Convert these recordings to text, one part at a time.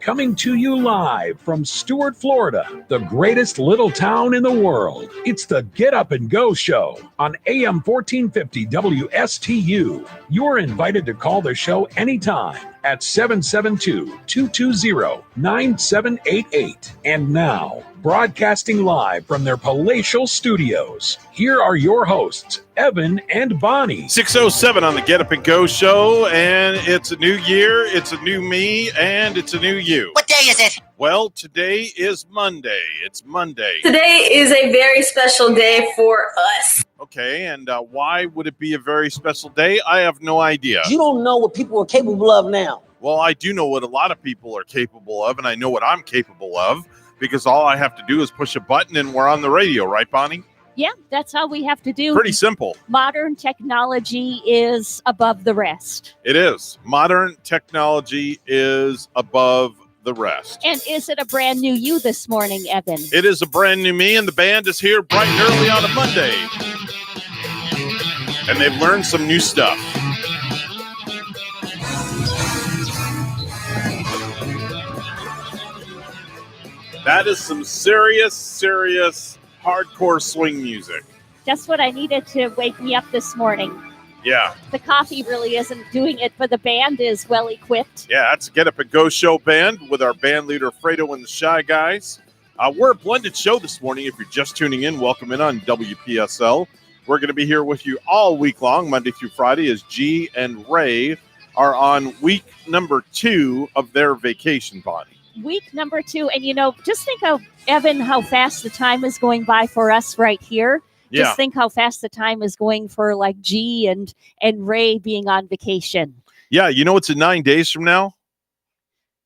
Coming to you live from Stuart, Florida, the greatest little town in the world. It's the Get Up and Go Show on AM 1450 WSTU. You're invited to call the show anytime at 772-220-9788. And now, broadcasting live from their palatial studios, here are your hosts, Evan and Bonnie. 6:07 on the Get Up and Go Show, and it's a new year, it's a new me, and it's a new you. What day is it? Well, today is Monday. It's Monday. Today is a very special day for us. Okay, and why would it be a very special day? I have no idea. You don't know what people are capable of now. Well, I do know what a lot of people are capable of, and I know what I'm capable of, because all I have to do is push a button and we're on the radio, right, Bonnie? Yeah, that's all we have to do. Pretty simple. Modern technology is above the rest. It is. Modern technology is above the rest. And is it a brand new you this morning, Evan? It is a brand new me, and the band is here bright and early on a Monday. And they've learned some new stuff. That is some serious hardcore swing music. Just what I needed to wake me up this morning. Yeah. The coffee really isn't doing it, but the band is well equipped. Yeah, that's Get Up and Go Show band with our band leader, Fredo and the Shy Guys. We're a blended show this morning. If you're just tuning in, welcome in on WPSL. We're going to be here with you all week long, Monday through Friday, as G and Ray are on week number 2 of their vacation, Bonnie. Week number 2. And, just think of, Evan, how fast the time is going by for us right here. Yeah. Just think how fast the time is going for like G and Ray being on vacation. Yeah, it's in 9 days from now.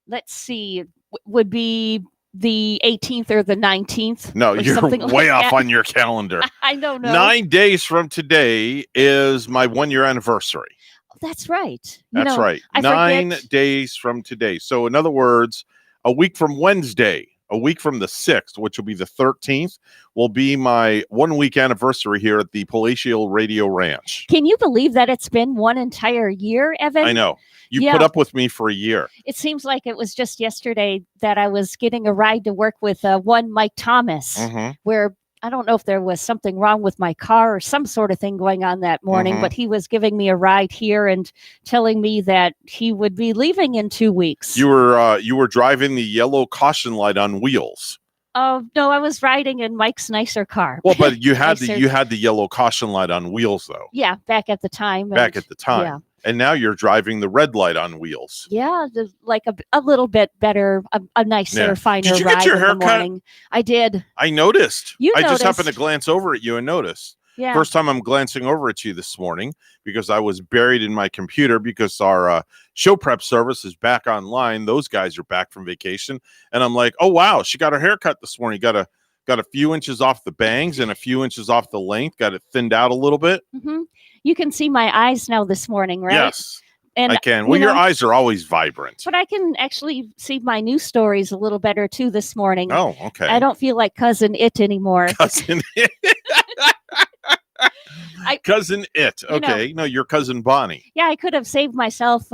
Let's see, would be the 18th or the 19th. No, you're way off on your calendar. I don't know. 9 days from today is my 1-year anniversary. That's right. That's right. 9 days from today. So in other words, a week from Wednesday, a week from the 6th, which will be the 13th, will be my 1-week anniversary here at the Palatial Radio Ranch. Can you believe that it's been one entire year, Evan? I know. You put up with me for a year. It seems like it was just yesterday that I was getting a ride to work with one Mike Thomas, where I don't know if there was something wrong with my car or some sort of thing going on that morning, but he was giving me a ride here and telling me that he would be leaving in 2 weeks. You were driving the yellow caution light on wheels. Oh, no, I was riding in Mike's nicer car. Well, but you had the yellow caution light on wheels, though. Yeah, back at the time. Yeah. And now you're driving the red light on wheels. Yeah, like a little bit better, a nicer, finer Did you ride get your in the haircut? morning. I did. I noticed. I just happened to glance over at you and noticed. Yeah. First time I'm glancing over at you this morning because I was buried in my computer because our show prep service is back online. Those guys are back from vacation. And I'm like, oh, wow, she got her haircut this morning. Got a few inches off the bangs and a few inches off the length. Got it thinned out a little bit. Mm-hmm. You can see my eyes now this morning, right? Yes, and I can. Well, your eyes are always vibrant. But I can actually see my news stories a little better, too, this morning. Oh, okay. I don't feel like Cousin It anymore. Cousin It. Cousin It. Okay. No, your Cousin Bonnie. Yeah, I could have saved myself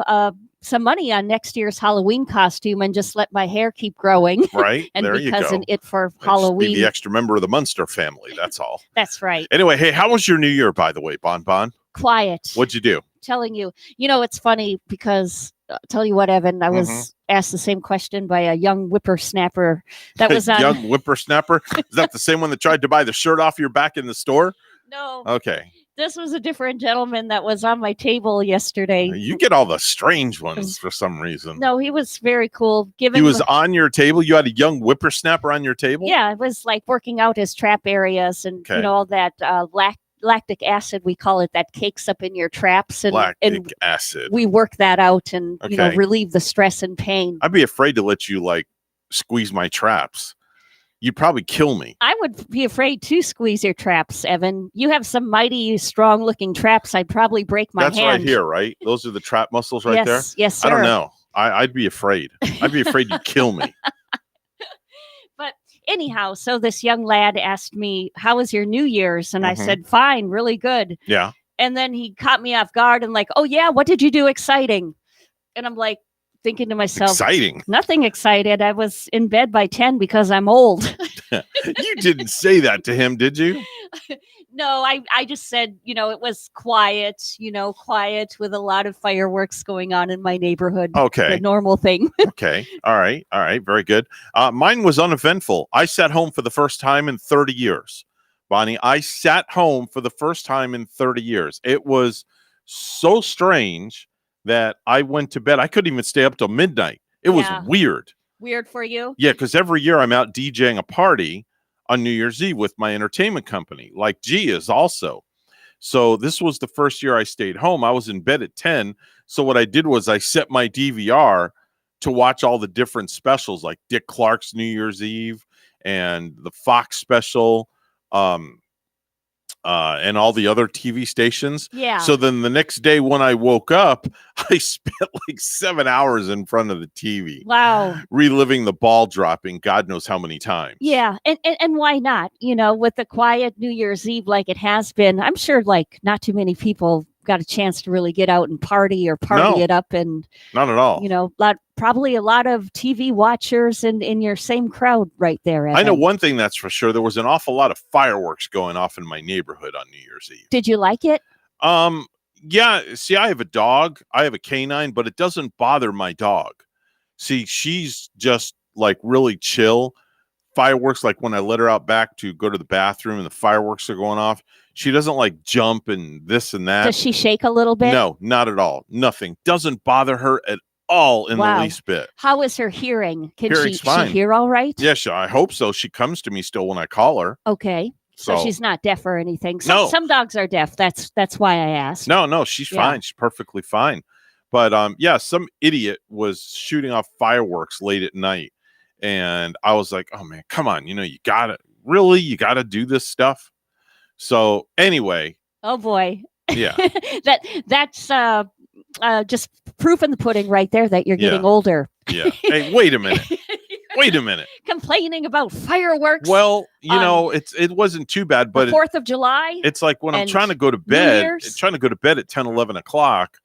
some money on next year's Halloween costume and just let my hair keep growing. Right. And there be you Cousin go. It for Just Halloween. be the extra member of the Munster family. That's all. That's right. Anyway, hey, how was your New Year, by the way, Bon? Quiet. What'd you do? Telling you. It's funny because, I'll tell you what, Evan, I was asked the same question by a young whippersnapper that was on. Young whippersnapper? Is that the same one that tried to buy the shirt off your back in the store? No. Okay. This was a different gentleman that was on my table yesterday. You get all the strange ones for some reason. No, he was very cool. He was on your table? You had a young whippersnapper on your table? Yeah, it was like working out his trap areas and all that lactic acid, we call it, that cakes up in your traps. And lactic acid. We work that out and relieve the stress and pain. I'd be afraid to let you squeeze my traps. You'd probably kill me. I would be afraid to squeeze your traps, Evan. You have some mighty strong-looking traps. I'd probably break my hand. That's right here, right? Those are the trap muscles right there? Yes, sir. I don't know. I'd be afraid. I'd be afraid you'd kill me. But anyhow, so this young lad asked me, how was your New Year's? And I said, fine, really good. Yeah. And then he caught me off guard and like, oh, yeah, what did you do exciting? And I'm like, thinking to myself, Exciting. nothing excited. I was in bed by 10 because I'm old. You didn't say that to him, did you? No, I just said, it was quiet, quiet with a lot of fireworks going on in my neighborhood. Okay. The normal thing. Okay. All right. Very good. Mine was uneventful. I sat home for the first time in 30 years. Bonnie, I sat home for the first time in 30 years. It was so strange that I went to bed. I couldn't even stay up till midnight. It was weird. Weird for you? Yeah, because every year I'm out DJing a party on New Year's Eve with my entertainment company, like G is also. So this was the first year I stayed home. I was in bed at 10. So what I did was I set my DVR to watch all the different specials, like Dick Clark's New Year's Eve and the Fox special, and all the other TV stations. Yeah. So then the next day when I woke up, I spent like 7 hours in front of the TV. Wow. Reliving the ball dropping God knows how many times. Yeah. And why not? With the quiet New Year's Eve like it has been, I'm sure like not too many people got a chance to really get out and party it up. And not at all. Probably a lot of TV watchers in your same crowd right there. Evan. I know one thing that's for sure. There was an awful lot of fireworks going off in my neighborhood on New Year's Eve. Did you like it? Yeah. See, I have a dog. I have a canine, but it doesn't bother my dog. See, she's just like really chill. Fireworks, like when I let her out back to go to the bathroom and the fireworks are going off, she doesn't like jump and this and that. Does she shake a little bit? No, not at all. Nothing. Doesn't bother her at all in the least bit. How is her hearing? Can Hearing's she fine. hear all right? Yeah, I hope so. She comes to me still when I call her. Okay. So she's not deaf or anything. Some dogs are deaf. That's why I asked. No, she's fine. She's perfectly fine. But some idiot was shooting off fireworks late at night. And I was like, oh man, come on. You gotta do this stuff. So anyway. Oh boy. Yeah. that's just proof in the pudding right there that you're getting older. Yeah. Hey, wait a minute. Complaining about fireworks. Well, it wasn't too bad, but 4th of July. It's like when I'm trying to go to bed, at 10, 11 o'clock,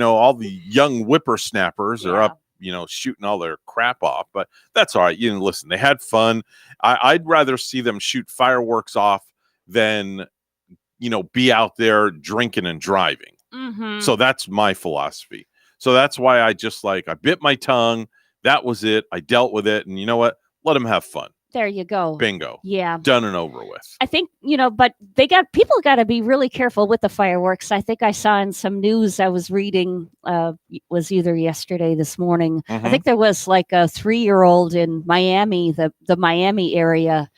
all the young whippersnappers are up, shooting all their crap off, but that's all right. Listen, they had fun. I'd rather see them shoot fireworks off than, be out there drinking and driving. Mm-hmm. So that's my philosophy. So that's why I bit my tongue. That was it. I dealt with it. And you know what? Let them have fun. There you go. Bingo. Yeah. Done and over with. I think, but people got to be really careful with the fireworks. I think I saw in some news I was reading, was either yesterday, this morning. Mm-hmm. I think there was like a 3-year-old in Miami, the Miami area,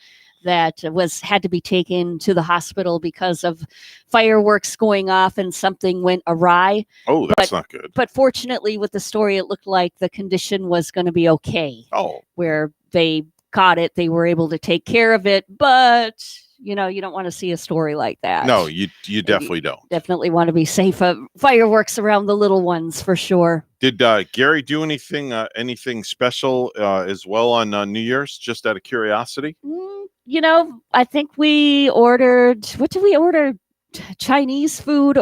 that had to be taken to the hospital because of fireworks going off and something went awry. Oh, that's not good. But fortunately with the story, it looked like the condition was going to be okay. Oh. Where they caught it, they were able to take care of it, but you don't want to see a story like that. No, you definitely don't. Definitely want to be safe of fireworks around the little ones for sure. Did Gary do anything special as well on New Year's, just out of curiosity? I think we ordered, what did we order? Chinese food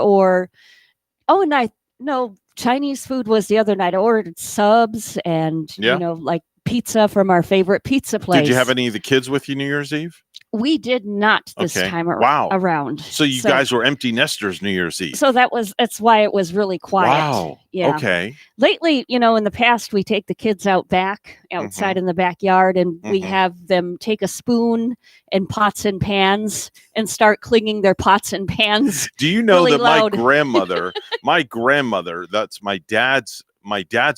Chinese food was the other night. I ordered subs and, like pizza from our favorite pizza place. Did you have any of the kids with you New Year's Eve? We did not this time around. So you guys were empty nesters New Year's Eve. So that's why it was really quiet. Wow. Yeah. Okay. Lately, in the past, we take the kids outside in the backyard, and we have them take a spoon and pots and pans and start clinging their pots and pans. Do you know really that loud. my grandmother, that's my dad's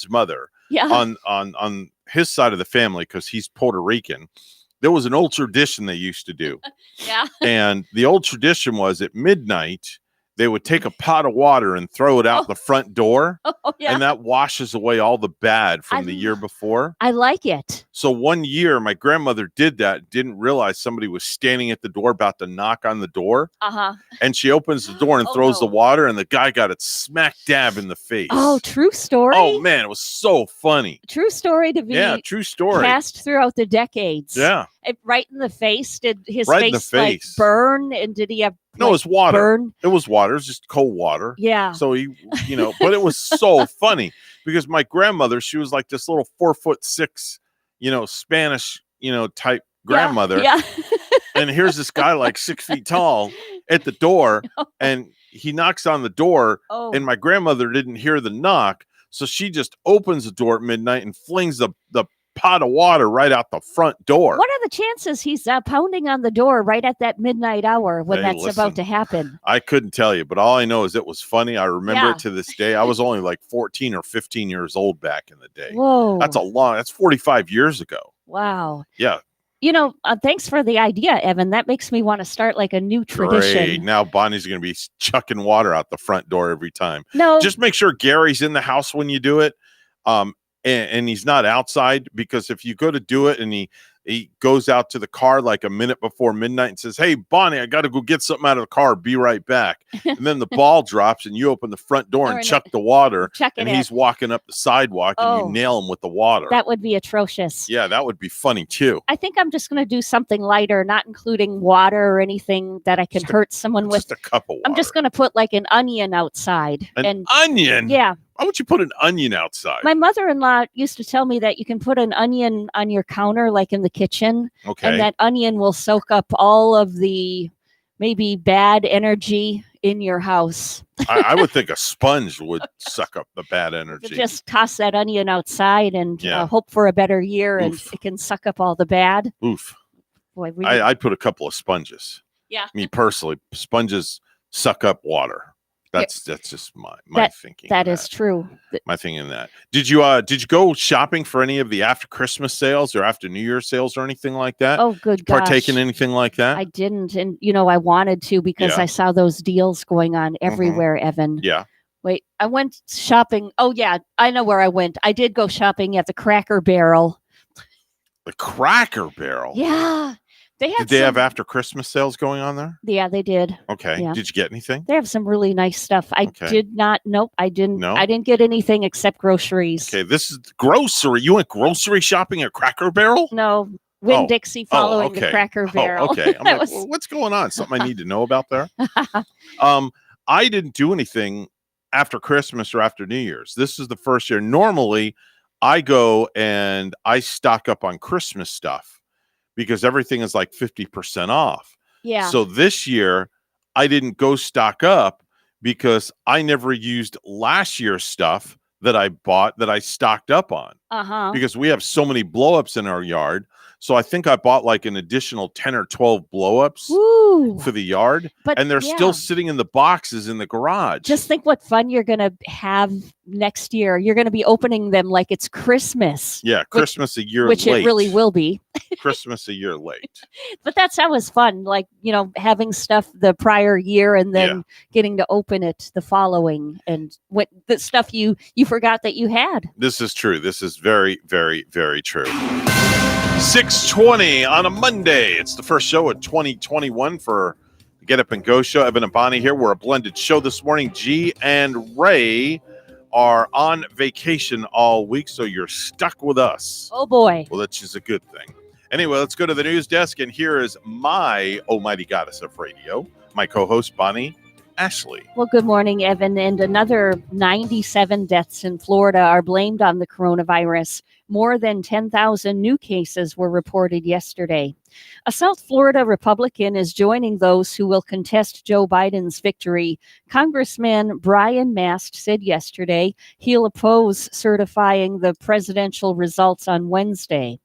mother, on his side of the family, because he's Puerto Rican. There was an old tradition they used to do. Yeah. And the old tradition was at midnight, they would take a pot of water and throw it out the front door. Oh, yeah. And that washes away all the bad from the year before. I like it. So one year, my grandmother did that, didn't realize somebody was standing at the door about to knock on the door. Uh-huh. And she opens the door and throws the water, and the guy got it smack dab in the face. Oh, true story. Oh, man, it was so funny. True story to be true story. passed throughout the decades. Yeah. Right in the face. Did his face like burn? And did he have No, it was water. Burn? It was water. It was just cold water. Yeah. So he, but it was so funny. because my grandmother, she was like this little 4'6", Spanish, type grandmother. Yeah. And here's this guy like 6 feet tall at the door, and he knocks on the door, and my grandmother didn't hear the knock. So she just opens the door at midnight and flings the pot of water right out the front door. What are the chances he's pounding on the door right at that midnight hour when that's about to happen? I couldn't tell you, but all I know is it was funny. I remember it to this day. I was only like 14 or 15 years old back in the day. Whoa. That's 45 years ago. Wow. Yeah. Thanks for the idea, Evan. That makes me want to start like a new tradition. Great. Now Bonnie's going to be chucking water out the front door every time. No. Just make sure Gary's in the house when you do it. And he's not outside, because if you go to do it and he goes out to the car like a minute before midnight and says, "Hey, Bonnie, I got to go get something out of the car. Be right back." And then the ball drops and you open the front door and chuck the water, and he's walking up the sidewalk and you nail him with the water. That would be atrocious. Yeah, that would be funny too. I think I'm just going to do something lighter, not including water or anything that I can hurt someone with. Just a cup of water. I'm just going to put like an onion outside. An onion? Yeah. Why would you put an onion outside? My mother-in-law used to tell me that you can put an onion on your counter, like in the kitchen, and that onion will soak up all of the maybe bad energy in your house. I would think a sponge would suck up the bad energy. Just toss that onion outside and hope for a better year, and it can suck up all the bad. Oof. Boy, I'd put a couple of sponges. Yeah. Me personally, sponges suck up water. That's just my thinking. That is true. My thinking in that. Did you go shopping for any of the after Christmas sales or after New Year's sales or anything like that? Oh, good gosh. Partake in anything like that? I didn't, and I wanted to because I saw those deals going on everywhere, Evan. Yeah. Wait, I went shopping. Oh yeah, I know where I went. I did go shopping at the Cracker Barrel. The Cracker Barrel. Yeah. Did they have after Christmas sales going on there? Yeah, they did. Okay. Yeah. Did you get anything? They have some really nice stuff. I did not. Nope. I didn't. No? I didn't get anything except groceries. Okay. This is grocery. You went grocery shopping at Cracker Barrel? No. Winn-Dixie following the Cracker Barrel. Okay. I'm like, what's going on? Something I need to know about there? I didn't do anything after Christmas or after New Year's. This is the first year. Normally, I go and I stock up on Christmas stuff, because everything is like 50% off. Yeah. So this year, I didn't go stock up because I never used last year's stuff that I bought that I stocked up on. Because we have so many blow-ups in our yard. So I think I bought like an additional 10 or 12 blow-ups for the yard. And they're still sitting in the boxes in the garage. Just think what fun you're going to have next year. You're going to be opening them like it's Christmas. Yeah, Christmas a year late. Which it really will be. Christmas a year late. But that was fun. Like, having stuff the prior year and then getting to open it the following, and what the stuff you forgot that you had. This is true. This is very, very, very true. 6:20 on a Monday. It's the first show of 2021 for the Get Up and Go show. Evan and Bonnie here. We're a blended show this morning. G and Ray are on vacation all week, so you're stuck with us. Oh, boy. Well, that's just a good thing. Anyway, let's go to the news desk, and here is my almighty goddess of radio, my co-host, Bonnie Ashley. Well, good morning, Evan. And another 97 deaths in Florida are blamed on the coronavirus. More than 10,000 new cases were reported yesterday. A South Florida Republican is joining those who will contest Joe Biden's victory. Congressman Brian Mast said yesterday he'll oppose certifying the presidential results on Wednesday.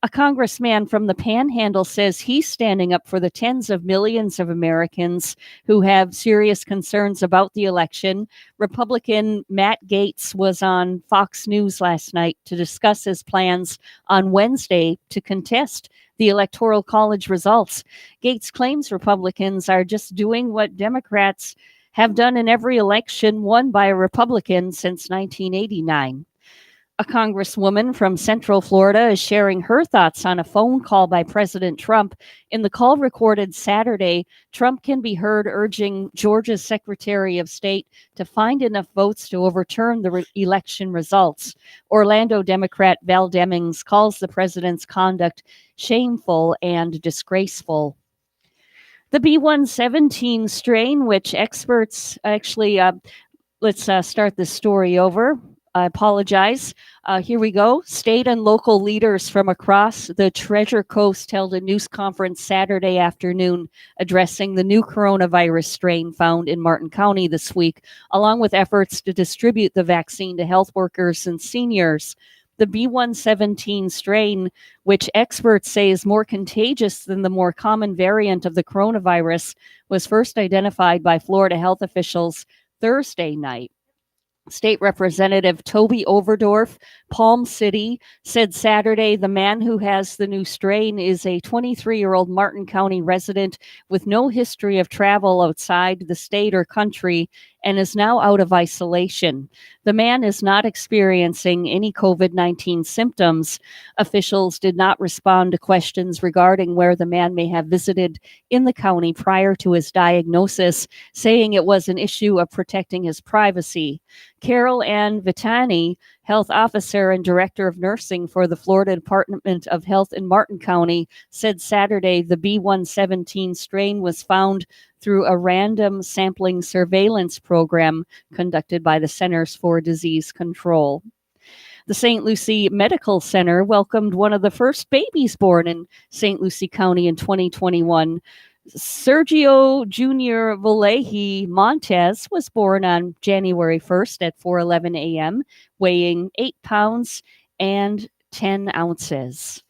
A congressman from the Panhandle says he's standing up for the tens of millions of Americans who have serious concerns about the election. Republican Matt Gaetz was on Fox News last night to discuss his plans on Wednesday to contest the Electoral College results. Gaetz claims Republicans are just doing what Democrats have done in every election won by a Republican since 1989. A congresswoman from Central Florida is sharing her thoughts on a phone call by President Trump. In the call recorded Saturday, Trump can be heard urging Georgia's Secretary of State to find enough votes to overturn the election results. Orlando Democrat Val Demings calls the president's conduct shameful and disgraceful. The B117 strain, which experts actually, let's start this story over. I apologize. Here we go. State and local leaders from across the Treasure Coast held a news conference Saturday afternoon addressing the new coronavirus strain found in Martin County this week, along with efforts to distribute the vaccine to health workers and seniors. The B117 strain, which experts say is more contagious than the more common variant of the coronavirus, was first identified by Florida health officials Thursday night. State Representative Toby Overdorf, Palm City, said Saturday the man who has the new strain is a 23-year-old Martin County resident with no history of travel outside the state or country and is now out of isolation. The man is not experiencing any COVID-19 symptoms. Officials did not respond to questions regarding where the man may have visited in the county prior to his diagnosis, saying it was an issue of protecting his privacy. Carol Ann Vitani, health officer and director of nursing for the Florida Department of Health in Martin County, said Saturday the B117 strain was found through a random sampling surveillance program conducted by the Centers for Disease Control. The St. Lucie Medical Center welcomed one of the first babies born in St. Lucie County in 2021. Sergio Jr. Valehi Montez was born on January 1st at 4:11 a.m., weighing 8 pounds and 10 ounces.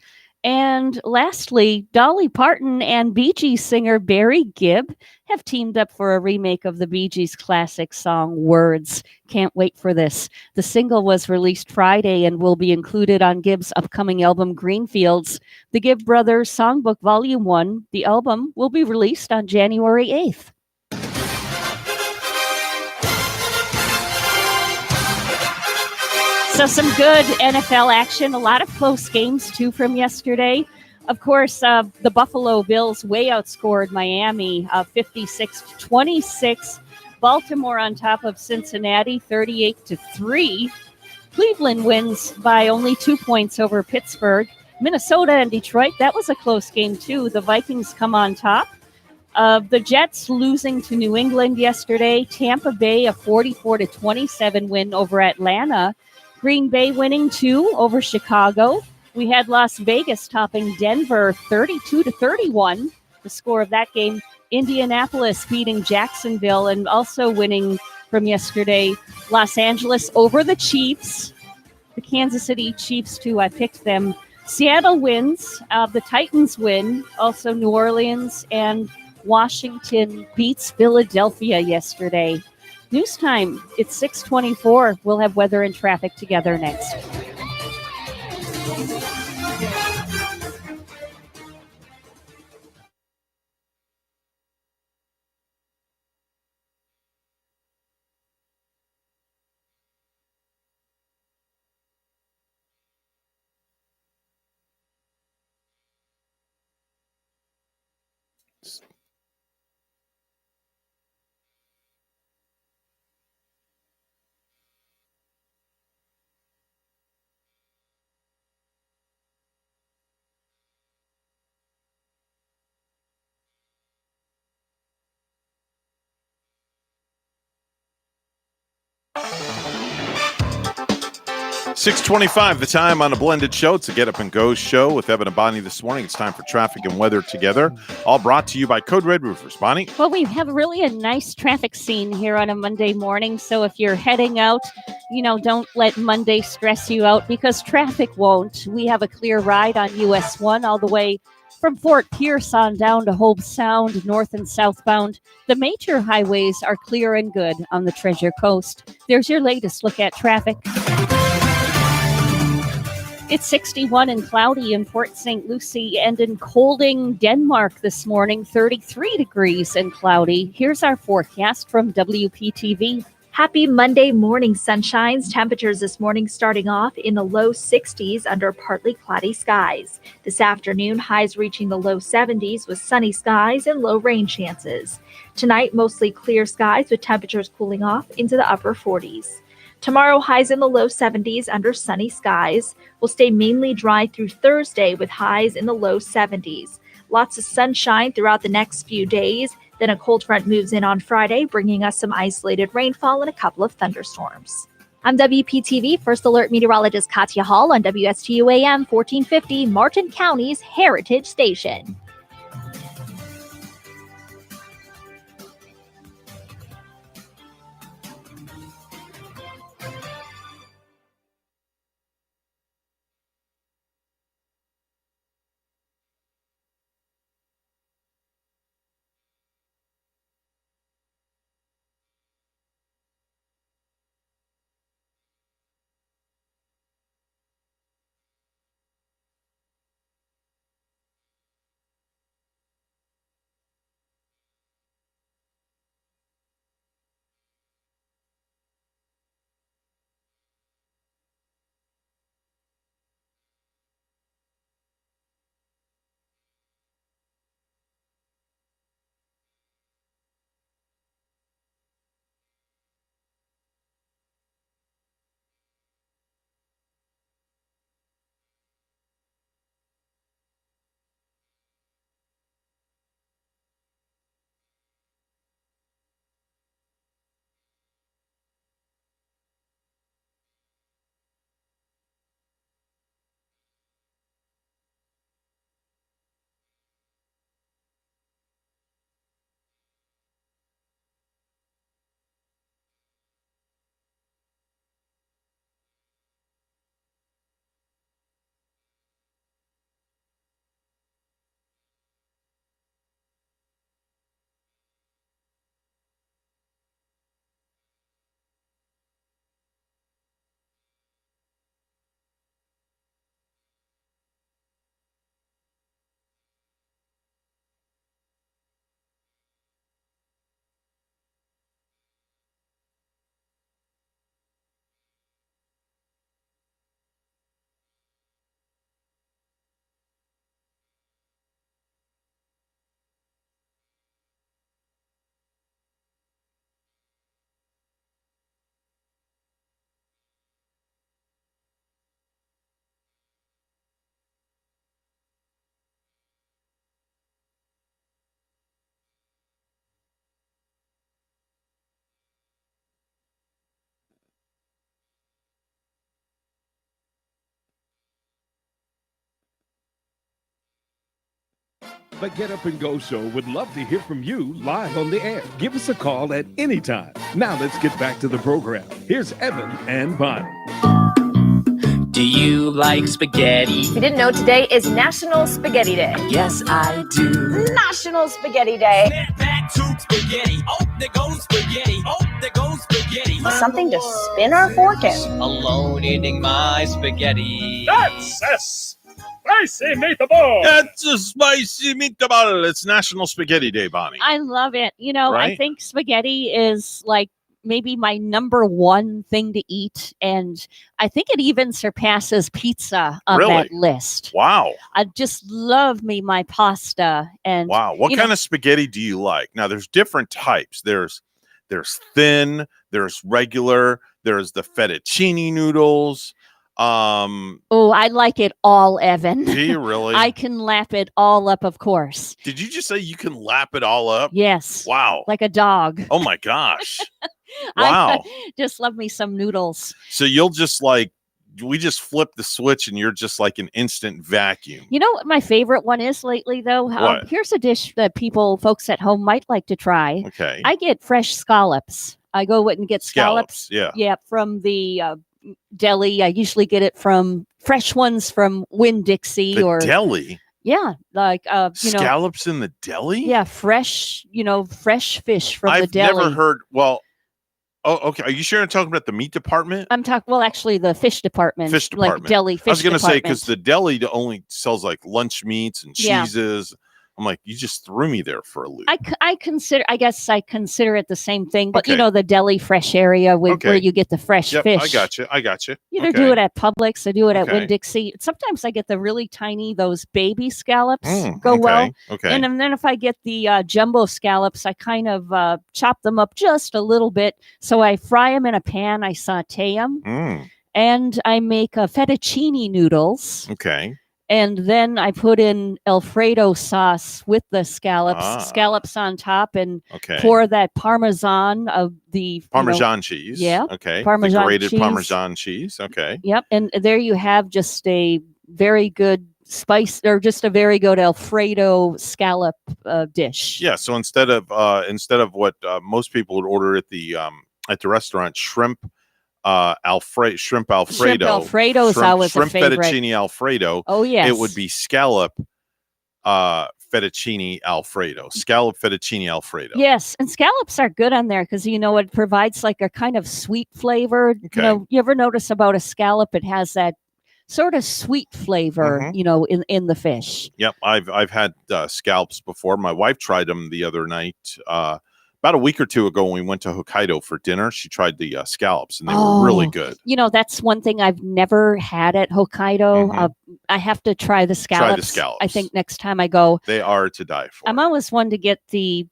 And lastly, Dolly Parton and Bee Gees singer Barry Gibb have teamed up for a remake of the Bee Gees classic song Words. Can't wait for this. The single was released Friday and will be included on Gibb's upcoming album Greenfields. The Gibb Brothers Songbook Volume 1, the album, will be released on January 8th. So some good NFL action, a lot of close games too from yesterday. Of course, the Buffalo Bills way outscored Miami 56-26. Baltimore on top of Cincinnati 38-3. Cleveland wins by only 2 points over Pittsburgh. Minnesota and Detroit, that was a close game too. The Vikings come on top. The Jets losing to New England yesterday. Tampa Bay a 44-27 win over Atlanta. Green Bay winning 2 over Chicago. We had Las Vegas topping Denver 32-31. The score of that game. Indianapolis beating Jacksonville and also winning from yesterday. Los Angeles over the Chiefs. The Kansas City Chiefs too. I picked them. Seattle wins. The Titans win. Also New Orleans and Washington beats Philadelphia yesterday. News time. It's 6:24. We'll have weather and traffic together next. $6:25, the time on a blended show. It's a Get Up and Go show with Evan and Bonnie this morning. It's time for traffic and weather together. All brought to you by Code Red Roofers. Bonnie? Well, we have really a nice traffic scene here on a Monday morning. So if you're heading out, don't let Monday stress you out because traffic won't. We have a clear ride on US 1 all the way from Fort Pierce on down to Hobe Sound, north and southbound. The major highways are clear and good on the Treasure Coast. There's your latest look at traffic. It's 61 and cloudy in Port St. Lucie and in Kolding, Denmark this morning, 33 degrees and cloudy. Here's our forecast from WPTV. Happy Monday morning sunshines. Temperatures this morning starting off in the low 60s under partly cloudy skies. This afternoon, highs reaching the low 70s with sunny skies and low rain chances. Tonight, mostly clear skies with temperatures cooling off into the upper 40s. Tomorrow, highs in the low 70s under sunny skies. Will stay mainly dry through Thursday with highs in the low 70s. Lots of sunshine throughout the next few days. Then a cold front moves in on Friday, bringing us some isolated rainfall and a couple of thunderstorms. I'm WPTV First Alert Meteorologist Katya Hall on WSTU AM 1450, Martin County's Heritage Station. The Get Up and Go Show would love to hear from you live on the air. Give us a call at any time. Now let's get back to the program. Here's Evan and Bonnie. Do you like spaghetti? If you didn't know, today is National Spaghetti Day. Yes, I do. National Spaghetti Day. Get back to spaghetti. Oh, there goes spaghetti. Oh, there goes spaghetti. Something to spin our fork in. Alone eating my spaghetti. That's a spicy meatball. That's a spicy meatball. It's National Spaghetti Day, Bonnie. I love it. You know, Right? I think spaghetti is like maybe my number one thing to eat. And I think it even surpasses pizza on Really? that list. Wow. I just love me my pasta. And Wow. What you kind know- of spaghetti do you like? Now, there's different types. There's thin, there's regular, there's the fettuccine noodles. oh, I like it all, Evan. Do you really? I can lap it all up, of course. Did you just say you can lap it all up? Yes. Wow. Like a dog. Oh my gosh. I Wow. just love me some noodles. So you'll just we just flip the switch and you're just like an instant vacuum. You know what my favorite one is lately, though? What? Here's a dish that folks at home might like to try. Okay. I get fresh scallops. I go and get scallops. Yeah. Yeah, from the deli. I usually get it from fresh ones from Winn-Dixie The or deli. yeah, like you know, Scallops in the deli? yeah, fresh fish from the I've deli. never heard. Well, oh, okay. Are you sure I'm talking about the meat department? I'm talking. Well, actually, the fish department, Fish like department. deli fish. I was going to say department. because the deli only sells like lunch meats and Yeah. cheeses. I'm like, you just threw me there for a loop. I consider. I guess I consider it the same thing. But you Okay. know, the deli fresh area where Okay. you get the fresh Yep, fish. I got you. You either do it at Publix or do it at Okay. Winn-Dixie. Sometimes I get the really tiny, those baby scallops go okay. well. Okay. And then if I get the jumbo scallops, I kind of chop them up just a little bit. So I fry them in a pan, I saute them, Mm, and I make fettuccine noodles. okay. And then I put in Alfredo sauce with the scallops on top, and pour that Parmesan of the Parmesan cheese. Yeah. Okay. Parmesan the grated cheese. Parmesan cheese. Okay. Yep. And there you have just a very good spice, or just a very good Alfredo scallop dish. Yeah. So instead of what most people would order at the restaurant, shrimp Alfredo. Shrimp Alfredo is always a favorite. Fettuccine Alfredo. Oh yes. It would be scallop fettuccine Alfredo. Scallop fettuccine Alfredo. Yes, and scallops are good on there because it provides like a kind of sweet flavor. Okay. You ever notice about a scallop? It has that sort of sweet flavor, in the fish. Yep, I've had scallops before. My wife tried them the other night. About a week or two ago, when we went to Hokkaido for dinner, she tried the scallops, and they were really good. That's one thing I've never had at Hokkaido. I have to try the scallops. Try the scallops. I think next time I go. They are to die for. I'm always one to get the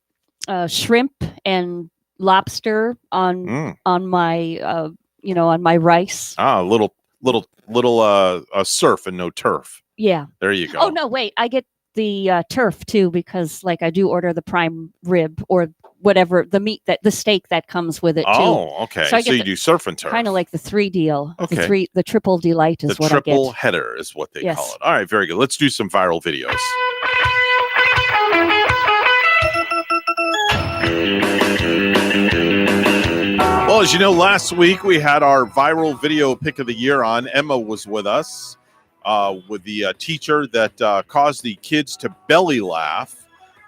shrimp and lobster on my on my rice. Ah, little surf and no turf. Yeah. There you go. Oh no, wait! I get the turf too because I do order the prime rib or whatever the steak that comes with it too. Oh, okay. So you do surf and turf. Kind of like the 3 deal. Okay. The triple delight is what I get. The triple header is what they call it. All right, very good. Let's do some viral videos. Well, as you know, last week we had our viral video pick of the year on. Emma was with us with the teacher that caused the kids to belly laugh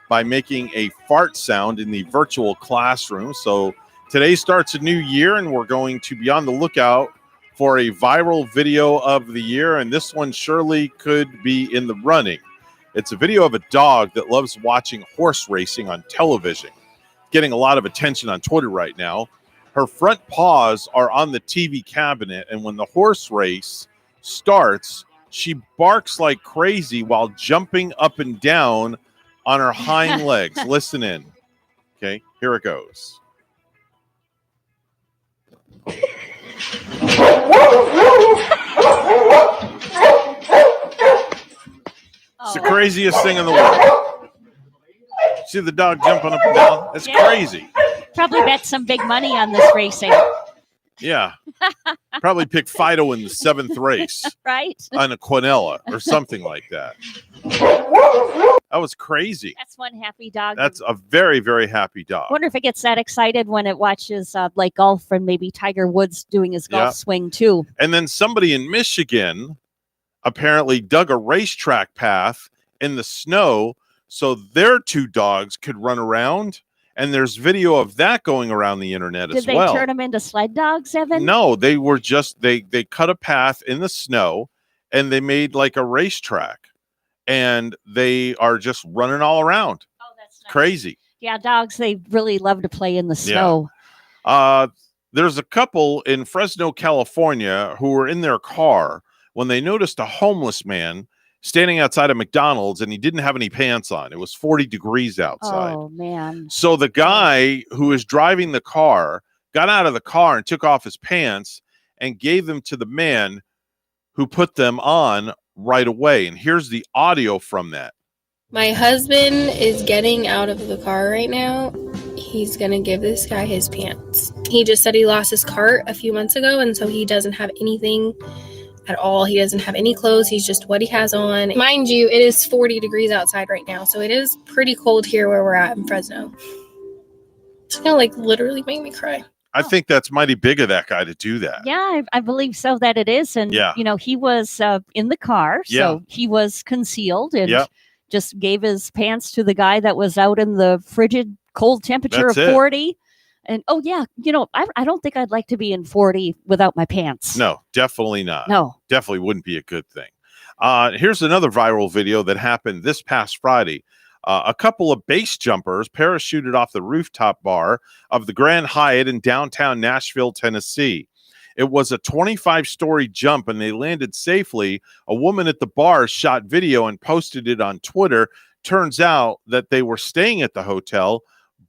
by making a fart sound in the virtual classroom. So today starts a new year, and we're going to be on the lookout for a viral video of the year, and this one surely could be in the running. It's a video of a dog that loves watching horse racing on television. Getting a lot of attention on Twitter right now. Her front paws are on the TV cabinet, and when the horse race starts, she barks like crazy while jumping up and down on her hind legs. Listen in. Okay, here it goes. It's the craziest thing in the world. See the dog jumping up and down? It's crazy. Probably bet some big money on this racing. Yeah. Probably pick Fido in the 7th race. Right? On a Quinella or something like that. That was crazy. That's one happy dog. That's a very, very happy dog. I wonder if it gets that excited when it watches like golf and maybe Tiger Woods doing his golf swing too. And then somebody in Michigan apparently dug a racetrack path in the snow so their 2 dogs could run around. And there's video of that going around the internet as well. Did they turn them into sled dogs, Evan? No, they were just, they cut a path in the snow and they made like a racetrack. And they are just running all around. Oh, that's nice. Crazy. Yeah, dogs, they really love to play in the snow. Yeah. There's a couple in Fresno, California, who were in their car when they noticed a homeless man standing outside of McDonald's, and he didn't have any pants on. It was 40 degrees outside. Oh, man. So the guy who was driving the car got out of the car and took off his pants and gave them to the man who put them on right away. And here's the audio from that. My husband is getting out of the car right now. He's going to give this guy his pants. He just said he lost his cart a few months ago, and so he doesn't have anything at all. He doesn't have any clothes. He's just what he has on. Mind you, it is 40 degrees outside right now, so it is pretty cold here where we're at in Fresno. It's going to like literally make me cry. I think that's mighty big of that guy to do that. Yeah, I believe so that it is. And, he was in the car, so he was concealed and just gave his pants to the guy that was out in the frigid cold temperature of 40. And, I don't think I'd like to be in 40 without my pants. No, definitely not. No. Definitely wouldn't be a good thing. Here's another viral video that happened this past Friday. A couple of base jumpers parachuted off the rooftop bar of the Grand Hyatt in downtown Nashville, Tennessee. It was a 25-story jump, and they landed safely. A woman at the bar shot video and posted it on Twitter. Turns out that they were staying at the hotel,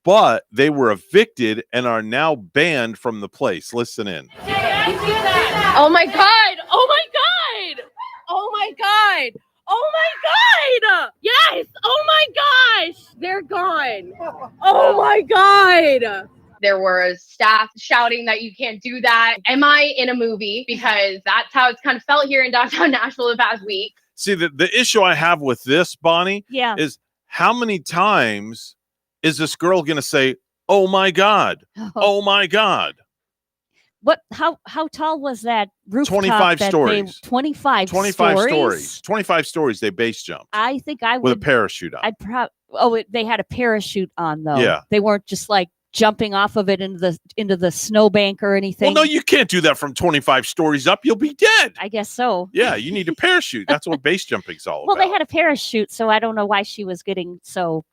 but they were evicted and are now banned from the place. Listen in. Oh my God. Oh my God. Oh my God. Oh gone. Oh my God. There was staff shouting that you can't do that. Am I in a movie? Because that's how it's kind of felt here in downtown Nashville the past week. See, the issue I have with this, Bonnie, is how many times is this girl going to say, oh my God, oh my God? What? How tall was that rooftop? 25 stories. 25 stories. 25 stories they base jumped. I think I would. With a parachute on. They had a parachute on, though. Yeah. They weren't just like jumping off of it into the snowbank or anything. Well, no, you can't do that from 25 stories up. You'll be dead. I guess so. Yeah, you need a parachute. That's what base jumping's all Well, about. they had a parachute, so I don't know why she was getting so,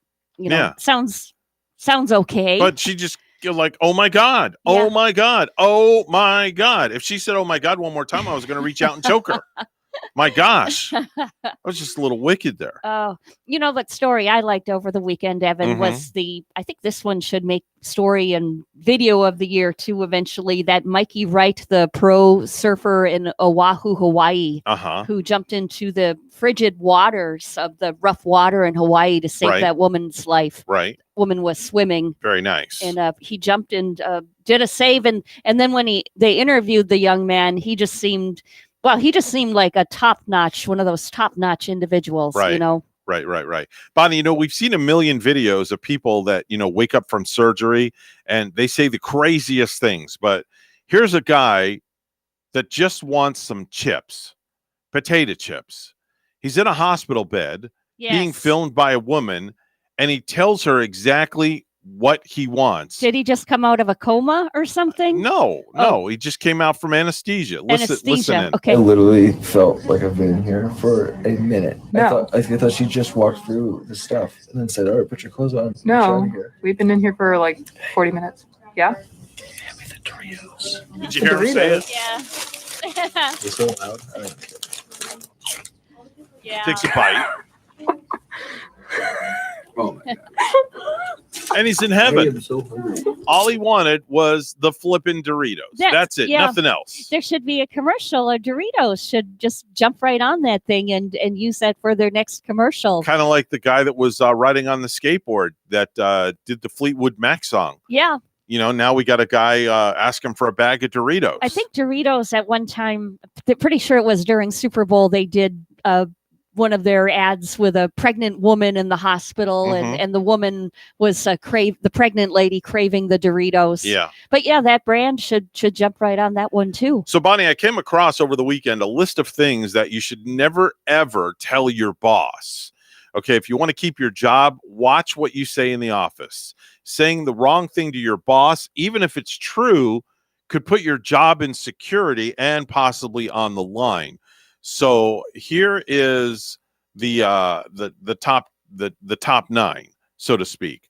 sounds okay. But she just, you're like, oh my God, oh my God, oh my God. If she said, oh my God, one more time, I was going to reach out and choke her. My gosh. I was just a little wicked there. Oh, what story I liked over the weekend, Evan, was I think this one should make story and video of the year too, eventually, that Mikey Wright, the pro surfer in Oahu, Hawaii, who jumped into the frigid waters of the rough water in Hawaii to save that woman's life. Right. Woman was swimming. Very nice. And he jumped and did a save. And then when they interviewed the young man, he just seemed like a one of those top-notch individuals, Right. Right. Bonnie, we've seen a million videos of people that, wake up from surgery and they say the craziest things. But here's a guy that just wants some chips, potato chips. He's in a hospital bed being filmed by a woman, and he tells her exactly what he wants. Did he just come out of a coma or something? No, he just came out from anesthesia. Listen in. Okay. I literally felt like I've been in here for a minute. No. I thought she just walked through the stuff and then said, all right, put your clothes on. No, we've been in here for like 40 minutes. Yeah. Hand me the Doritos. Did you hear her say it? Yeah. It's so loud. Yeah. Takes a bite. Oh my God. And he's in I heaven. am so hungry. All he wanted was the flipping Doritos. That's it. Yeah. Nothing else. There should be a commercial. Doritos should just jump right on that thing and use that for their next commercial. Kind of like the guy that was riding on the skateboard that did the Fleetwood Mac song. Yeah. Now we got a guy asking for a bag of Doritos. I think Doritos at one time, they're pretty sure it was during Super Bowl, they did one of their ads with a pregnant woman in the hospital, and the woman was the pregnant lady craving the Doritos. Yeah. But yeah, that brand should jump right on that one too. So Bonnie, I came across over the weekend a list of things that you should never, ever tell your boss. Okay, if you want to keep your job, watch what you say in the office. Saying the wrong thing to your boss, even if it's true, could put your job in security and possibly on the line. So here is the top 9, so to speak.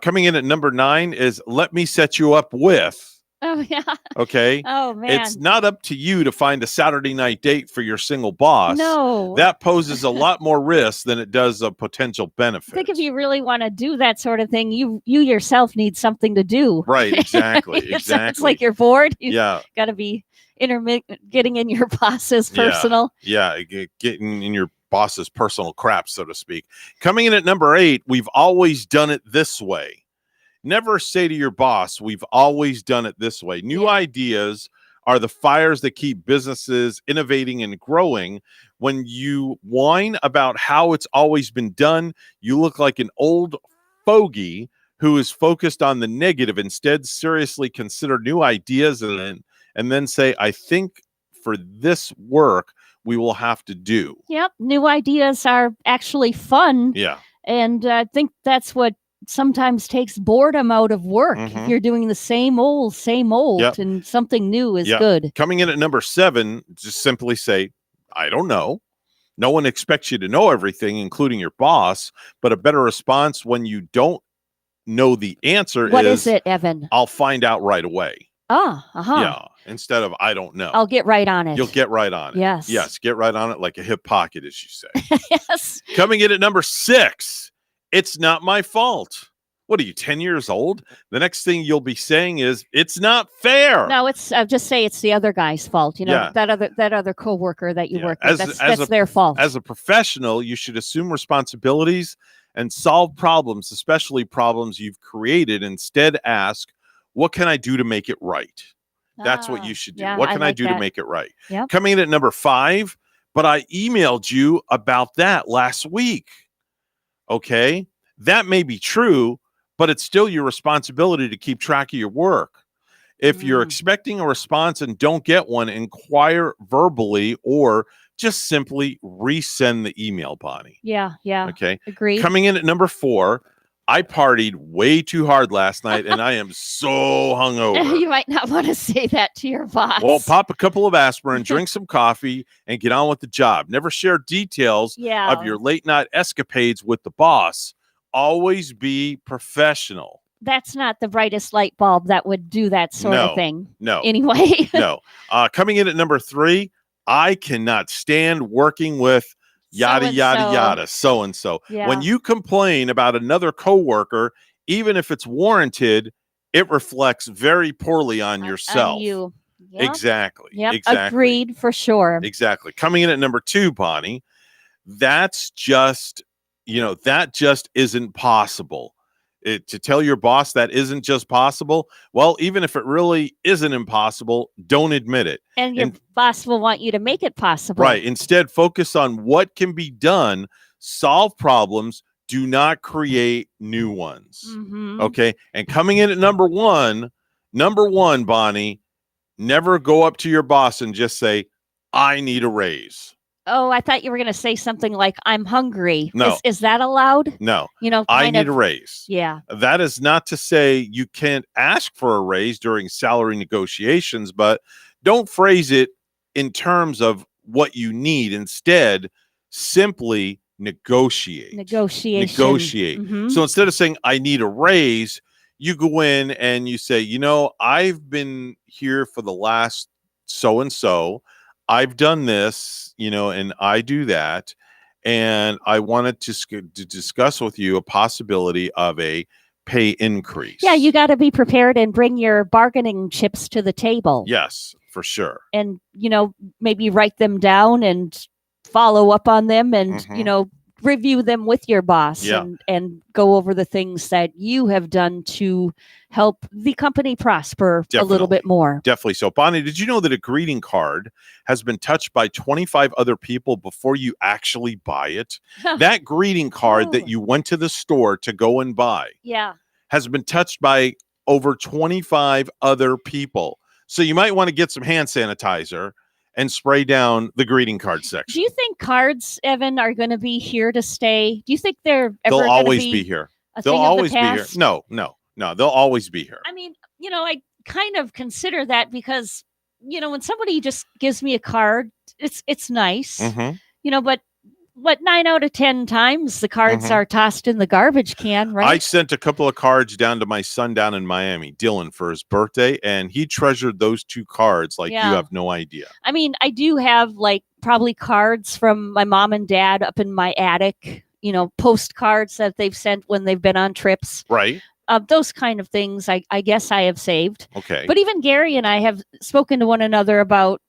Coming in at number 9 is "Let me set you up with." Oh yeah. Okay. Oh man. It's not up to you to find a Saturday night date for your single boss. No. That poses a lot more risk than it does a potential benefit. I think if you really want to do that sort of thing, you yourself need something to do. Right. Exactly. It's like you're bored. You Yeah. got to be getting in your boss's personal. Yeah. Getting in your boss's personal crap, so to speak. Coming in at number 8, we've always done it this way. Never say to your boss, we've always done it this way. New ideas are the fires that keep businesses innovating and growing. When you whine about how it's always been done, you look like an old fogey who is focused on the negative. Instead, seriously consider new ideas and then say, I think for this work, we will have to do. Yep. New ideas are actually fun. Yeah. And I think that's what sometimes takes boredom out of work. If you're doing the same old, Yep. and something new is Yeah. good. Coming in at number 7, just simply say, I don't know. No one expects you to know everything, including your boss, but a better response when you don't know the answer What is it, Evan? I'll find out right away. Yeah. Instead of I don't know. I'll get right on it. You'll get right on it. Yes. Yes, get right on it like a hip pocket, as you say. Yes. Coming in at number 6, it's not my fault. What are you, 10 years old? The next thing you'll be saying is, it's not fair. No, it's just say it's the other guy's fault. Yeah. that other coworker that you work with. As That's their fault. As a professional, you should assume responsibilities and solve problems, especially problems you've created. Instead, ask, what can I do to make it right? That's what you should do. Yeah, What can I like do that. to make it right? Yep. Coming in at number 5, but I emailed you about that last week. Okay. That may be true, but it's still your responsibility to keep track of your work. If you're expecting a response and don't get one, inquire verbally or just simply resend the email, Bonnie. Yeah. Okay. Agreed. Coming in at number 4, I partied way too hard last night and I am so hungover. You might not want to say that to your boss. Well, pop a couple of aspirin, drink some coffee, and get on with the job. Never share details of your late night escapades with the boss. Always be professional. That's not the brightest light bulb that would do that sort of thing. No. Anyway. No. Coming in at number 3, I cannot stand working with yada, yada, yada, so-and-so. Yeah. When you complain about another coworker, even if it's warranted, it reflects very poorly on yourself. On you. Yep. Exactly. Yep. Exactly. Agreed for sure. Exactly. Coming in at number 2, Bonnie, that's just, that just isn't possible. To tell your boss that isn't just possible, well, even if it really isn't impossible, don't admit it. And your boss will want you to make it possible. Right. Instead, focus on what can be done, solve problems, do not create new ones. Mm-hmm. Okay. And coming in at number one, Bonnie, never go up to your boss and just say, I need a raise. Oh, I thought you were going to say something like, I'm hungry. No. Is that allowed? No. I need a raise. Yeah. That is not to say you can't ask for a raise during salary negotiations, but don't phrase it in terms of what you need. Instead, simply negotiate. Negotiation. Mm-hmm. So instead of saying, I need a raise, you go in and you say, I've been here for the last so-and-so. I've done this, and I do that. And I wanted to discuss with you a possibility of a pay increase. Yeah, you got to be prepared and bring your bargaining chips to the table. Yes, for sure. And, maybe write them down and follow up on them and, review them with your boss and go over the things that you have done to help the company prosper a little bit more. Definitely. So, Bonnie, did you know that a greeting card has been touched by 25 other people before you actually buy it? That greeting card that you went to the store to go and buy has been touched by over 25 other people. So you might want to get some hand sanitizer and spray down the greeting card section. Do you think cards, Evan, are going to be here to stay? Do you think they'll always be here? They'll always be here. No, they'll always be here. I mean, I kind of consider that because, when somebody just gives me a card, it's nice, but 9 out of 10 times the cards are tossed in the garbage can, right? I sent a couple of cards down to my son down in Miami, Dylan, for his birthday, and he treasured those 2 cards like you have no idea. I mean, I do have probably cards from my mom and dad up in my attic, postcards that they've sent when they've been on trips. Right. Those kind of things, I guess I have saved. Okay. But even Gary and I have spoken to one another about,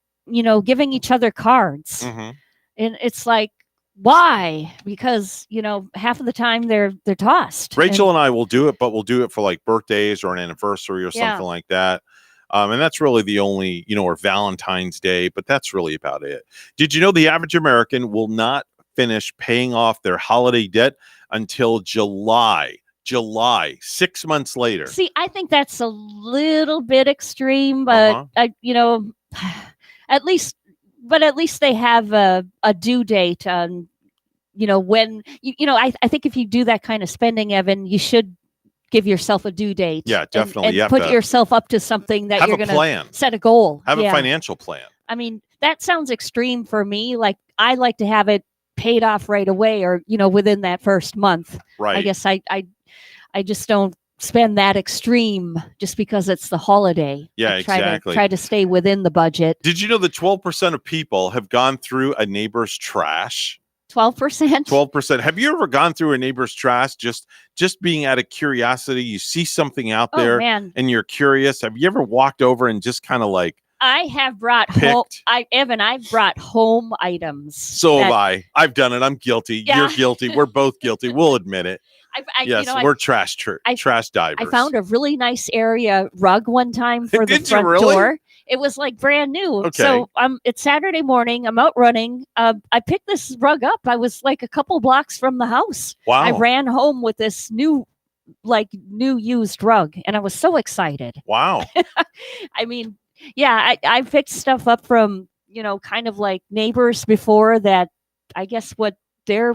giving each other cards. And it's like, why? Because, half of the time they're tossed. Rachel and I will do it, but we'll do it for like birthdays or an anniversary or something like that. And that's really the only, or Valentine's Day, but that's really about it. Did you know the average American will not finish paying off their holiday debt until July, 6 months later? See, I think that's a little bit extreme, but at least they have a due date on, when I think if you do that kind of spending, Evan, you should give yourself a due date. Yeah, definitely. And put yourself up to something that you're going to set a goal. Have a financial plan. I mean, that sounds extreme for me. Like, I like to have it paid off right away or, within that first month. Right. I guess I just don't spend that extreme just because it's the holiday. Yeah, exactly. Try to stay within the budget. Did you know that 12% of people have gone through a neighbor's trash? 12%? 12%. Have you ever gone through a neighbor's trash just being out of curiosity? You see something out there and you're curious. Have you ever walked over and just kind of like I have brought home. I've brought home items. So have I. I've done it. I'm guilty. Yeah. You're guilty. We're both guilty. We'll admit it. Yes, we're trash divers. I found a really nice area rug one time for the Did front you really? door. It was like brand new. Okay. So it's Saturday morning. I'm out running. I picked this rug up. I was like a couple blocks from the house. Wow. I ran home with this new used rug, and I was so excited. Wow. I mean, yeah, I picked stuff up from, kind of like neighbors before that. I guess what their,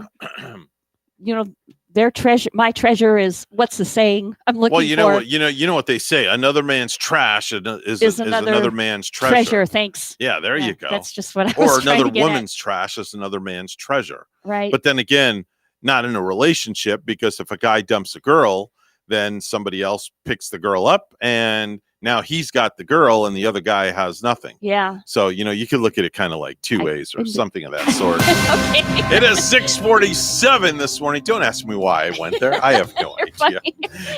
their treasure, my treasure is, what's the saying I'm looking for? Well, you know what they say. Another man's trash is another man's treasure. Thanks. Yeah, there you go. That's just what I was Or trying another to get at. woman's trash is another man's treasure. Right. But then again, not in a relationship, because if a guy dumps a girl, then somebody else picks the girl up and now he's got the girl and the other guy has nothing. Yeah. So, you could look at it kind of like two ways or something of that sort. Okay. It is 6:47 this morning. Don't ask me why I went there. I have no idea.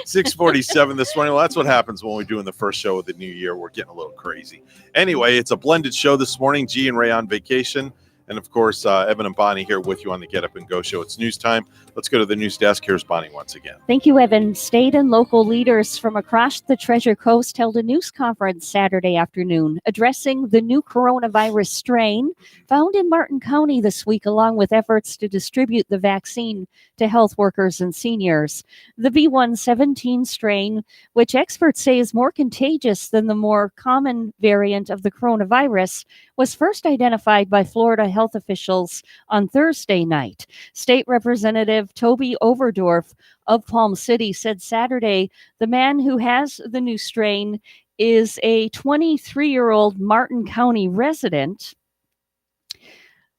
6:47 this morning. Well, that's what happens when we're doing the first show of the new year. We're getting a little crazy. Anyway, it's a blended show this morning. G and Ray on vacation. And of course, Evan and Bonnie here with you on the Get Up and Go show. It's news time. Let's go to the news desk. Here's Bonnie once again. Thank you, Evan. State and local leaders from across the Treasure Coast held a news conference Saturday afternoon addressing the new coronavirus strain found in Martin County this week, along with efforts to distribute the vaccine to health workers and seniors. The B117 strain, which experts say is more contagious than the more common variant of the coronavirus, was first identified by Florida health officials on Thursday night. State Representative Toby Overdorf of Palm City said Saturday the man who has the new strain is a 23-year-old Martin County resident.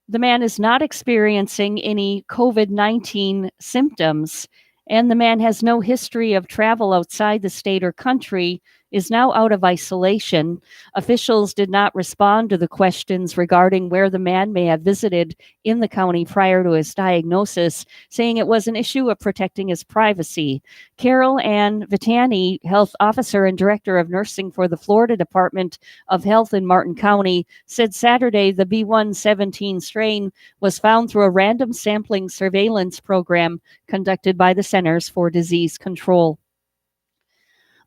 The man is not experiencing any COVID-19 symptoms, and the man has no history of travel outside the state or country, is now out of isolation. Officials did not respond to the questions regarding where the man may have visited in the county prior to his diagnosis, saying it was an issue of protecting his privacy. Carol Ann Vitani, health officer and director of nursing for the Florida Department of Health in Martin County, said Saturday the B117 strain was found through a random sampling surveillance program conducted by the Centers for Disease Control.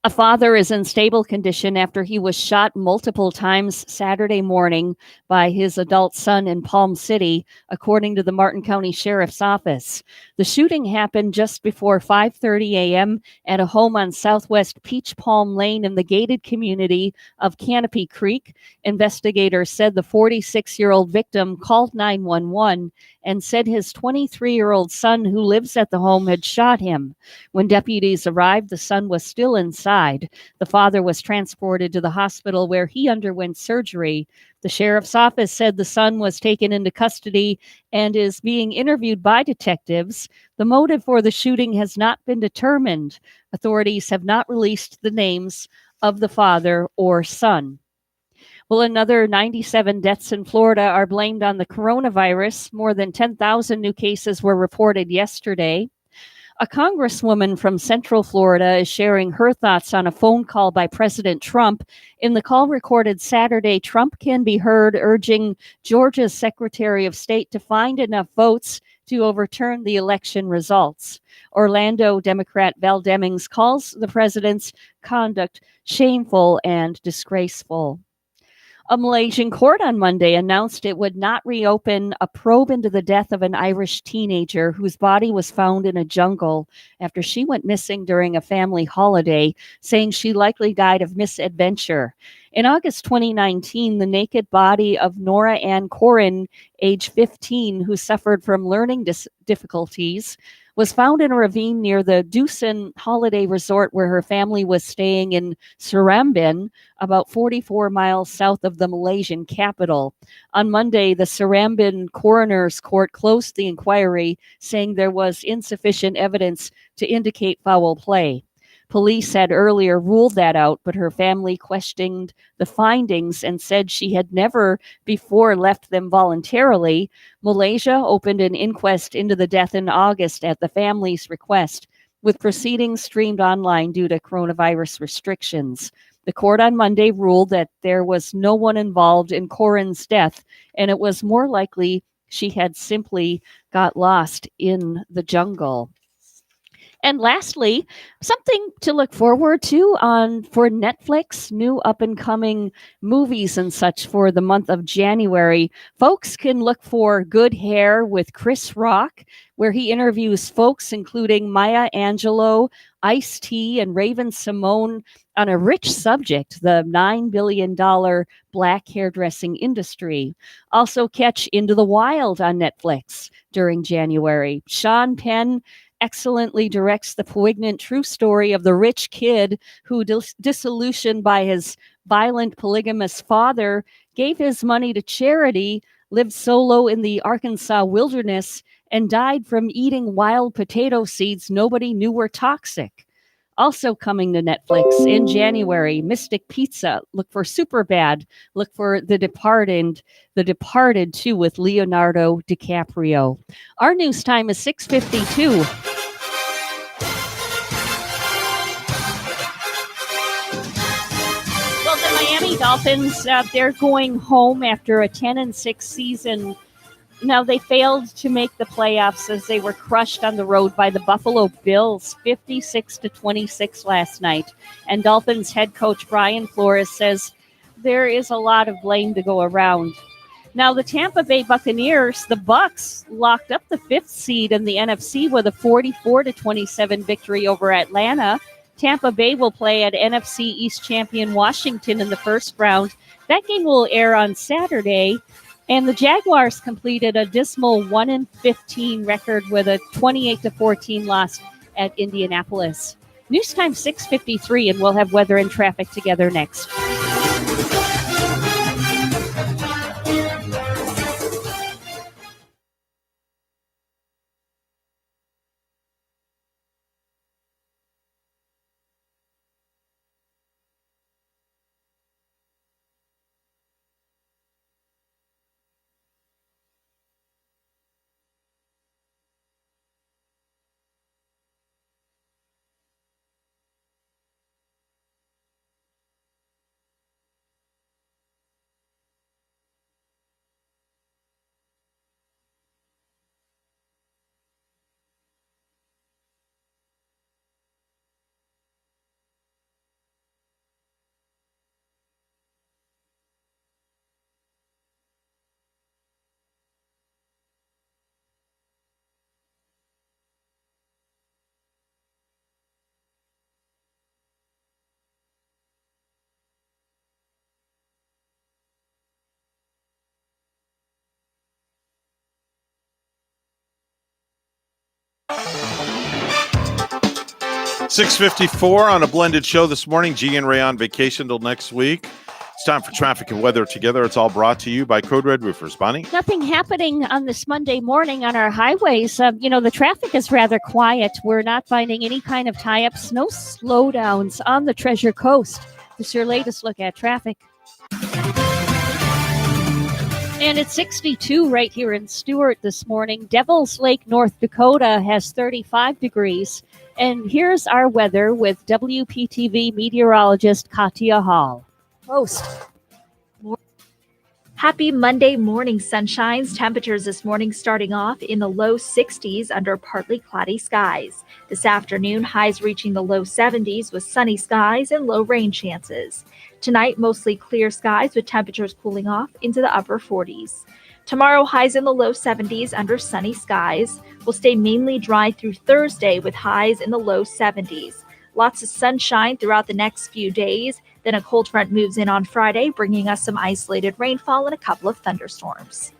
A father is in stable condition after he was shot multiple times Saturday morning by his adult son in Palm City, according to the Martin County Sheriff's Office. The shooting happened just before 5:30 a.m. at a home on Southwest Peach Palm Lane in the gated community of Canopy Creek. Investigators said the 46-year-old victim called 911 and said his 23-year-old son who lives at the home had shot him. When deputies arrived, the son was still inside. The father was transported to the hospital where he underwent surgery. The sheriff's office said the son was taken into custody and is being interviewed by detectives. The motive for the shooting has not been determined. Authorities have not released the names of the father or son. Well, another 97 deaths in Florida are blamed on the coronavirus. More than 10,000 new cases were reported yesterday. A congresswoman from Central Florida is sharing her thoughts on a phone call by President Trump. In the call recorded Saturday, Trump can be heard urging Georgia's Secretary of State to find enough votes to overturn the election results. Orlando Democrat Val Demings calls the president's conduct shameful and disgraceful. A Malaysian court on Monday announced it would not reopen a probe into the death of an Irish teenager whose body was found in a jungle after she went missing during a family holiday, saying she likely died of misadventure. In August 2019, the naked body of Nora Ann Corin, age 15, who suffered from learning difficulties, was found in a ravine near the Dusun Holiday Resort where her family was staying in Seramban, about 44 miles south of the Malaysian capital. On Monday, the Seramban Coroner's Court closed the inquiry, saying there was insufficient evidence to indicate foul play. Police had earlier ruled that out, but her family questioned the findings and said she had never before left them voluntarily. Malaysia opened an inquest into the death in August at the family's request, with proceedings streamed online due to coronavirus restrictions. The court on Monday ruled that there was no one involved in Corin's death, and it was more likely she had simply got lost in the jungle. And lastly, something to look forward to for Netflix, new up and coming movies and such for the month of January. Folks can look for Good Hair with Chris Rock, where he interviews folks including Maya Angelou, Ice-T, and Raven Simone on a rich subject, the $9 billion black hairdressing industry. Also catch Into the Wild on Netflix during January. Sean Penn excellently directs the poignant true story of the rich kid who, disillusioned by his violent polygamous father, gave his money to charity, lived solo in the Arkansas wilderness, and died from eating wild potato seeds nobody knew were toxic. Also coming to Netflix in January, Mystic Pizza. Look for Superbad. Look for The Departed too, with Leonardo DiCaprio. Our news time is 6:52. Well, the Miami Dolphins, they're going home after a 10-6 season. Now, they failed to make the playoffs as they were crushed on the road by the Buffalo Bills, 56-26 last night. And Dolphins head coach Brian Flores says there is a lot of blame to go around. Now, the Tampa Bay Buccaneers, the Bucs, locked up the 5th seed in the NFC with a 44-27 victory over Atlanta. Tampa Bay will play at NFC East champion Washington in the first round. That game will air on Saturday. And the Jaguars completed a dismal 1-15 record with a 28-14 loss at Indianapolis. News time 6:53, and we'll have weather and traffic together next. $6:54 on a blended show this morning. G and Ray on vacation till next week. It's time for traffic and weather together. It's all brought to you by Code Red Roofers. Bonnie? Nothing happening on this Monday morning on our highways. The traffic is rather quiet. We're not finding any kind of tie-ups, no slowdowns on the Treasure Coast. This is your latest look at traffic. And it's 62 right here in Stuart this morning. Devil's Lake, North Dakota has 35 degrees. And here's our weather with WPTV meteorologist Katia Hall. Post. Happy Monday morning, sunshines. Temperatures this morning starting off in the low 60s under partly cloudy skies. This afternoon, highs reaching the low 70s with sunny skies and low rain chances. Tonight, mostly clear skies with temperatures cooling off into the upper 40s. Tomorrow, highs in the low 70s under sunny skies. Will stay mainly dry through Thursday with highs in the low 70s. Lots of sunshine throughout the next few days. Then a cold front moves in on Friday, bringing us some isolated rainfall and a couple of thunderstorms.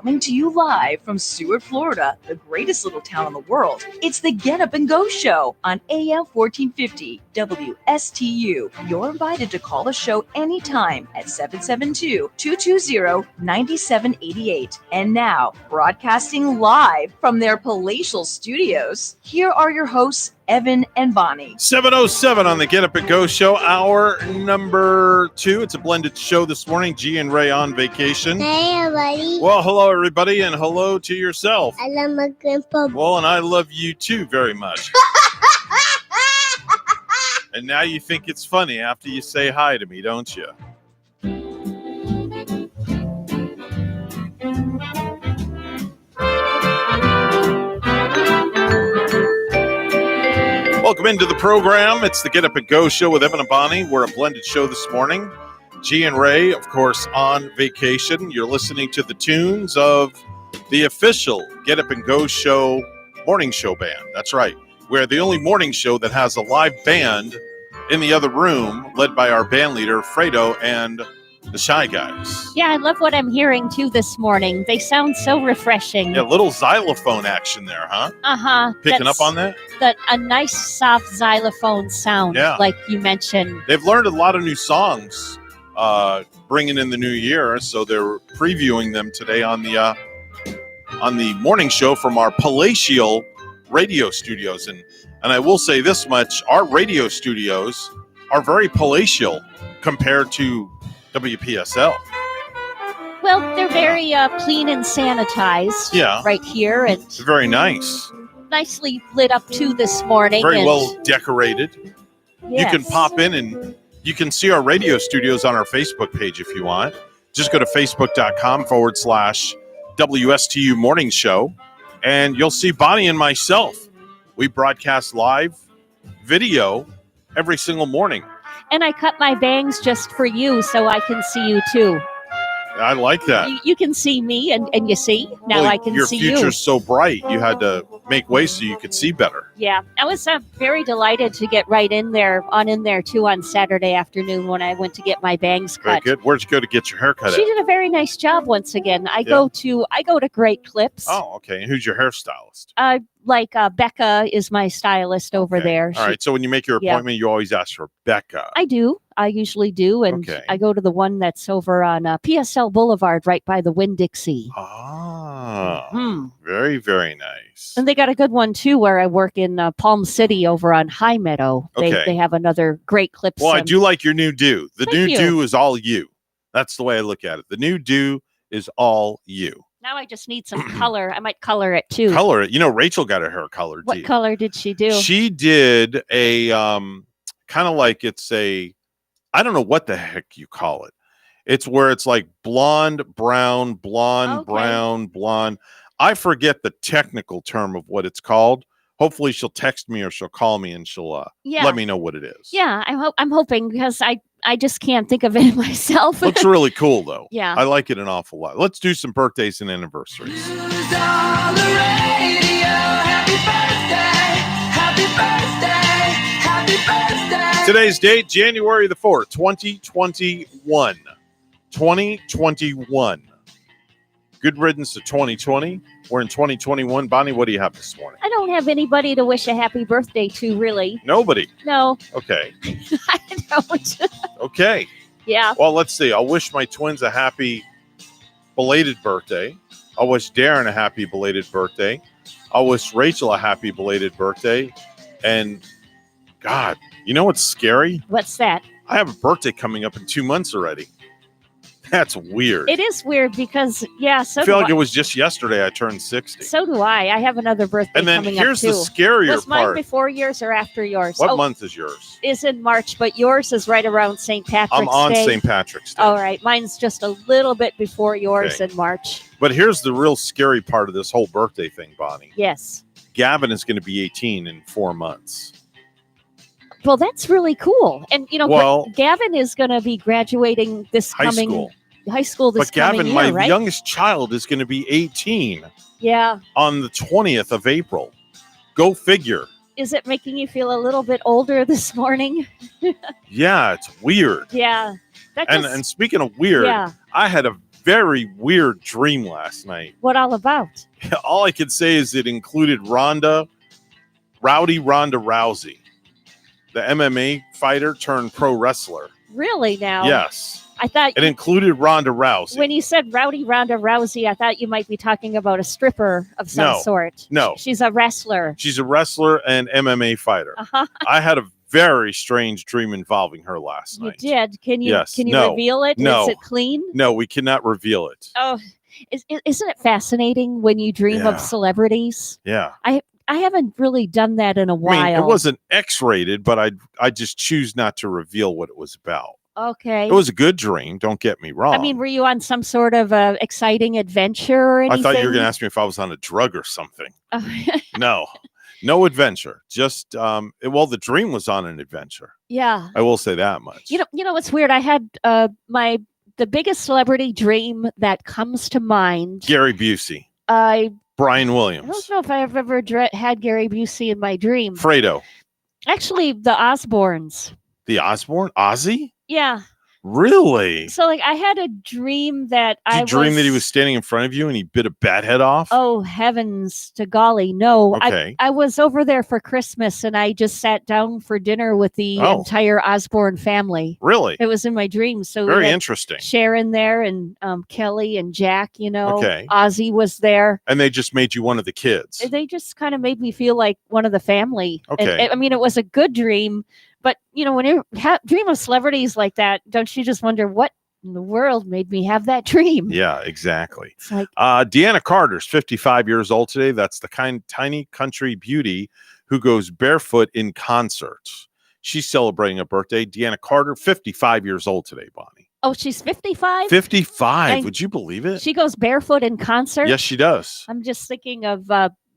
Coming to you live from Seward, Florida, the greatest little town in the world. It's the Get Up and Go Show on AM 1450 WSTU. You're invited to call the show anytime at 772-220-9788. And now, broadcasting live from their palatial studios, here are your hosts, Evan and Bonnie. 7:07 on the Get Up and Go Show, hour number 2. It's a blended show this morning. G and Ray on vacation. Hey, everybody. Well, hello, everybody, and hello to yourself. I love my grandpa. Well, and I love you, too, very much. And now you think it's funny after you say hi to me, don't you? Welcome into the program. It's the Get Up and Go Show with Evan and Bonnie. We're a blended show this morning. G and Ray, of course, on vacation. You're listening to the tunes of the official Get Up and Go Show morning show band. That's right. We're the only morning show that has a live band in the other room, led by our band leader, Fredo, and the Shy Guys. Yeah, I love what I'm hearing, too, this morning. They sound so refreshing. Yeah, little xylophone action there, huh? Uh-huh. Picking up on that? A nice, soft xylophone sound, like you mentioned. They've learned a lot of new songs, bringing in the new year, so they're previewing them today on the morning show from our palatial radio studios. And I will say this much, our radio studios are very palatial compared to WPSL. Well, they're very clean and sanitized right here. And it's very nice. Nicely lit up, too, this morning. Very well decorated. Yes. You can pop in and you can see our radio studios on our Facebook page if you want. Just go to facebook.com/WSTU Morning Show, and you'll see Bonnie and myself. We broadcast live video every single morning. And I cut my bangs just for you so I can see you, too. I like that. You can see me, and you see. Now I can see you. Your future's so bright, you had to make way so you could see better. Yeah, I was very delighted to get right in there, too, on Saturday afternoon when I went to get my bangs cut. Very good. Where'd you go to get your hair cut? She did a very nice job once again. I go to Great Clips. Oh, okay. And who's your hairstylist? Becca is my stylist over there. All right. So when you make your appointment, you always ask for Becca. I do. I usually do. And I go to the one that's over on PSL Boulevard right by the Winn-Dixie. Very, very nice. And they got a good one, too, where I work in Palm City over on High Meadow. They have another Great Clips. Well, I do like your new do. The new do is all you. That's the way I look at it. The new do is all you. Now I just need some color. I might color it, too. Color it. You know, Rachel got her hair colored, What color did she do? She did a kind of like it's a, I don't know what the heck you call it. It's where it's like blonde, brown, blonde, brown, blonde. I forget the technical term of what it's called. Hopefully she'll text me or she'll call me and she'll let me know what it is. Yeah, I'm hoping because I just can't think of it myself. Looks really cool, though. Yeah. I like it an awful lot. Let's do some birthdays and anniversaries. Today's date, January the 4th, 2021. 2021. Good riddance to 2020. We're in 2021. Bonnie, what do you have this morning? I don't have anybody to wish a happy birthday to, really. Nobody? No. Okay. I don't. Okay. Yeah. Well, let's see. I'll wish my twins a happy belated birthday. I'll wish Darren a happy belated birthday. I'll wish Rachel a happy belated birthday. And, God, you know what's scary? What's that? I have a birthday coming up in 2 months already. That's weird. It is weird because, I feel like it was just yesterday I turned 60. So do I. I have another birthday and then coming here's up, the too. scarier Was mine part. before yours or after yours? What month is yours? Is in March, but yours is right around St. Patrick's Day. I'm on St. Patrick's Day. All right. Mine's just a little bit before yours in March. But here's the real scary part of this whole birthday thing, Bonnie. Yes. Gavin is going to be 18 in 4 months. Well, that's really cool. And, Gavin is going to be graduating this high school this Gavin, coming year, my right? youngest child, is going to be 18 on the 20th of April. Go figure. Is it making you feel a little bit older this morning? Yeah, it's weird. Yeah. And speaking of weird, I had a very weird dream last night. What all about? All I can say is it included Ronda Rousey, the MMA fighter turned pro wrestler. Really now? Yes. I thought it included Ronda Rousey. When you said Rowdy Ronda Rousey, I thought you might be talking about a stripper of some sort. No. She's a wrestler. She's a wrestler and MMA fighter. Uh-huh. I had a very strange dream involving her last night. You did? Can you Yes. can you No. reveal it? No. Is it clean? No, we cannot reveal it. Oh, isn't it fascinating when you dream Yeah. of celebrities? Yeah. I haven't really done that in a while. I mean, it wasn't X-rated, but I just choose not to reveal what it was about. Okay. It was a good dream. Don't get me wrong. I mean, were you on some sort of exciting adventure or I anything? thought you were going to ask me if I was on a drug or something. No adventure. Just the dream was on an adventure. Yeah. I will say that much. You know what's weird? I had the biggest celebrity dream that comes to mind. Gary Busey. Brian I Williams. don't know if I've ever had Gary Busey in my dream. Fredo. Actually, the Osbournes. The Osbourne? Ozzy? Yeah. Really? So, like, I had a dream that Did you dream that he was standing in front of you and he bit a bat head off? Oh, heavens to golly, no. Okay. I was over there for Christmas and I just sat down for dinner with the entire Osbourne family. Really? It was in my dream. So very we had interesting. Sharon there and Kelly and Jack, Okay. Ozzy was there. And they just made you one of the kids. They just kind of made me feel like one of the family. Okay. And, I mean, it was a good dream. But, when you dream of celebrities like that, don't you just wonder what in the world made me have that dream? Yeah, exactly. It's like, Deanna Carter's 55 years old today. That's the tiny country beauty who goes barefoot in concerts. She's celebrating a birthday. Deanna Carter, 55 years old today, Bonnie. oh, she's 55? 55. And Would you believe it? She goes barefoot in concert? Yes, she does. I'm just thinking of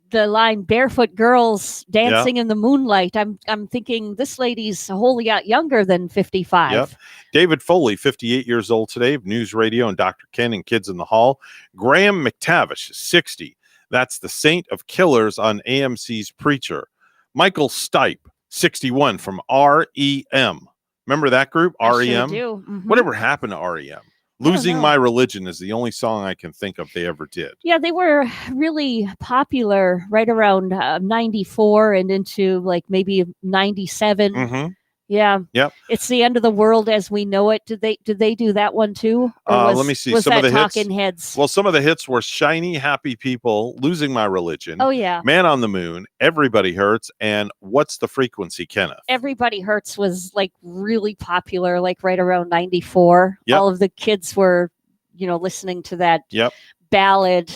the line "barefoot girls dancing in the moonlight." I'm thinking this lady's a whole lot younger than 55. Yep. David Foley, 58 years old today, of News Radio and Dr. Ken and Kids in the Hall. Graham McTavish is 60. That's the Saint of Killers on AMC's Preacher. Michael Stipe, 61, from REM. Remember that group, REM? Sure do. Mhm. Whatever happened to REM? Losing My Religion is the only song I can think of they ever did. Yeah, they were really popular right around 94 and into like maybe 97. Mm-hmm. Yeah. Yep. It's the end of the world as we know it. Did they do that one too? Let me see. Was Some that of the Talking hits. Heads? Well, some of the hits were Shiny Happy People, Losing My Religion. Oh, yeah. Man on the Moon, Everybody Hurts, and What's the Frequency, Kenneth? Everybody Hurts was like really popular, like right around 94. Yep. All of the kids were, listening to that Yep. ballad.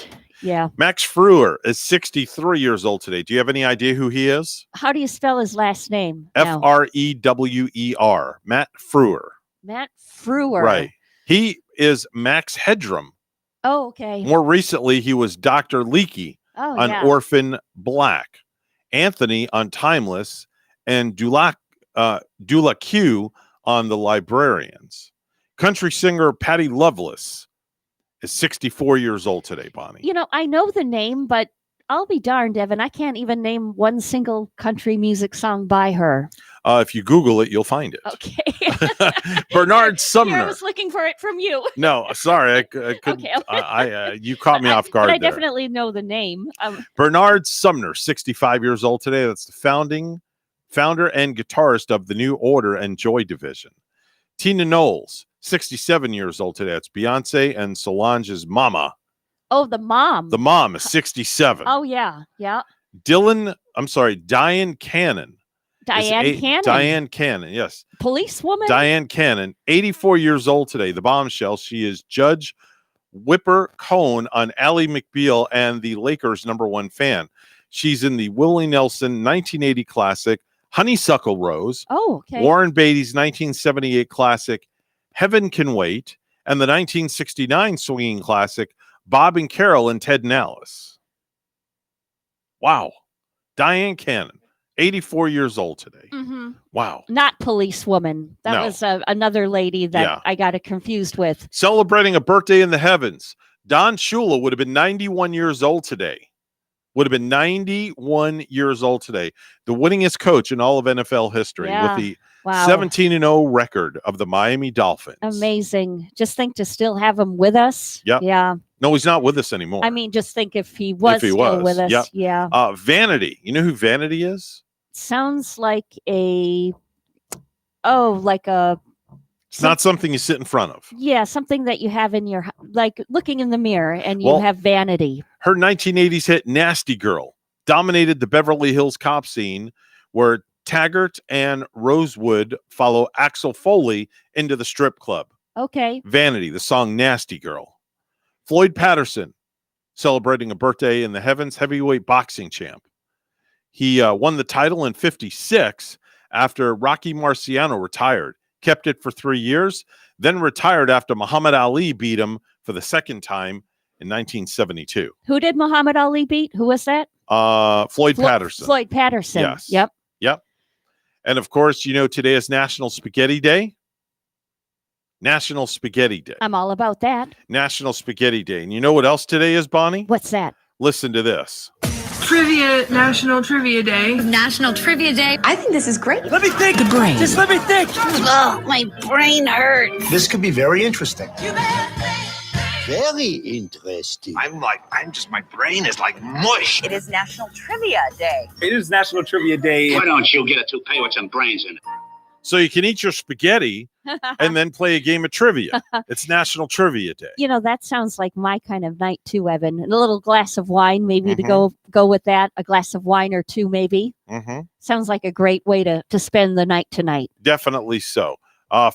Yeah. Max Frewer is 63 years old today. Do you have any idea who he is? How do you spell his last name? now? Frewer. Matt Frewer. Matt Frewer. Right. He is Max Headroom. Oh, okay. More recently, he was Dr. Leakey on yeah. Orphan Black, Anthony on Timeless, and Dula Q on The Librarians. Country singer Patty Loveless is 64 years old today, Bonnie. I know the name, but I'll be darned, Evan. I can't even name one single country music song by her. If you Google it, you'll find it. Okay. Bernard Here, Sumner. I was looking for it from you. No, sorry, I couldn't. Okay. You caught me off guard But I there. definitely know the name. Bernard Sumner, 65 years old today. That's the founder and guitarist of the New Order and Joy Division. Tina Knowles, 67 years old today. That's Beyonce and Solange's mama. Oh, the mom. The mom is 67. Oh, yeah. Yeah. Diane Cannon. Diane Cannon, yes. Policewoman? Diane Cannon, 84 years old today. The bombshell. She is Judge Whipper Cohn on Ally McBeal and the Lakers' #1 fan. She's in the Willie Nelson 1980 classic, Honeysuckle Rose. Oh, okay. Warren Beatty's 1978 classic, Heaven Can Wait, and the 1969 swinging classic, Bob and Carol and Ted and Alice. Wow. Diane Cannon, 84 years old today. Mm-hmm. Wow. Not policewoman. That No. was another lady that Yeah. I got it confused with. Celebrating a birthday in the heavens. Don Shula would have been 91 years old today. Would have been 91 years old today. The winningest coach in all of NFL history Yeah. with the Wow. 17-0 record of the Miami Dolphins. Amazing. Just think to still have him with us. Yep. Yeah. No, he's not with us anymore. I mean, just think if he was still with us. Yep. Yeah. Vanity. You know who Vanity is? Sounds like a It's not something you sit in front of. yeah, something that you have in your like looking in the mirror and you have vanity. Her 1980s hit Nasty Girl dominated the Beverly Hills cop scene, where Taggart and Rosewood follow Axel Foley into the strip club. Okay. Vanity, the song Nasty Girl. Floyd Patterson, celebrating a birthday in the heavens, heavyweight boxing champ. He won the title in 1956 after Rocky Marciano retired. Kept it for 3 years, then retired after Muhammad Ali beat him for the second time in 1972. Who did Muhammad Ali beat? Who was that? Floyd Patterson. Floyd Patterson. Yes. Yep. And of course, today is National Spaghetti Day. National Spaghetti Day. I'm all about that. National Spaghetti Day. And you know what else today is, Bonnie? What's that? Listen to this. National Trivia Day. National Trivia Day. I think this is great. Let me think. The brain. Just let me think. Oh, my brain hurts. This could be very interesting. Very interesting. My brain is like mush. It is National Trivia Day. It is National Trivia Day. Why don't you get a toupee with some brains in it? So you can eat your spaghetti and then play a game of trivia. It's National Trivia Day. That sounds like my kind of night too, Evan. And a little glass of wine, maybe to go with that. A glass of wine or two, maybe. Sounds like a great way to spend the night tonight. Definitely so.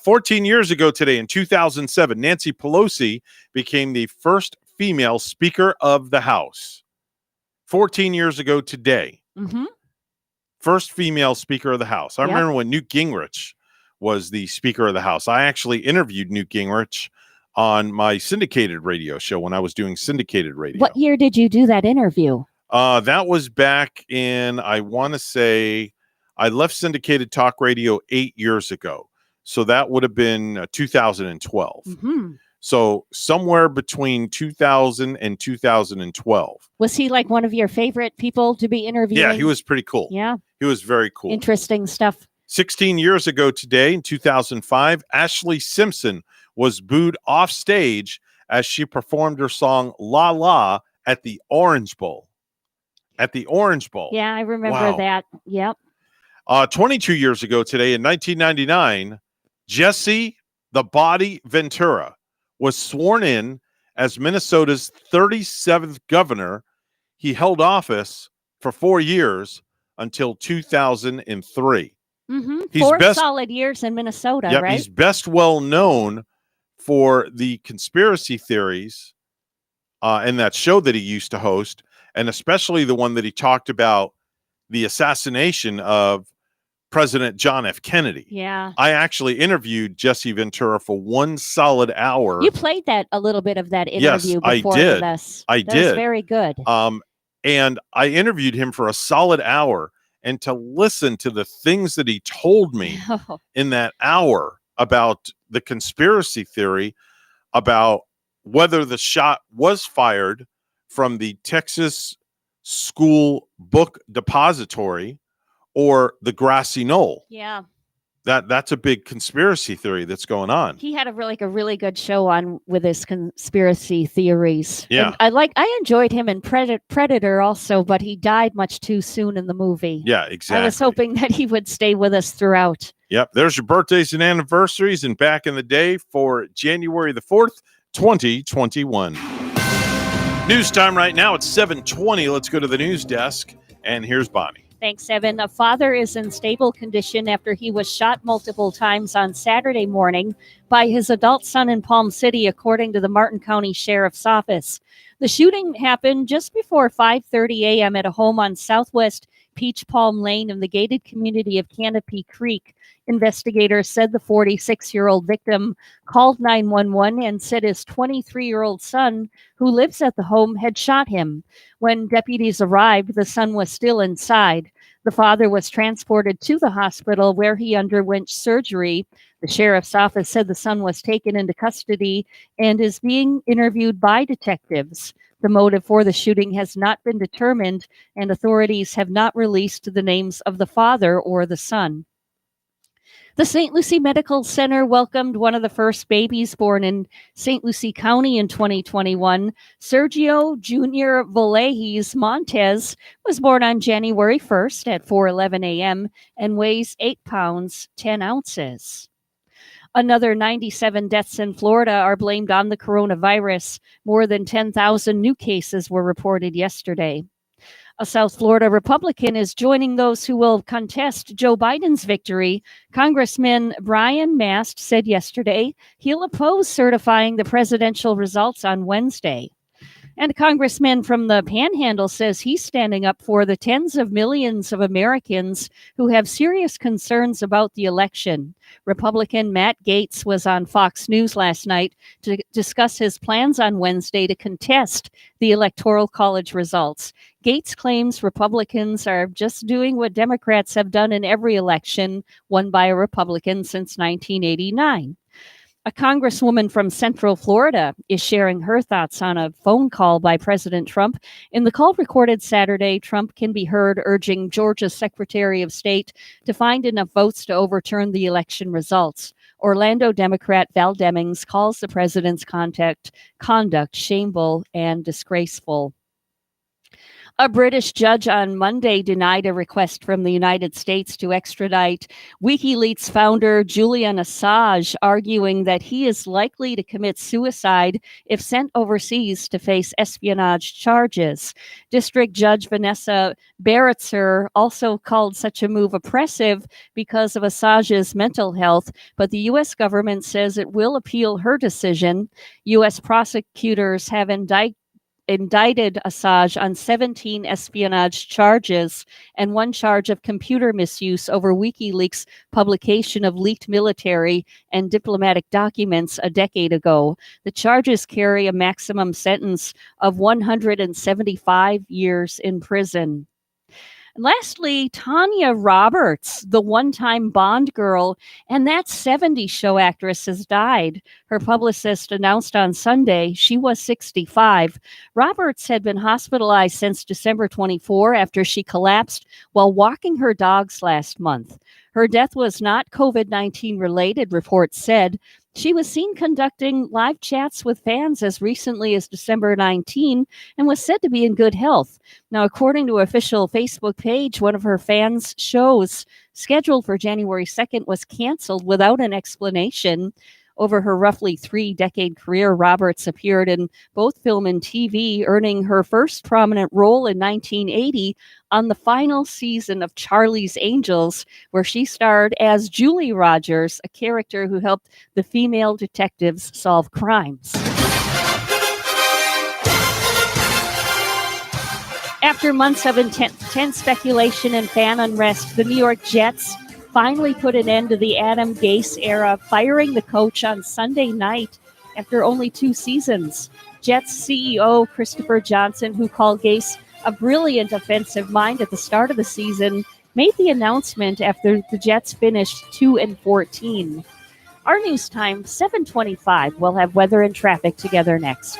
14 years ago today, in 2007, Nancy Pelosi became the first female Speaker of the House. 14 years ago today. First female Speaker of the House. I remember when Newt Gingrich was the Speaker of the House. I actually interviewed Newt Gingrich on my syndicated radio show when I was doing syndicated radio. What year did you do that interview? That was back in, I want to say, I left syndicated talk radio 8 years ago. So that would have been 2012. So somewhere between 2000 and 2012. Was he like one of your favorite people to be interviewing? Yeah, he was pretty cool. Yeah. He was very cool. Interesting stuff. 16 years ago today, in 2005, Ashley Simpson was booed off stage as she performed her song La La at the Orange Bowl. At the Orange Bowl. Yeah, I remember that. Yep. 22 years ago today, in 1999, Jesse the Body Ventura was sworn in as Minnesota's 37th governor. He held office for 4 years until 2003. He's 4 solid years in Minnesota, right? He's best well known for the conspiracy theories and that show that he used to host, and especially the one that he talked about the assassination of President John F. Kennedy. Yeah. I actually interviewed Jesse Ventura for 1 solid hour. You played that a little bit of that interview before with us. I That did. was very good. And I interviewed him for a solid hour, and to listen to the things that he told me in that hour about the conspiracy theory, about whether the shot was fired from the Texas School Book Depository or the grassy knoll. Yeah. That's a big conspiracy theory that's going on. He had a really good show on with his conspiracy theories. Yeah. And I enjoyed him in Predator also, but he died much too soon in the movie. Yeah, exactly. I was hoping that he would stay with us throughout. Yep. There's your birthdays and anniversaries, and back in the day for January the 4th, 2021. News time right now. It's 7:20. Let's go to the news desk, and here's Bonnie. Thanks, Evan. A father is in stable condition after he was shot multiple times on Saturday morning by his adult son in Palm City, according to the Martin County Sheriff's Office. The shooting happened just before 5:30 a.m. at a home on Southwest Peach Palm Lane in the gated community of Canopy Creek. Investigators said the 46-year-old victim called 911 and said his 23-year-old son, who lives at the home, had shot him. When deputies arrived, the son was still inside. The father was transported to the hospital where he underwent surgery. The sheriff's office said the son was taken into custody and is being interviewed by detectives. The motive for the shooting has not been determined, and authorities have not released the names of the father or the son. The St. Lucie Medical Center welcomed one of the first babies born in St. Lucie County in 2021. Sergio Jr. Vallejes Montez was born on January 1st at 4:11 a.m. and weighs 8 pounds, 10 ounces. Another 97 deaths in Florida are blamed on the coronavirus. More than 10,000 new cases were reported yesterday. A South Florida Republican is joining those who will contest Joe Biden's victory. Congressman Brian Mast said yesterday he'll oppose certifying the presidential results on Wednesday. And a congressman from the Panhandle says he's standing up for the tens of millions of Americans who have serious concerns about the election. Republican Matt Gaetz was on Fox News last night to discuss his plans on Wednesday to contest the Electoral College results. Gaetz claims Republicans are just doing what Democrats have done in every election won by a Republican since 1989. A congresswoman from Central Florida is sharing her thoughts on a phone call by President Trump. In the call recorded Saturday, Trump can be heard urging Georgia's Secretary of State to find enough votes to overturn the election results. Orlando Democrat Val Demings calls the president's conduct shameful and disgraceful. A British judge on Monday denied a request from the United States to extradite WikiLeaks founder Julian Assange, arguing that he is likely to commit suicide if sent overseas to face espionage charges. District Judge Vanessa Baratzer also called such a move oppressive because of Assange's mental health, but the U.S. government says it will appeal her decision. U.S. prosecutors have indicted Assange on 17 espionage charges and one charge of computer misuse over WikiLeaks' publication of leaked military and diplomatic documents a decade ago. The charges carry a maximum sentence of 175 years in prison. Lastly, Tanya Roberts, the one-time Bond girl and That 70s Show actress, has died. Her publicist announced on Sunday she was 65. Roberts had been hospitalized since December 24 after she collapsed while walking her dogs last month. Her death was not COVID-19 related, reports said. She was seen conducting live chats with fans as recently as December 19 and was said to be in good health. Now, according to her official Facebook page, one of her fans' shows scheduled for January 2nd was canceled without an explanation. Over her roughly 3-decade career, Roberts appeared in both film and TV, earning her first prominent role in 1980 on the final season of Charlie's Angels, where she starred as Julie Rogers, a character who helped the female detectives solve crimes. After months of intense speculation and fan unrest, the New York Jets finally put an end to the Adam Gase era, firing the coach on Sunday night after only 2 seasons. Jets CEO Christopher Johnson, who called Gase a brilliant offensive mind at the start of the season, made the announcement after the Jets finished 2-14. Our news time, 7:25. We'll have weather and traffic together next.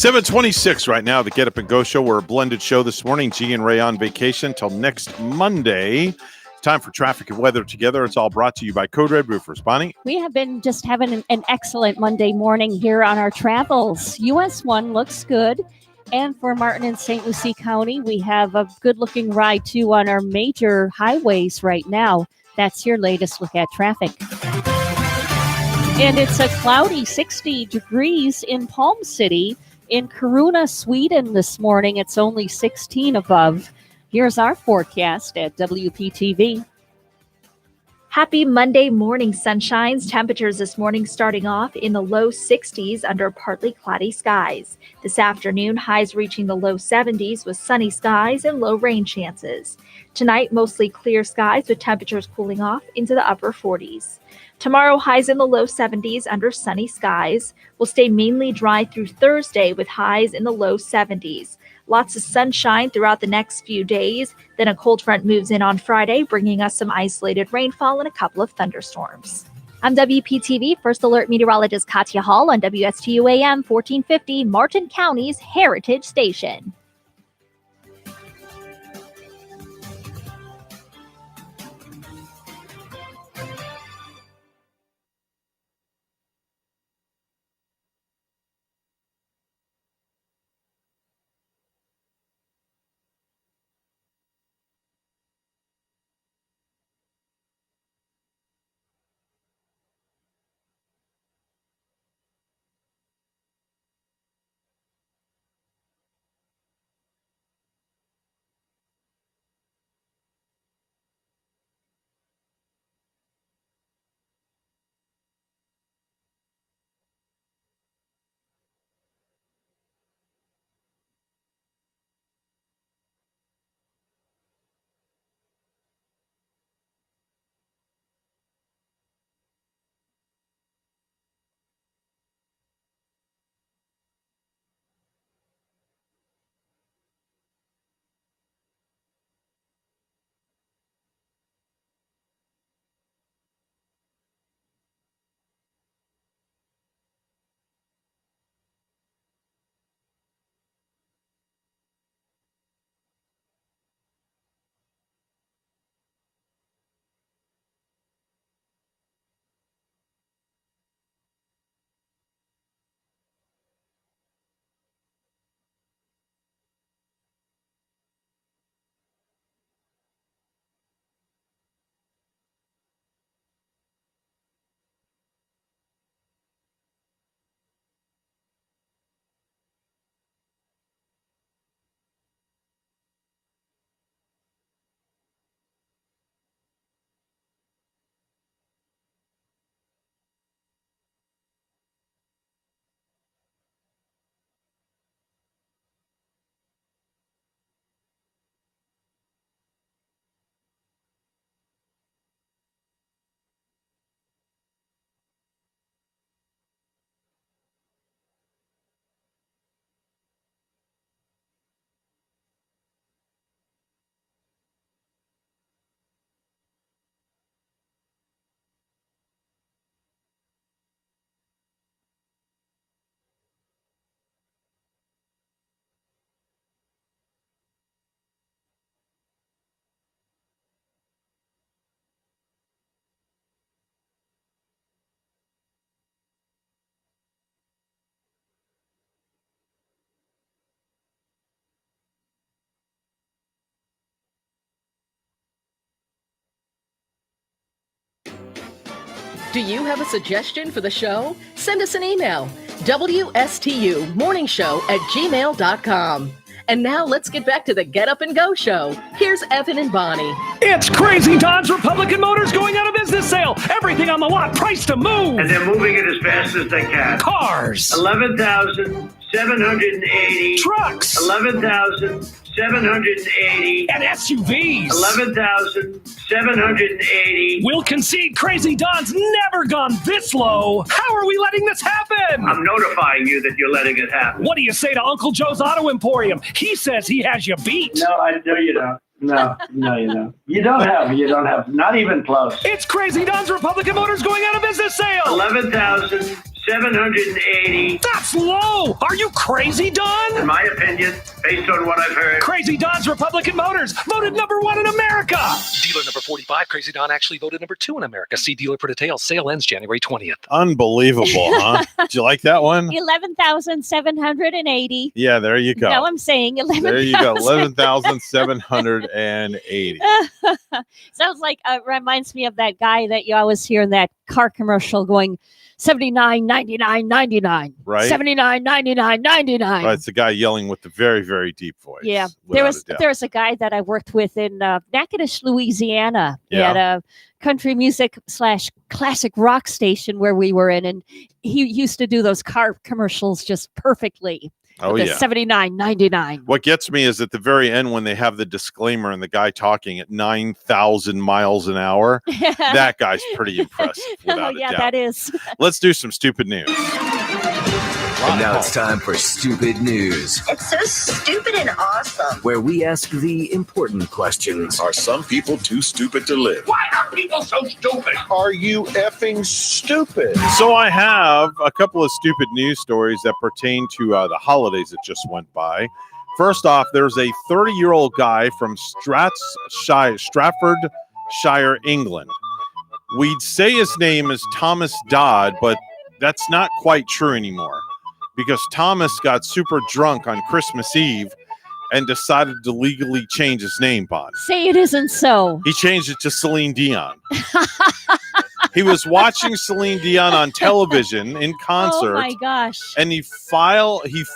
$7:26 right now, the Get Up and Go Show. We're a blended show this morning. G and Ray on vacation till next Monday. Time for traffic and weather together. It's all brought to you by Code Red Roofers. Bonnie? We have been just having an excellent Monday morning here on our travels. US 1 looks good. And for Martin and St. Lucie County, we have a good-looking ride, too, on our major highways right now. That's your latest look at traffic. And it's a cloudy 60 degrees in Palm City. In Kiruna, Sweden this morning, it's only 16 above. Here's our forecast at WPTV. Happy Monday morning, sunshines. Temperatures this morning starting off in the low 60s under partly cloudy skies. This afternoon, highs reaching the low 70s with sunny skies and low rain chances. Tonight, mostly clear skies with temperatures cooling off into the upper 40s. Tomorrow, highs in the low 70s under sunny skies. Will stay mainly dry through Thursday with highs in the low 70s. Lots of sunshine throughout the next few days. Then a cold front moves in on Friday, bringing us some isolated rainfall and a couple of thunderstorms. I'm WPTV First Alert Meteorologist Katya Hall on WSTU AM 1450, Martin County's Heritage Station. Do you have a suggestion for the show? Send us an email, WSTUmorningshow@gmail.com. And now let's get back to the Get Up and Go show. Here's Evan and Bonnie. It's Crazy Don's Republican Motors going out of business sale. Everything on the lot priced to move. And they're moving it as fast as they can. Cars. 11,780. Trucks. 11,780. And SUVs. 11,780. We'll concede Crazy Don's never gone this low. How are we letting this happen? I'm notifying you that you're letting it happen. What do you say to Uncle Joe's Auto Emporium? He says he has you beat. No, I know you don't. No, you don't. You don't have. Not even close. It's Crazy Don's Republican Motors going out of business sale. 11,780. 780. That's low! Are you crazy, Don? In my opinion, based on what I've heard. Crazy Don's Republican Motors voted #1 in America. Dealer number 45, Crazy Don, actually voted #2 in America. See dealer for details. Sale ends January 20th. Unbelievable, huh? Did you like that one? 11,780. Yeah, there you go. No, I'm saying 11,000. There you go, 11,780. Sounds like reminds me of that guy that you always hear in that car commercial going 79, 99, 99. Right. 79, 99, 99. It's the guy yelling with the very, very deep voice. Yeah, without a doubt. there was a guy that I worked with in Natchitoches, Louisiana, Yeah. at a country music / classic rock station where we were in, and he used to do those car commercials just perfectly. Oh, with the yeah. 79, 99. What gets me is at the very end when they have the disclaimer and the guy talking at 9,000 miles an hour. That guy's pretty impressive, without a Yeah, doubt. that is. Let's do some stupid news. And now it's time for Stupid News, It's so stupid and awesome. where we ask the important questions. Are some people too stupid to live? Why are people so stupid? Are you effing stupid? So I have a couple of stupid news stories that pertain to the holidays that just went by. First off, there's a 30-year-old guy from Staffordshire, England. We'd say his name is Thomas Dodd, but that's not quite true anymore because Thomas got super drunk on Christmas Eve and decided to legally change his name, Bond. Say it isn't so. He changed it to Celine Dion. He was watching Celine Dion on television in concert. Oh my gosh. And he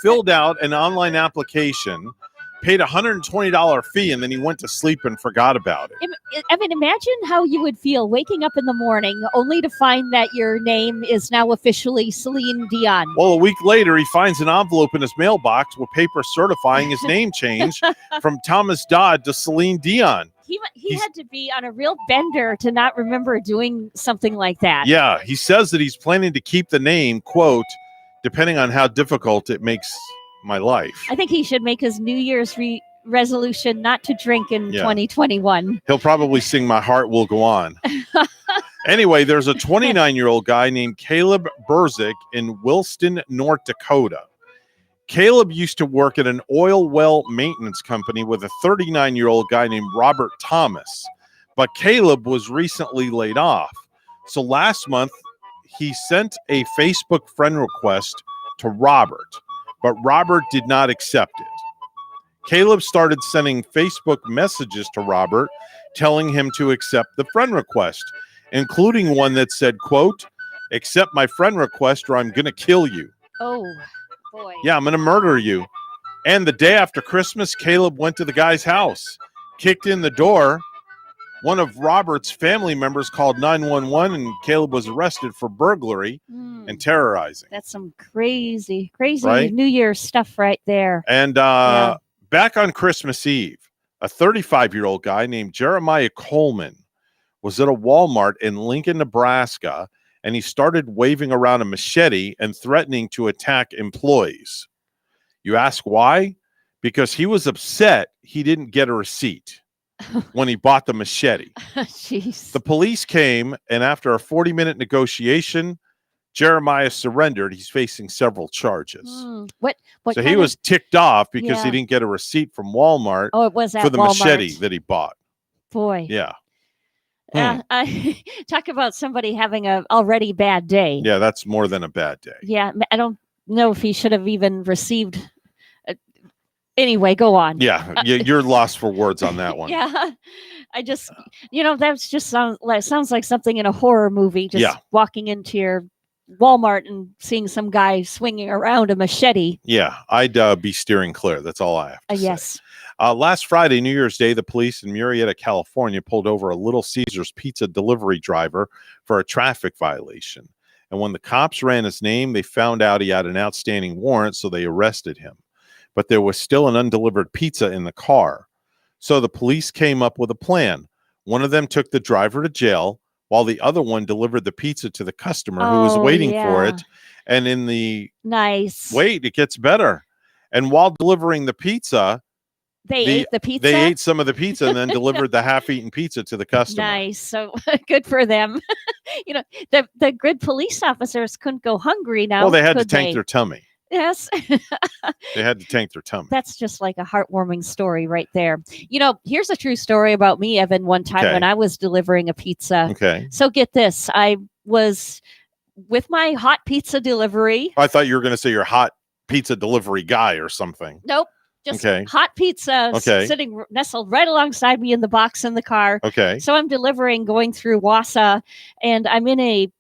filled out an online application, paid a $120 fee, and then he went to sleep and forgot about it. I mean, imagine how you would feel waking up in the morning only to find that your name is now officially Celine Dion. Well, a week later, he finds an envelope in his mailbox with paper certifying his name change from Thomas Dodd to Celine Dion. He had to be on a real bender to not remember doing something like that. Yeah, he says that he's planning to keep the name, quote, depending on how difficult it makes my life. I think he should make his New Year's resolution not to drink in 2021. He'll probably sing My Heart Will Go On. Anyway, there's a 29-year-old guy named Caleb Berzik in Williston, North Dakota. Caleb used to work at an oil well maintenance company with a 39-year-old guy named Robert Thomas. But Caleb was recently laid off. So last month, he sent a Facebook friend request to Robert, but Robert did not accept it. Caleb started sending Facebook messages to Robert, telling him to accept the friend request, including one that said, quote, accept my friend request or I'm going to kill you. Oh, boy. Yeah, I'm going to murder you. And the day after Christmas, Caleb went to the guy's house, kicked in the door. One of Robert's family members called 911, and Caleb was arrested for burglary and terrorizing. That's some crazy Right? New Year's stuff right there. And back on Christmas Eve, a 35-year-old guy named Jeremiah Coleman was at a Walmart in Lincoln, Nebraska, and he started waving around a machete and threatening to attack employees. You ask why? Because he was upset he didn't get a receipt when he bought the machete. Jeez. The police came, and after a 40-minute negotiation, Jeremiah surrendered. He's facing several charges. What So he was ticked off because he Yeah. didn't get a receipt from Walmart Oh, it was at for the Walmart. machete that he bought. Boy. Yeah. Talk about somebody having a already bad day. Yeah, that's more than a bad day. Yeah, I don't know if he should have even received. Anyway, go on. Yeah, you're lost for words on that one. Yeah, I just, that's just sounds like something in a horror movie. Just walking into your Walmart and seeing some guy swinging around a machete. Yeah, I'd be steering clear. That's all I have to say. Yes. Last Friday, New Year's Day, the police in Murrieta, California, pulled over a Little Caesars pizza delivery driver for a traffic violation. And when the cops ran his name, they found out he had an outstanding warrant, so they arrested him. But there was still an undelivered pizza in the car. So the police came up with a plan. One of them took the driver to jail, while the other one delivered the pizza to the customer who was waiting for it. And in the nice wait, it gets better. And while delivering the pizza, They ate the pizza? They ate some of the pizza and then delivered the half-eaten pizza to the customer. Nice. So good for them. The good police officers couldn't go hungry now. Well, they had to tank their tummy. Yes. They had to tank their tummy. That's just like a heartwarming story right there. Here's a true story about me, Evan, one time when I was delivering a pizza. Okay. So get this. I was with my hot pizza delivery. I thought you were going to say your hot pizza delivery guy or something. Nope. Just hot pizza sitting nestled right alongside me in the box in the car. Okay. So I'm delivering, going through Wausau, and I'm in a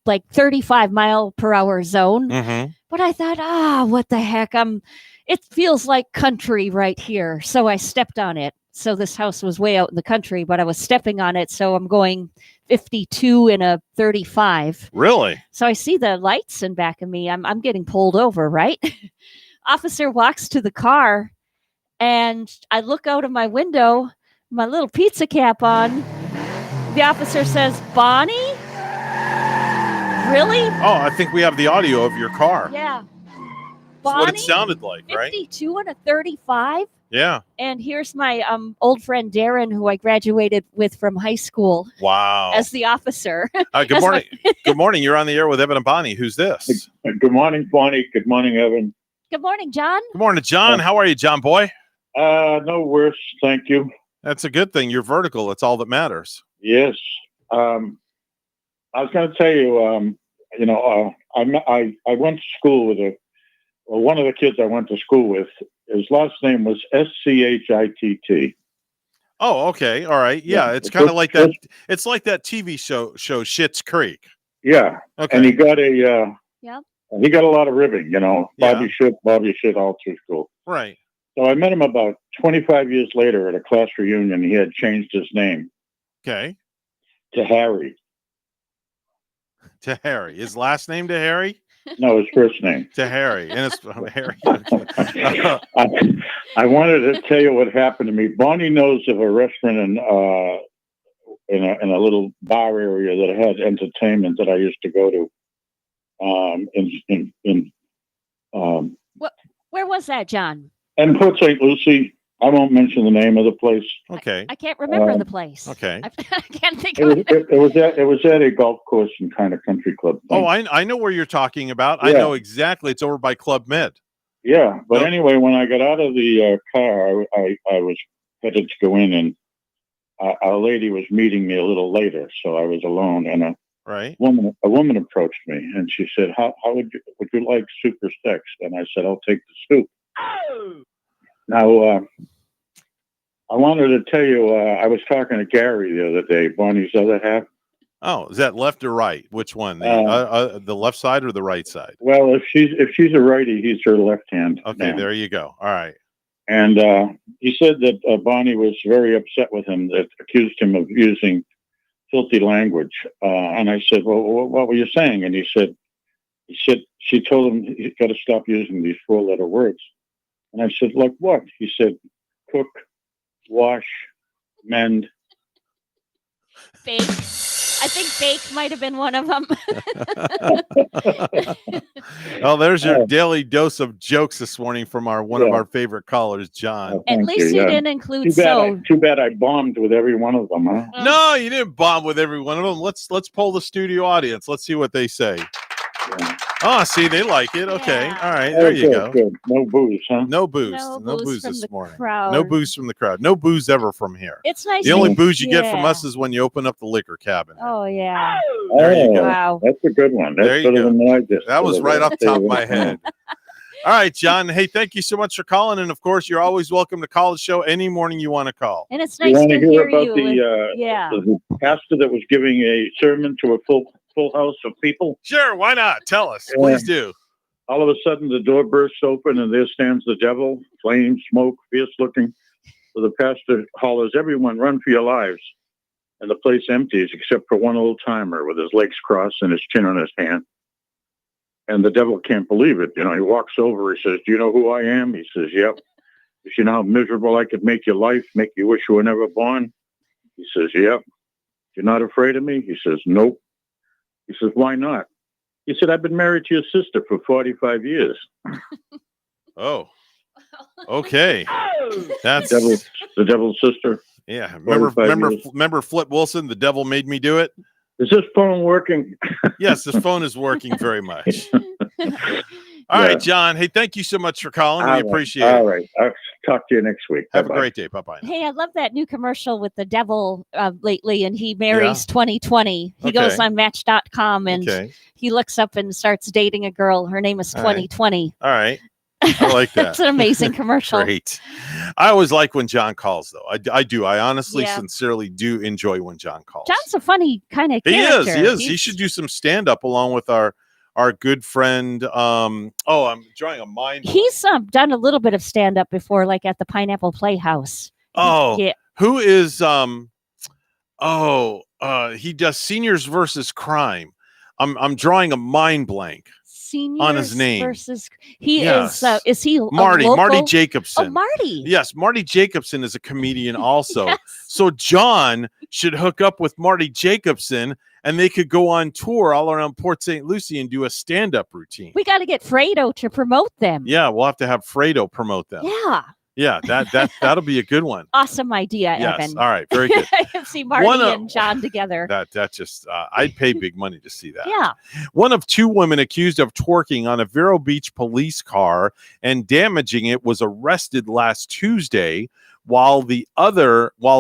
like 35 mile per hour zone. Mm-hmm. But I thought, what the heck? It feels like country right here. So I stepped on it. So this house was way out in the country, but I was stepping on it. So I'm going 52 in a 35. Really? So I see the lights in back of me. I'm getting pulled over, right? Officer walks to the car, and I look out of my window, my little pizza cap on. The officer says, "Bonnie? Really?" Oh, I think we have the audio of your car. Yeah. That's Bonnie? what it sounded like, right? 52 and a 35? Yeah. And here's my old friend Darren, who I graduated with from high school. Wow. As the officer. Good morning. Good morning. You're on the air with Evan and Bonnie. Who's this? Good morning, Bonnie. Good morning, Evan. Good morning, John. Good morning, John. How are you, John boy? No worse, thank you. That's a good thing. You're vertical. That's all that matters. Yes. I was going to tell you, I went to school with one of the kids I went to school with. His last name was Schitt. Oh, okay. All right. Yeah, it's kind of like that. It's like that TV show Schitt's Creek. Yeah. Okay. And he got a yeah. He got a lot of ribbing, Bobby Schitt all through school. Right. So I met him about 25 years later at a class reunion. He had changed his name. Okay. To Harry. To Harry. His last name to Harry? No, his first name. To Harry. And it's Harry. I wanted to tell you what happened to me. Bonnie knows of a restaurant in a little bar area that had entertainment that I used to go to. Where was that, John? In Port St. Lucie. I won't mention the name of the place. Okay. I can't remember the place. Okay. I can't think of it. It was at a golf course and kind of country club thing. Oh, I know where you're talking about. Yeah. I know exactly. It's over by Club Med. Yeah, but anyway, when I got out of the car, I was headed to go in, and a lady was meeting me a little later, so I was alone, and a woman approached me, and she said, "How would you like super sex?" And I said, "I'll take the soup." Oh. Now, I wanted to tell you, I was talking to Gary the other day, Bonnie's other half. Oh, is that left or right? Which one? The left side or the right side? Well, if she's a righty, he's her left hand. Okay, man. There you go. All right. And he said that Bonnie was very upset with him, that accused him of using filthy language. And I said, "Well, what were you saying?" And he said she told him he's got to stop using these 4-letter words. And I said, "Like what?" He said, "Cook, wash, mend." Bake. I think bake might have been one of them. Oh, there's your daily dose of jokes this morning from one of our favorite callers, John. Oh, at least you didn't include Too bad I bombed with every one of them, huh? No, you didn't bomb with every one of them. Let's poll the studio audience. Let's see what they say. Yeah. Oh, see, they like it. Okay. All right. There you go. Good. No booze, huh? No booze. No No booze booze from this the morning. crowd. No booze from the crowd. No booze ever from here. It's nice. The only booze you get from Yeah. us is when you open up the liquor cabinet. Oh, yeah. There you go. Wow. That's a good one. That's There you better go. than what I just That was did. right off the top of my head. All right, John. Hey, thank you so much for calling. And of course, you're always welcome to call the show any morning you want to call. And it's You nice want to to hear hear about you. the pastor that was giving a sermon to a full house of people? Sure, why not? Tell us. Yeah. Please do. All of a sudden, the door bursts open, and there stands the devil, flame, smoke, fierce-looking. So the pastor hollers, "Everyone, run for your lives." And the place empties, except for one old-timer with his legs crossed and his chin on his hand. And the devil can't believe it. He walks over. He says, "Do you know who I am?" He says, "Yep." "Do you know how miserable I could make your life, make you wish you were never born?" He says, "Yep." "You're not afraid of me?" He says, "Nope." He says, "Why not?" He said, "I've been married to your sister for 45 years. Oh. Okay. That's the devil's sister. Yeah. 45 years. Remember Flip Wilson, The Devil Made Me Do It? Is this phone working? Yes, this phone is working very much. All right, John. Hey, thank you so much for calling. We appreciate it. All right. I'll talk to you next week. Have Bye-bye. a great day. Bye-bye. Hey, I love that new commercial with the devil lately, and he marries 2020. He goes on Match.com, and he looks up and starts dating a girl. Her name is 2020. All right. I like that. It's an amazing commercial. Great. I always like when John calls, though. I do. I honestly, sincerely do enjoy when John calls. John's a funny kind of He character. is. He should do some stand-up along with our good friend. I'm drawing a mind. He's done a little bit of stand-up before, like at the Pineapple Playhouse. Who is he does Seniors versus Crime. I'm drawing a mind blank. Seniors on his name versus is he Marty Jacobson? Oh, Marty. Yes, Marty Jacobson is a comedian also. So John should hook up with Marty Jacobson and they could go on tour all around Port St. Lucie and do a stand-up routine. We got to get Fredo to promote them. Yeah, we'll have to have Fredo promote them. Yeah, that'll be a good one. Awesome idea, Yes. Evan. All right, very good. I can see Marty and John together. That just I'd pay big money to see that. Yeah. One of two women accused of twerking on a Vero Beach police car and damaging it was arrested last Tuesday, while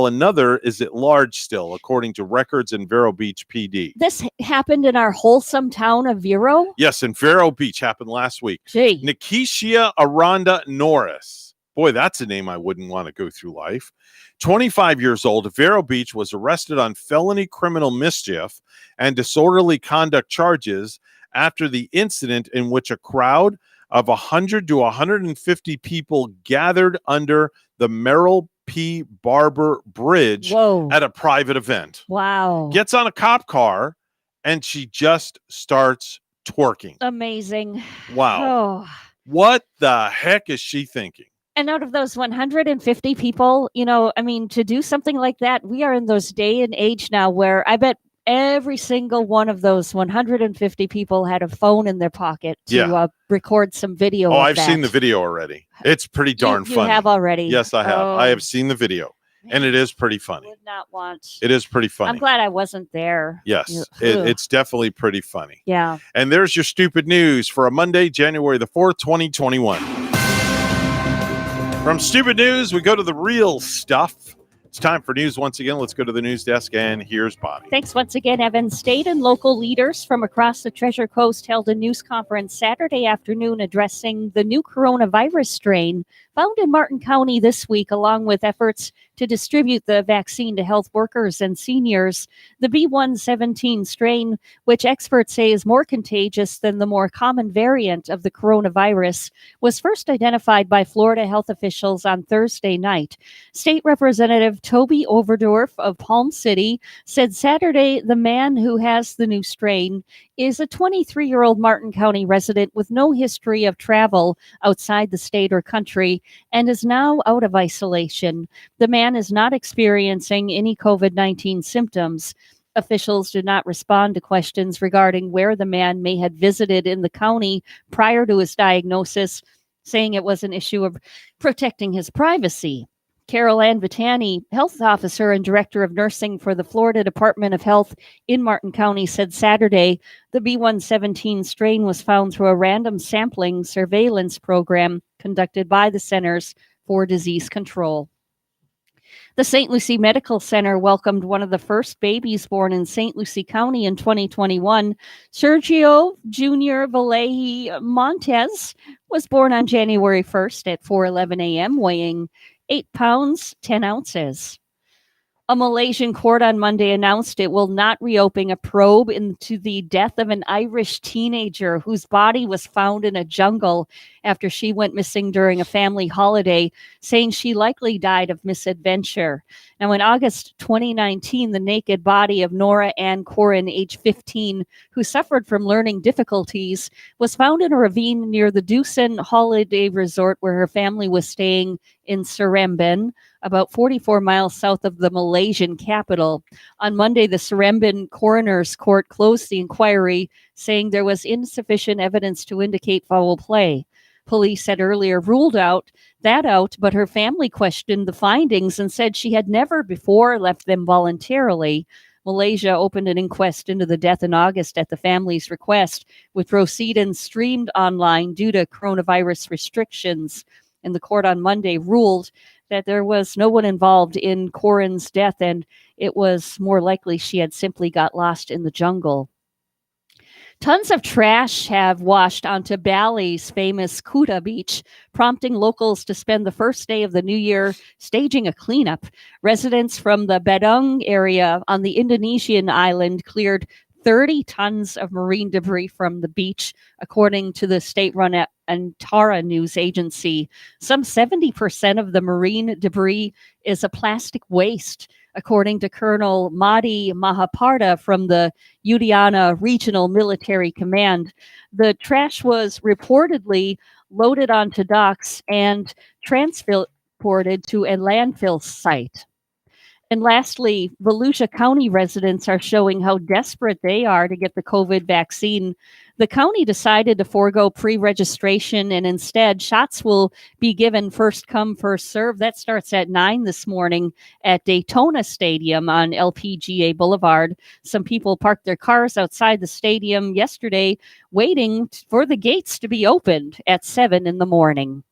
another is at large still, according to records in Vero Beach PD. This happened in our wholesome town of Vero? Yes, in Vero Beach, happened last week. Gee. Nikishia Aranda Norris. Boy, that's a name I wouldn't want to go through life. 25 years old, Vero Beach was arrested on felony criminal mischief and disorderly conduct charges after the incident in which a crowd of 100 to 150 people gathered under the Merrill P. Barber Bridge at a private event. Wow. Gets on a cop car and she just starts twerking. Amazing. Wow. Oh. What the heck is she thinking? And out of those 150 people, to do something like that, we are in those day and age now where I bet every single one of those 150 people had a phone in their pocket to record some video. I've seen the video already. It's pretty darn funny. You have already? Yes, I have. I have seen the video, and it is pretty funny. Would not want. It is pretty funny. I'm glad I wasn't there. Yes, it's definitely pretty funny. Yeah. And there's your stupid news for a Monday, January the 4th, 2021. From stupid news, we go to the real stuff. It's time for news once again. Let's go to the news desk, and here's Bobby. Thanks once again, Evan. State and local leaders from across the Treasure Coast held a news conference Saturday afternoon addressing the new coronavirus strain found in Martin County this week, along with efforts to distribute the vaccine to health workers and seniors. The B117 strain, which experts say is more contagious than the more common variant of the coronavirus, was first identified by Florida health officials on Thursday night. State Representative Toby Overdorf of Palm City said Saturday the man who has the new strain is a 23-year-old Martin County resident with no history of travel outside the state or country and is now out of isolation. The man is not experiencing any COVID-19 symptoms. Officials did not respond to questions regarding where the man may have visited in the county prior to his diagnosis, saying it was an issue of protecting his privacy. Carol Ann Vitani, health officer and director of nursing for the Florida Department of Health in Martin County, said Saturday the B117 strain was found through a random sampling surveillance program conducted by the Centers for Disease Control. The St. Lucie Medical Center welcomed one of the first babies born in St. Lucie County in 2021. Sergio Jr. Vallejo Montez was born on January 1st at 4:11 a.m., weighing 8 pounds, 10 ounces. A Malaysian court on Monday announced it will not reopen a probe into the death of an Irish teenager whose body was found in a jungle after she went missing during a family holiday, saying she likely died of misadventure. Now, in August 2019, the naked body of Nora Ann Corin, age 15, who suffered from learning difficulties, was found in a ravine near the Dusun Holiday Resort where her family was staying in Seremban, about 44 miles south of the Malaysian capital. On Monday, the Seremban Coroner's Court closed the inquiry, saying there was insufficient evidence to indicate foul play. Police had earlier ruled out, but her family questioned the findings and said she had never before left them voluntarily. Malaysia opened an inquest into the death in August at the family's request, with proceedings streamed online due to coronavirus restrictions. And the court on Monday ruled that there was no one involved in Corin's death, and it was more likely she had simply got lost in the jungle. Tons of trash have washed onto Bali's famous Kuta Beach, prompting locals to spend the first day of the new year staging a cleanup. Residents from the Badung area on the Indonesian island cleared 30 tons of marine debris from the beach, according to the state-run Antara news agency. Some 70% of the marine debris is a plastic waste, according to Colonel Madi Mahaparda from the Udiana Regional Military Command. The trash was reportedly loaded onto docks and transported to a landfill site. And lastly, Volusia County residents are showing how desperate they are to get the COVID vaccine. The county decided to forego pre-registration, and instead shots will be given first come, first serve. That starts at 9 this morning at Daytona Stadium on LPGA Boulevard. Some people parked their cars outside the stadium yesterday, waiting for the gates to be opened at 7 in the morning.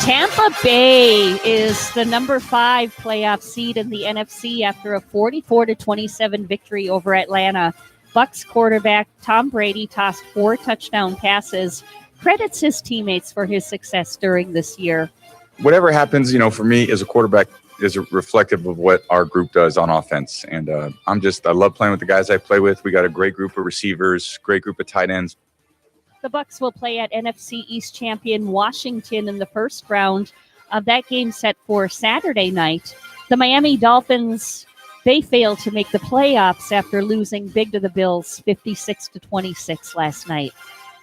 Tampa Bay is the number 5 playoff seed in the NFC after a 44-27 victory over Atlanta. Bucks quarterback Tom Brady tossed 4 touchdown passes, credits his teammates for his success during this year. Whatever happens, for me as a quarterback is reflective of what our group does on offense. And I love playing with the guys I play with. We got a great group of receivers, great group of tight ends. The Bucks will play at NFC East champion Washington in the first round of that game set for Saturday night. The Miami Dolphins, they failed to make the playoffs after losing big to the Bills 56-26 last night.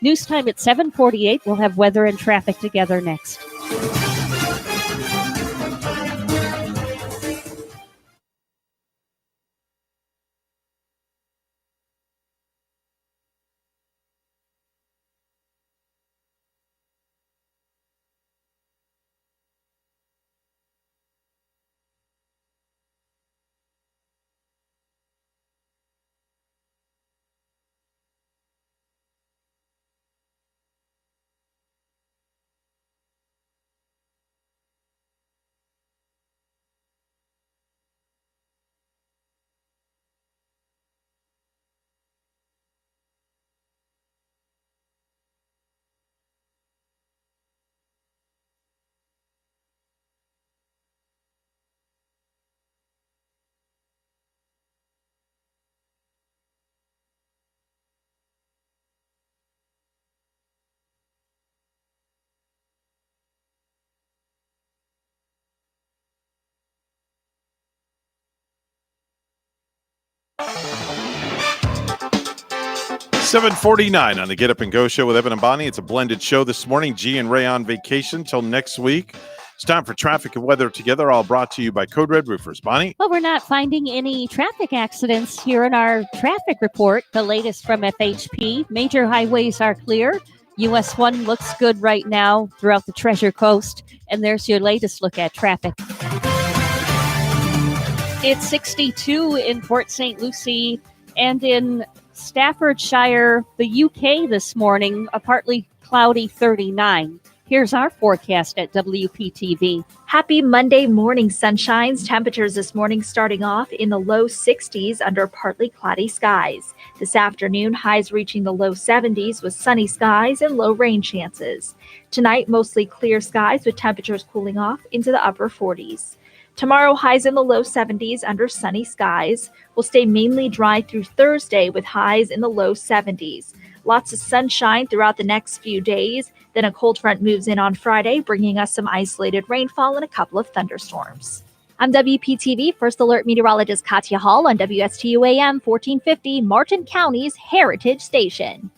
News time at 7:48. We'll have weather and traffic together next. $7:49 on the Get Up and Go show with Evan and Bonnie. It's a blended show this morning. G and Ray on vacation till next week. It's time for traffic and weather together, all brought to you by Code Red Roofers. Bonnie? Well, we're not finding any traffic accidents here in our traffic report. The latest from FHP. Major highways are clear. US 1 looks good right now throughout the Treasure Coast. And there's your latest look at traffic. It's 62 in Port St. Lucie and in Staffordshire, the UK this morning, a partly cloudy 39. Here's our forecast at WPTV. Happy Monday morning, sunshines. Temperatures this morning starting off in the low 60s under partly cloudy skies. This afternoon, highs reaching the low 70s with sunny skies and low rain chances. Tonight, mostly clear skies with temperatures cooling off into the upper 40s. Tomorrow, highs in the low 70s under sunny skies. Will stay mainly dry through Thursday with highs in the low 70s. Lots of sunshine throughout the next few days. Then a cold front moves in on Friday, bringing us some isolated rainfall and a couple of thunderstorms. I'm WPTV First Alert Meteorologist Katya Hall on WSTU AM 1450, Martin County's Heritage Station.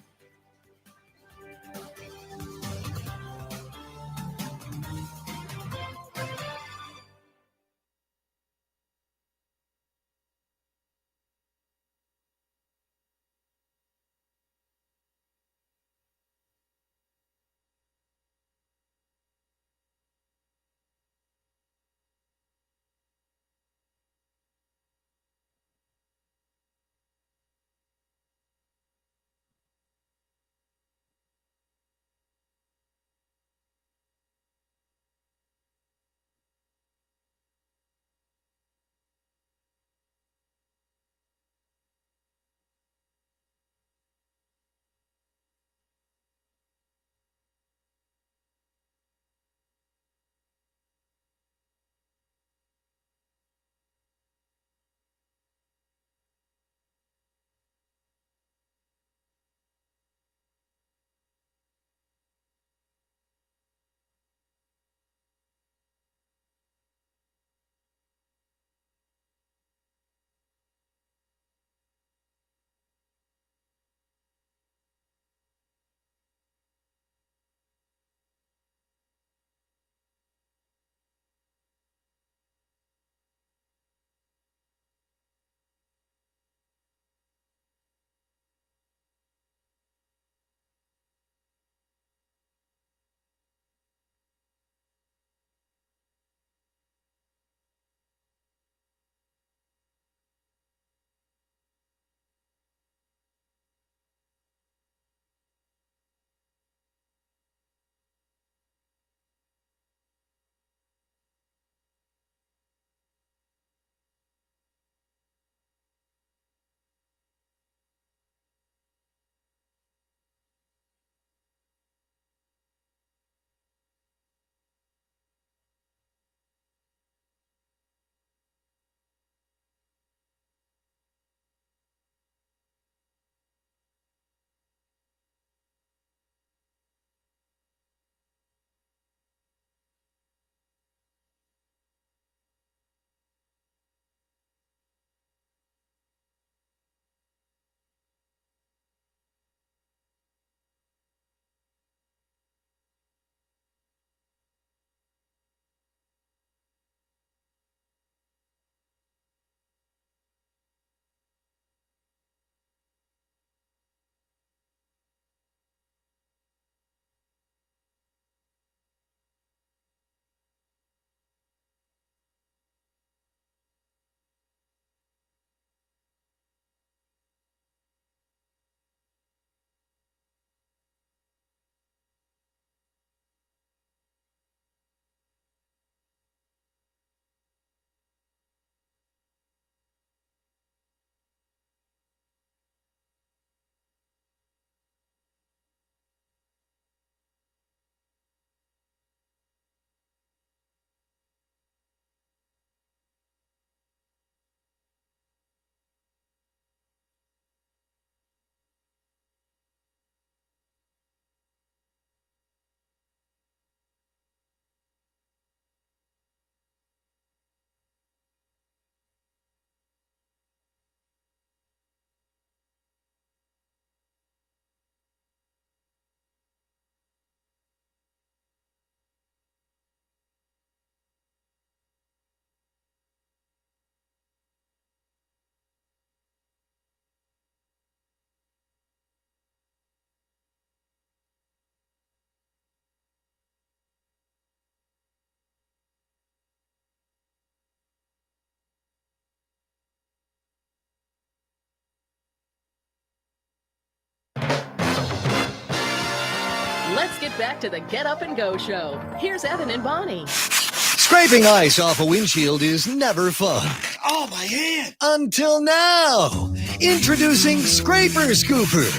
let's get back to the Get Up and Go show. Here's Evan and Bonnie. Scraping ice off a windshield is never fun. Oh, my hand! Until now. Introducing Scraper Scooper.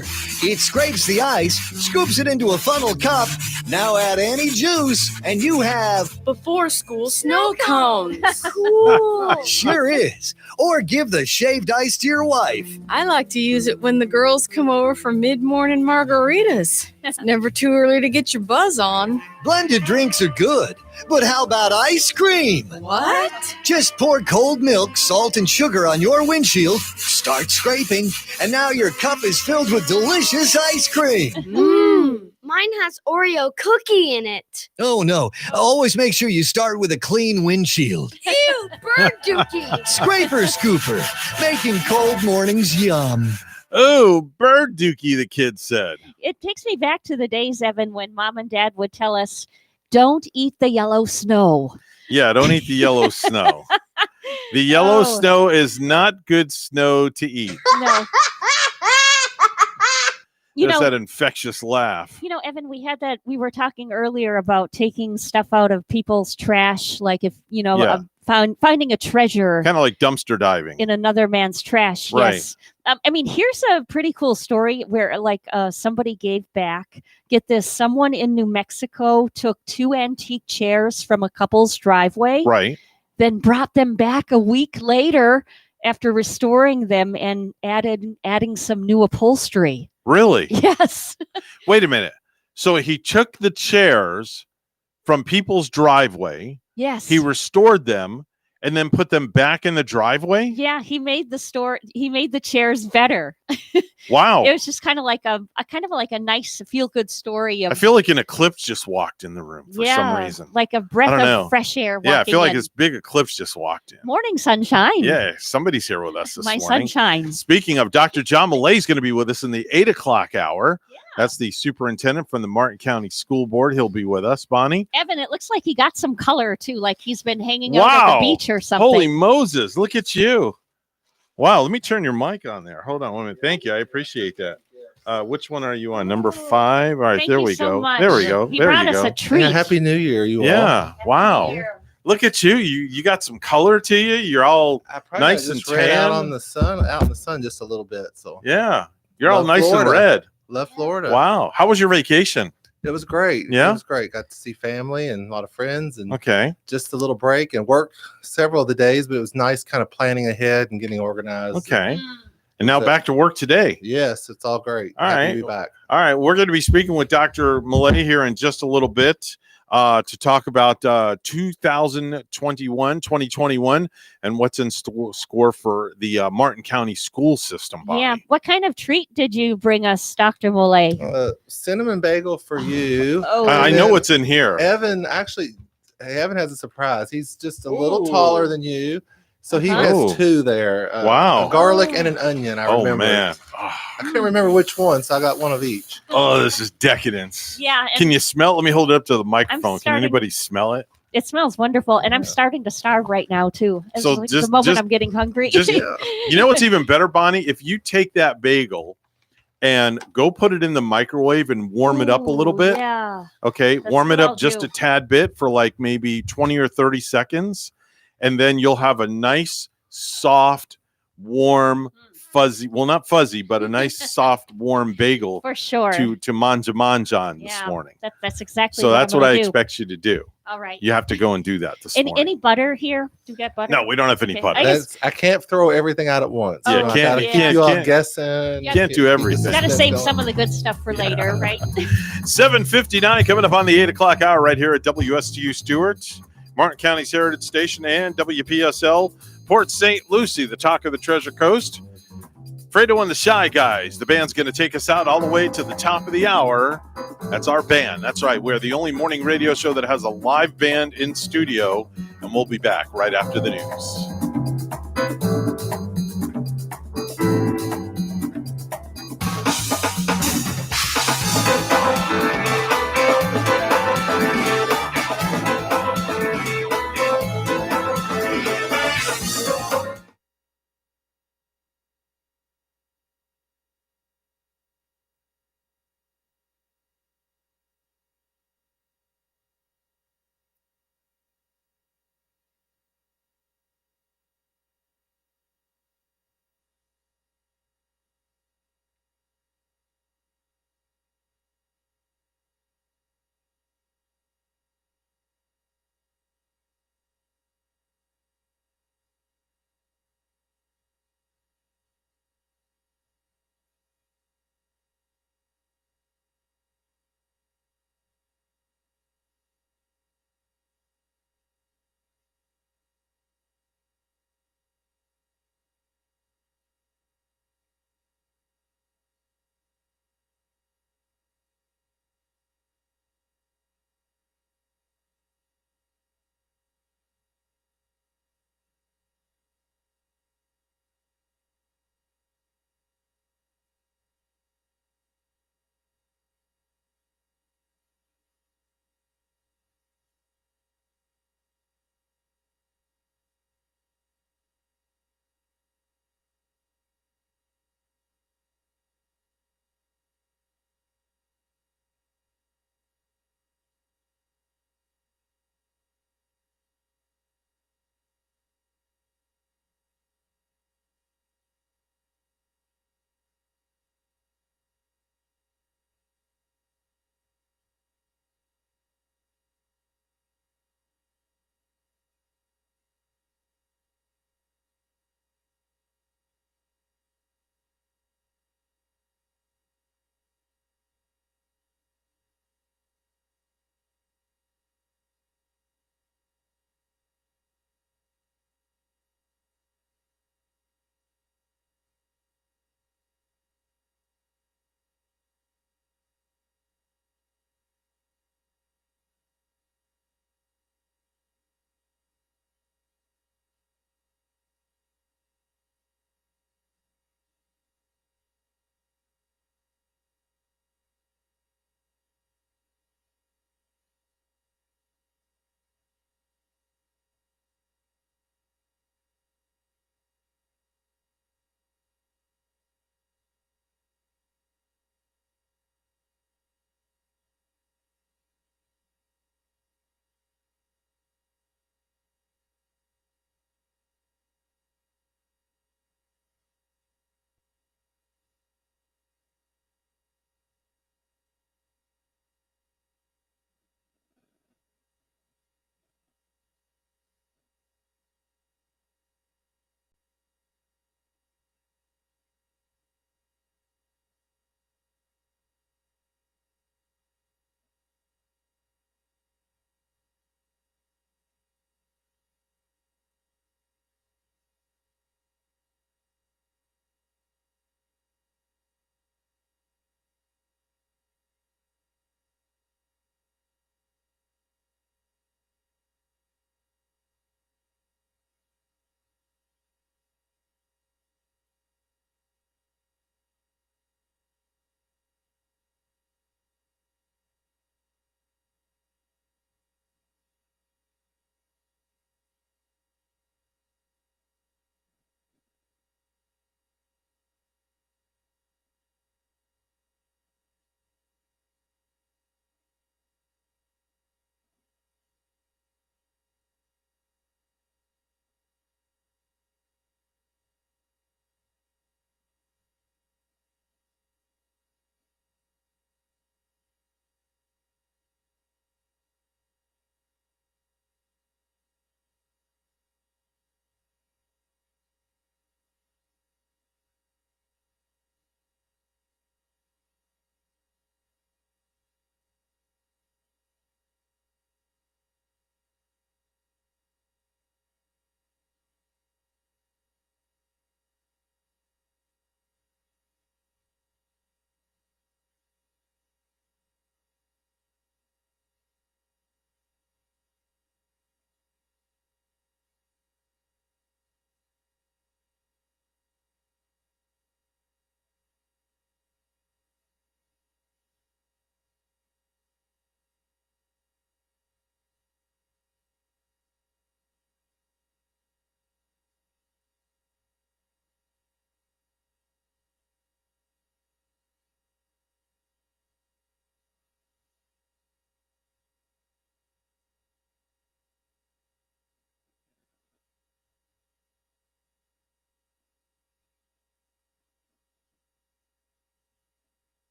It scrapes the ice, scoops it into a funnel cup. Now add any juice, and you have Before school snow cones. Cool. Sure is. Or give the shaved ice to your wife. I like to use it when the girls come over for mid-morning margaritas. It's never too early to get your buzz on. Blended drinks are good, but how about ice cream? What? Just pour cold milk, salt, and sugar on your windshield, start scraping, and now your cup is filled with delicious ice cream. Mmm. Mine has Oreo cookie in it. Oh no, always make sure you start with a clean windshield. Ew, bird dookie. Scraper Scooper, making cold mornings yum. Oh, bird dookie, the kid said. It takes me back to the days, Evan, when Mom and Dad would tell us, don't eat the yellow snow. Yeah, don't eat the yellow snow. The yellow snow is not good snow to eat. No. There's that infectious laugh. You know, Evan, we were talking earlier about taking stuff out of people's trash, like if, finding a treasure. Kind of like dumpster diving. In another man's trash, right. Yes. Here's a pretty cool story where, somebody gave back. Get this, someone in New Mexico took 2 antique chairs from a couple's driveway. Right. Then brought them back a week later after restoring them and adding some new upholstery. Really? Yes. Wait a minute. So he took the chairs from people's driveway. Yes. He restored them and then put them back in the driveway? Yeah, he made the chairs better. Wow. It was just kind of like a nice feel-good story. I feel like an eclipse just walked in the room for some reason. Like a breath of fresh air. Yeah, I feel like this big eclipse just walked in. Morning sunshine. Yeah, somebody's here with us this morning. My sunshine. Speaking of, Dr. John Millay is going to be with us in the 8 o'clock hour. Yeah. That's the superintendent from the Martin County School Board. He'll be with us, Bonnie. Evan, it looks like he got some color too, like he's been hanging out at the beach or something. Holy Moses, look at you. Wow, let me turn your mic on there. Hold on 1 minute. Thank you. I appreciate that. Which one are you on? Number 5? All right, Thank there you we so go. much. There we go. He there brought you us go. a treat. Yeah, Happy New Year, you all. Yeah. Wow. Look at you. You got some color to you. You're all nice and tan. Out in the sun just a little bit. So yeah. You're all nice Florida. and red. Love Florida. Wow. How was your vacation? It was great. Yeah? It was great. Got to see family and a lot of friends and okay. Just a little break and worked several of the days, but it was nice kind of planning ahead and getting organized. Okay. And now back to work today. Yes, it's all great. All Happy right. to be back. All right. We're going to be speaking with Dr. Millay here in just a little bit to talk about 2021 and what's in score for the Martin County school system. Bonnie. Yeah. What kind of treat did you bring us, Dr. Millay? Cinnamon bagel for you. I know what's in here. Evan has a surprise. He's just a little taller than you. So he has 2 there. Wow. A garlic and an onion, I remember. Oh, man. I couldn't remember which one, so I got one of each. Oh, this is decadence. Yeah. Can you smell? Let me hold it up to the microphone. Can anybody smell it? It smells wonderful. And I'm starting to starve right now, too. It's So like just- the moment just- I'm getting hungry. You know what's even better, Bonnie? If you take that bagel and go put it in the microwave and warm it up a little bit. Yeah. Okay. That's Warm it what up I'll just do. a tad bit for like maybe 20 or 30 seconds. And then you'll have a nice, soft, warm, fuzzy, well, not fuzzy, but a nice, soft, warm bagel For sure. to manja on this morning. That's exactly So what that's I'm what I gonna do. expect you to do. All right. You have to go and do that this morning. Any butter here? Do you get butter? No, we don't have any Okay. butter. I can't throw everything out at once. Yeah, I gotta keep you all guessing. Can't do everything. Got to save some of the good stuff for later, right? 7:59 coming up on the 8 o'clock hour right here at WSTU Stewart, Martin County's Heritage Station, and WPSL Port St. Lucie, the talk of the Treasure Coast. Fredo and the Shy Guys. The band's going to take us out all the way to the top of the hour. That's our band. That's right. We're the only morning radio show that has a live band in studio, and we'll be back right after the news.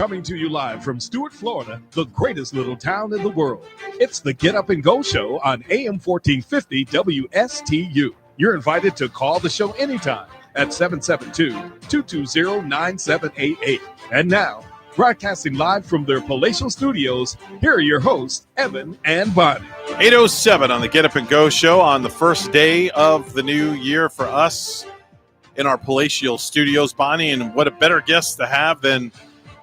Coming to you live from Stuart, Florida, the greatest little town in the world. It's the Get Up and Go Show on AM 1450 WSTU. You're invited to call the show anytime at 772-220-9788. And now, broadcasting live from their palatial studios, here are your hosts, Evan and Bonnie. 8:07 on the Get Up and Go Show on the first day of the new year for us in our palatial studios. Bonnie, and what a better guest to have than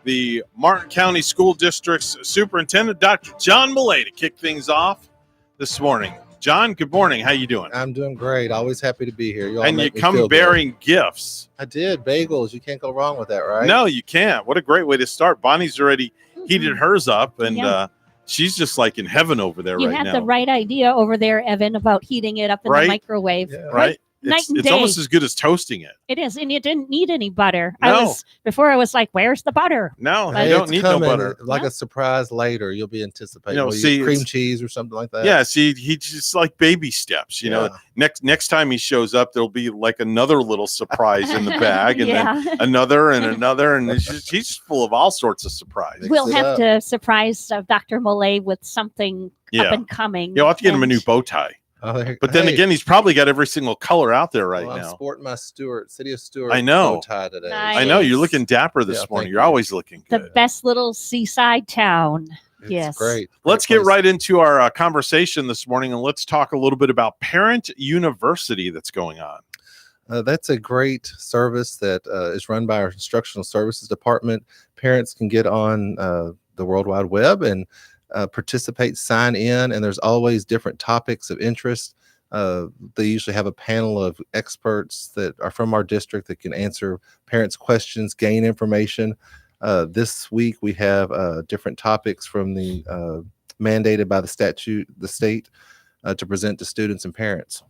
the Martin County School District's Superintendent, Dr. John Millay, to kick things off this morning. John, good morning. How you doing? I'm doing great. Always happy to be here. And you come bearing gifts. I did. Bagels. You can't go wrong with that, right? No, you can't. What a great way to start. Bonnie's already heated hers up, and she's just like in heaven over there You right had now. the right idea over there, Evan, about heating it up in the microwave. Yeah. Right? Night and It's day. almost as good as toasting it. It is, and you didn't need any butter. No. Before I was like, "Where's the butter?" No, But you don't It's need coming no butter. Like a surprise later. You'll be anticipating. You know, Will you see, cream it's- cheese or something like that. Yeah, see, he just like baby steps. You know, next time he shows up, there'll be like another little surprise in the bag, and Yeah. then another and another, and he's just full of all sorts of surprises. We'll have to surprise Dr. Millay with something up and coming. You'll have to get him a And- new bow tie. Oh, But then hey. again, he's probably got every single color out there right Well, I'm now. sporting my City of Stewart I know. bow tie today. I know you're looking dapper this Yeah, morning. thank You're always looking good. The best little seaside town. Yes. Great. Let's get right into our conversation this morning, and let's talk a little bit about Parent University that's going on. That's a great service that is run by our Instructional Services Department. Parents can get on the World Wide Web and participate, sign in, and there's always different topics of interest. They usually have a panel of experts that are from our district that can answer parents' questions, gain information. This week we have different topics from the mandated by the state to present to students and parents.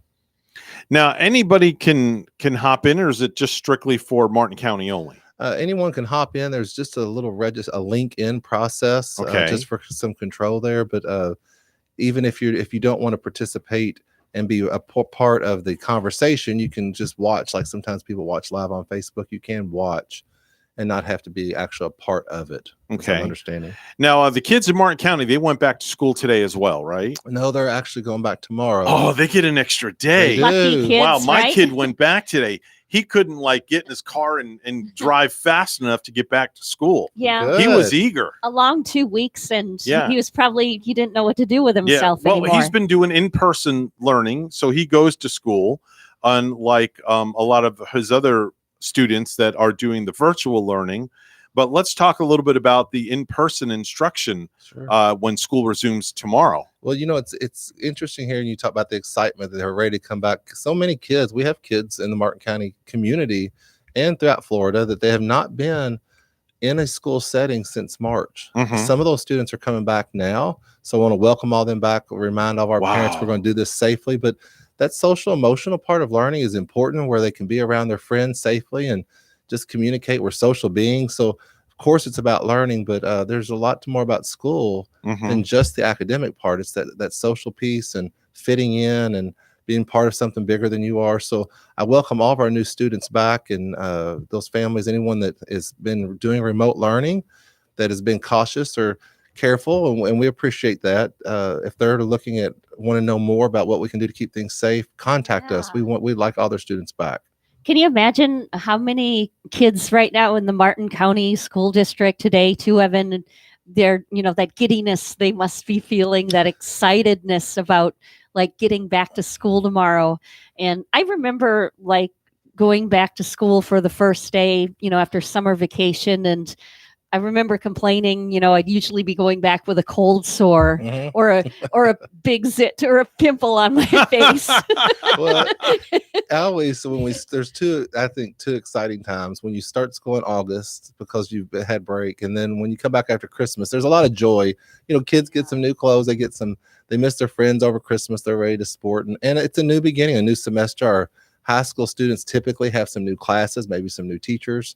Now, anybody can hop in, or is it just strictly for Martin County only? Anyone can hop in. There's just a little a link in process, Okay. just for some control there. But even if you don't want to participate and be a part of the conversation, you can just watch. Like sometimes people watch live on Facebook. You can watch and not have to be actually a part of it. That's what I'm Okay. understanding. Now, the kids in Martin County, they went back to school today as well, right? No, they're actually going back tomorrow. Oh, they get an extra day. They Lucky do. kids, Wow, my right? kid went back today. He couldn't like get in his car and drive fast enough to get back to school. Yeah. He was eager. A long 2 weeks, and Yeah. he didn't know what to do with himself Well, anymore. he's been doing in-person learning, so he goes to school, unlike a lot of his other students that are doing the virtual learning. But let's talk a little bit about the in-person instruction when school resumes tomorrow. Well, it's interesting hearing you talk about the excitement that they're ready to come back. So many kids, we have kids in the Martin County community and throughout Florida that they have not been in a school setting since March. Mhm. Some of those students are coming back now. So I want to welcome all them back, remind all of our parents Wow. we're going to do this safely. But that social emotional part of learning is important, where they can be around their friends safely and just communicate. We're social beings. So of course it's about learning, but there's a lot more about school Mhm. than just the academic part. It's that social piece and fitting in and being part of something bigger than you are. So I welcome all of our new students back, and those families, anyone that has been doing remote learning that has been cautious or careful, and we appreciate that. If they're looking at want to know more about what we can do to keep things safe, contact us. We'd like all their students back. Can you imagine how many kids right now in the Martin County School District today, too, Evan, and they're, that giddiness they must be feeling, that excitedness about like getting back to school tomorrow. And I remember like going back to school for the first day, after summer vacation, and I remember complaining, I'd usually be going back with a cold sore Mhm. or a big zit or a pimple on my face. Well, always there's two exciting times when you start school in August because you've had break, and then when you come back after Christmas, there's a lot of joy. Kids get some new clothes, they miss their friends over Christmas, they're ready to sport, and it's a new beginning, a new semester. Our high school students typically have some new classes, maybe some new teachers,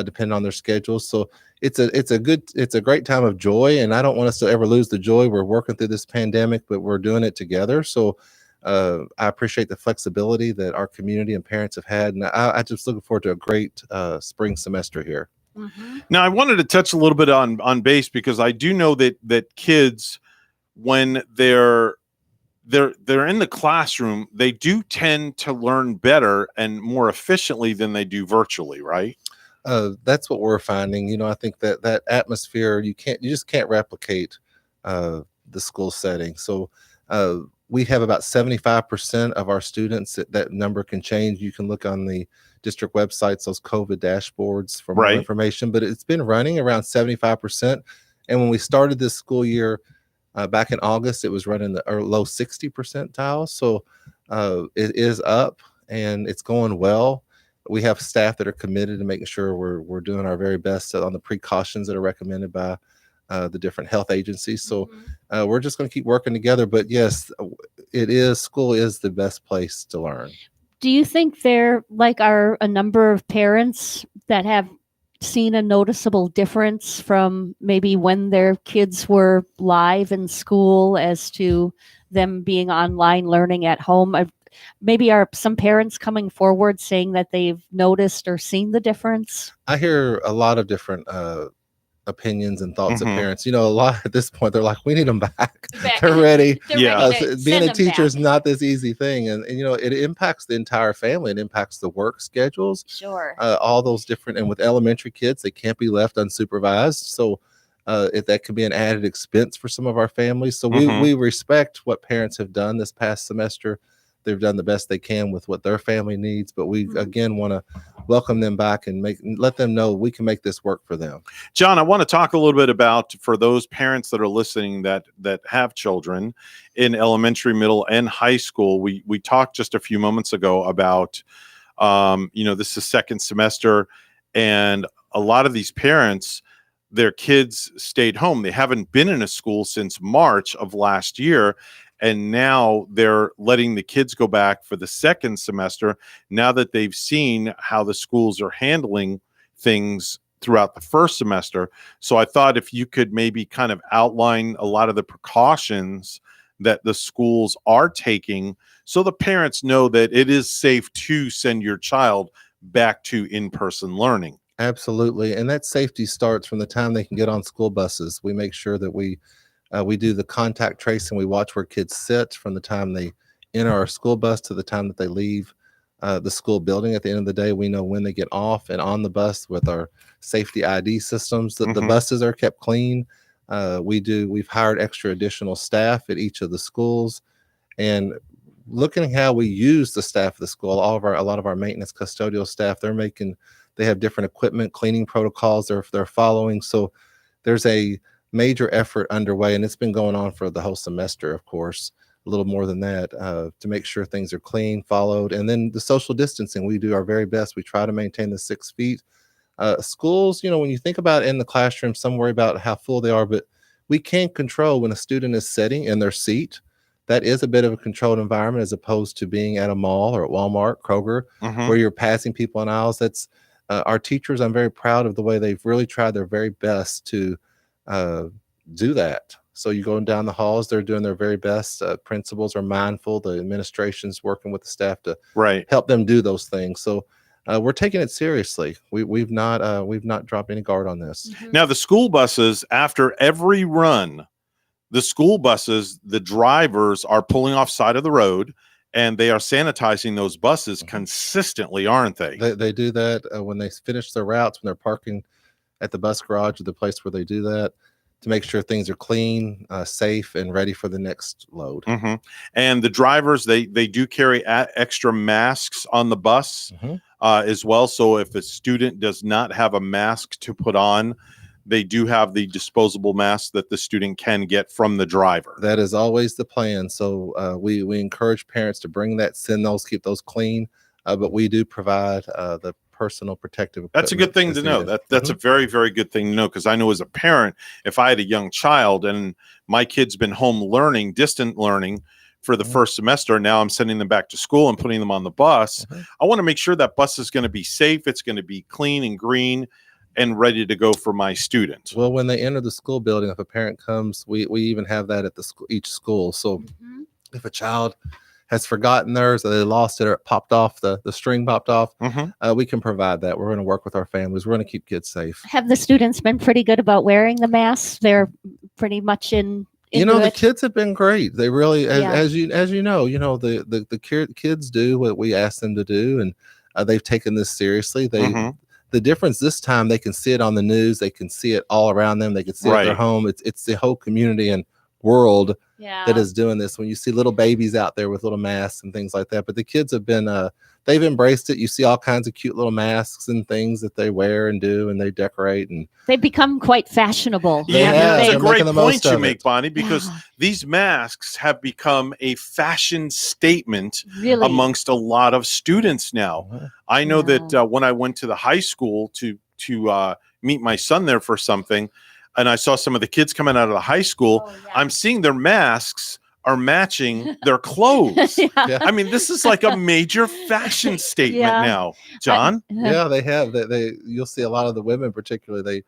depending on their schedules. So it's a great time of joy, and I don't want us to ever lose the joy. We're working through this pandemic, but we're doing it together. So I appreciate the flexibility that our community and parents have had, and I just looking forward to a great spring semester here. Now, I wanted to touch a little bit on base because I do know that kids, when they're in the classroom, they do tend to learn better and more efficiently than they do virtually, right? That's what we're finding. I think that atmosphere you just can't replicate the school setting. So we have about 75% of our students. That number can change. You can look on the district websites, those COVID dashboards for more information. But it's been running around 75%. And when we started this school year back in August, it was running the low 60 percentile. So it is up and it's going well. We have staff that are committed to making sure we're doing our very best on the precautions that are recommended by the different health agencies. So we're just going to keep working together. But yes, school is the best place to learn. Do you think there are a number of parents that have seen a noticeable difference from maybe when their kids were live in school as to them being online learning at home? Maybe are some parents coming forward saying that they've noticed or seen the difference? I hear a lot of different opinions and thoughts of parents. A lot at this point, they're like, we need them back. They're ready. Being a teacher is not this easy thing. And it impacts the entire family. It impacts the work schedules. Sure. All those different, and with elementary kids, they can't be left unsupervised. So that could be an added expense for some of our families. So we respect what parents have done this past semester. They've done the best they can with what their family needs, but we again want to welcome them back and let them know we can make this work for them. John, I want to talk a little bit about, for those parents that are listening that have children in elementary, middle, and high school. We talked just a few moments ago about this is second semester, and a lot of these parents, their kids stayed home. They haven't been in a school since March of last year. And now they're letting the kids go back for the second semester now that they've seen how the schools are handling things throughout the first semester. So I thought if you could maybe kind of outline a lot of the precautions that the schools are taking so the parents know that it is safe to send your child back to in-person learning. Absolutely. And that safety starts from the time they can get on school buses. We make sure that we do the contact tracing. We watch where kids sit from the time they enter our school bus to the time that they leave the school building. At the end of the day, we know when they get off and on the bus with our safety ID systems. The buses are kept clean. We've hired extra additional staff at each of the schools, and looking at how we use the staff of the school, a lot of our maintenance custodial staff, they have different equipment, cleaning protocols they're following. So there's a major effort underway, and it's been going on for the whole semester, of course, a little more than that, to make sure things are clean, followed. And then the social distancing, we do our very best. We try to maintain the 6 feet. Schools, when you think about it in the classroom, some worry about how full they are, but we can control when a student is sitting in their seat. That is a bit of a controlled environment as opposed to being at a mall or at Walmart, Kroger, where you're passing people in aisles. That's our teachers. I'm very proud of the way they've really tried their very best to do that. So you go down the halls, they're doing their very best. Principals are mindful. The administration's working with the staff to help them do those things. So we're taking it seriously. We've not dropped any guard on this. Now the school buses, after every run, the drivers are pulling off side of the road and they are sanitizing those buses consistently, aren't they? They do that when they finish their routes, when they're parking at the bus garage or the place where they do that, to make sure things are clean, safe, and ready for the next load. And the drivers, they do carry extra masks on the bus as well. So if a student does not have a mask to put on, they do have the disposable mask that the student can get from the driver. That is always the plan. So we encourage parents to bring that, send those, keep those clean. But we do provide the personal protective equipment. That's a good thing to know. That's a very, very good thing to know, because I know as a parent, if I had a young child and my kid's been home learning, distant learning for the first semester, and now I'm sending them back to school and putting them on the bus, I want to make sure that bus is going to be safe. It's going to be clean and green and ready to go for my students. Well, when they enter the school building, if a parent comes, we even have that at each school. So if a child has forgotten theirs, or they lost it, or it popped off, the string popped off, Mm-hmm. we can provide that. We're going to work with our families. We're going to keep kids safe. Have the students been pretty good about wearing the masks? They're pretty much in. You know, into the it? kids have been great. They really, Yeah. as you know, the kids do what we ask them to do, and they've taken this seriously. The difference this time, they can see it on the news. They can see it all around them. They can see it at their Right. home. It's the whole community and world Yeah. that is doing this. When you see little babies out there with little masks and things like that, but the kids have been they've embraced it. You see all kinds of cute little masks and things that they wear and do, and they decorate, and They've become quite fashionable. Yeah, have. that's a They're great making the most point you of make, it. Bonnie, because these masks have become a fashion statement Really? amongst a lot of students now. I know that when I went to the high school to meet my son there for something, and I saw some of the kids coming out of the high school, I'm seeing their masks are matching their clothes. Yeah. I mean, this is like a major fashion statement Yeah. now. John? yeah, they have. You'll see a lot of the women, particularly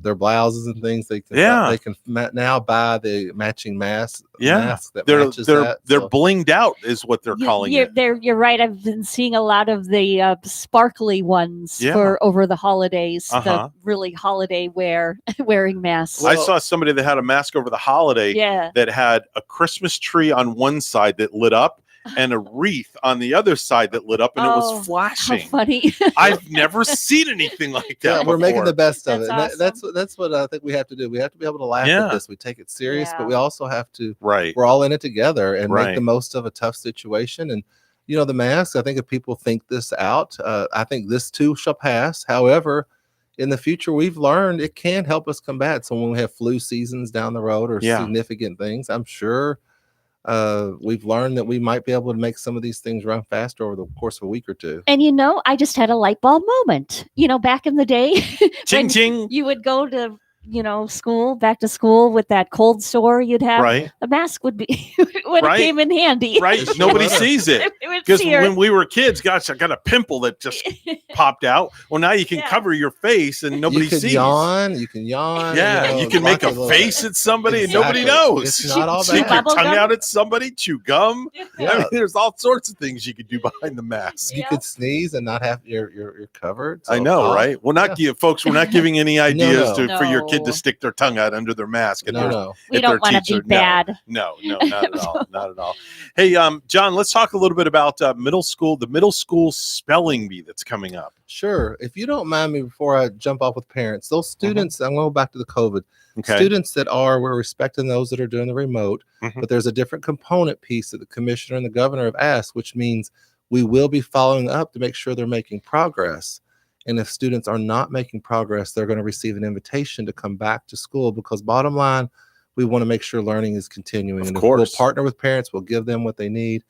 their blouses and things. They can now buy the matching mask. Mask that matches that. They're So- blinged out is what they're calling it. You're right. I've been seeing a lot of the sparkly ones Yeah. for over the holidays. Uh-huh. The really holiday wearing masks. I saw somebody that had a mask over the holiday Yeah. that had a Christmas tree on one side that lit up and a wreath on the other side that lit up, and it Oh, was flashing. How funny! I've never seen anything like that. Yeah, we're making the before. best of it. And that's what I think we have to do. We have to be able to laugh Yeah. at this. We take it serious, but we also have to. Right. We're all in it together and Right. make the most of a tough situation. And the masks. I think if people think this out, I think this too shall pass. However, in the future, we've learned it can help us combat. So when we have flu seasons down the road or Yeah. significant things, I'm sure. We've learned that we might be able to make some of these things run faster over the course of a week or two. And I just had a light bulb moment. Back in the day, Ching when ching. you would go to back to school with that cold sore you'd have. Right. The mask would be would Right. came in handy. Right. Nobody sees it. It would Because sear. when we were kids, gosh, I got a pimple that just popped out. Well, now you can cover your face and nobody you can sees. yawn. You can yawn. Yeah, you can make a face at somebody and nobody knows. It's not all Stick bad. your tongue out at somebody, chew gum. I Yeah. mean, there's all sorts of things you could do behind the mask. You could sneeze and not have you're covered. I So, know, right? We're not folks. We're not giving any ideas no. for your kid to No. stick their tongue out under their mask. At No, their, no. We at don't their want to teacher. be bad. No, not at all. Not at all. Hey, John, let's talk a little bit about the middle school spelling bee that's coming up. Sure. If you don't mind me before I jump off with parents, those students, I'm going to go back to the COVID. Okay. Students that we're respecting those that are doing the remote, Mhm. but there's a different component piece that the commissioner and the governor have asked, which means we will be following up to make sure they're making progress. And if students are not making progress, they're going to receive an invitation to come back to school because bottom line, we want to make sure learning is continuing. Of and course. We'll partner with parents, we'll give them what they need.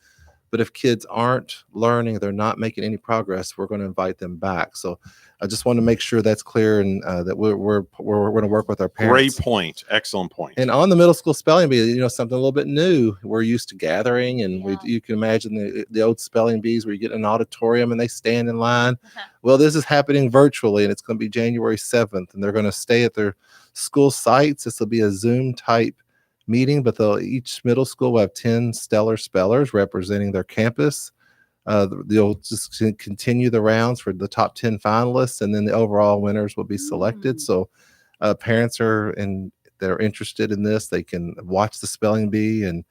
But if kids aren't learning, they're not making any progress, we're going to invite them back. So I just want to make sure that's clear and that we're going to work with our parents. Great point. Excellent point. And on the middle school spelling bee, something a little bit new. We're used to gathering, and you can imagine the old spelling bees where you get in an auditorium and they stand in line. Well, this is happening virtually, and it's going to be January 7th, and they're going to stay at their school sites. This will be a Zoom type meeting, but each middle school will have 10 stellar spellers representing their campus. They'll just continue the rounds for the top 10 finalists, and then the overall winners will be selected. So parents they're interested in this. They can watch the spelling bee and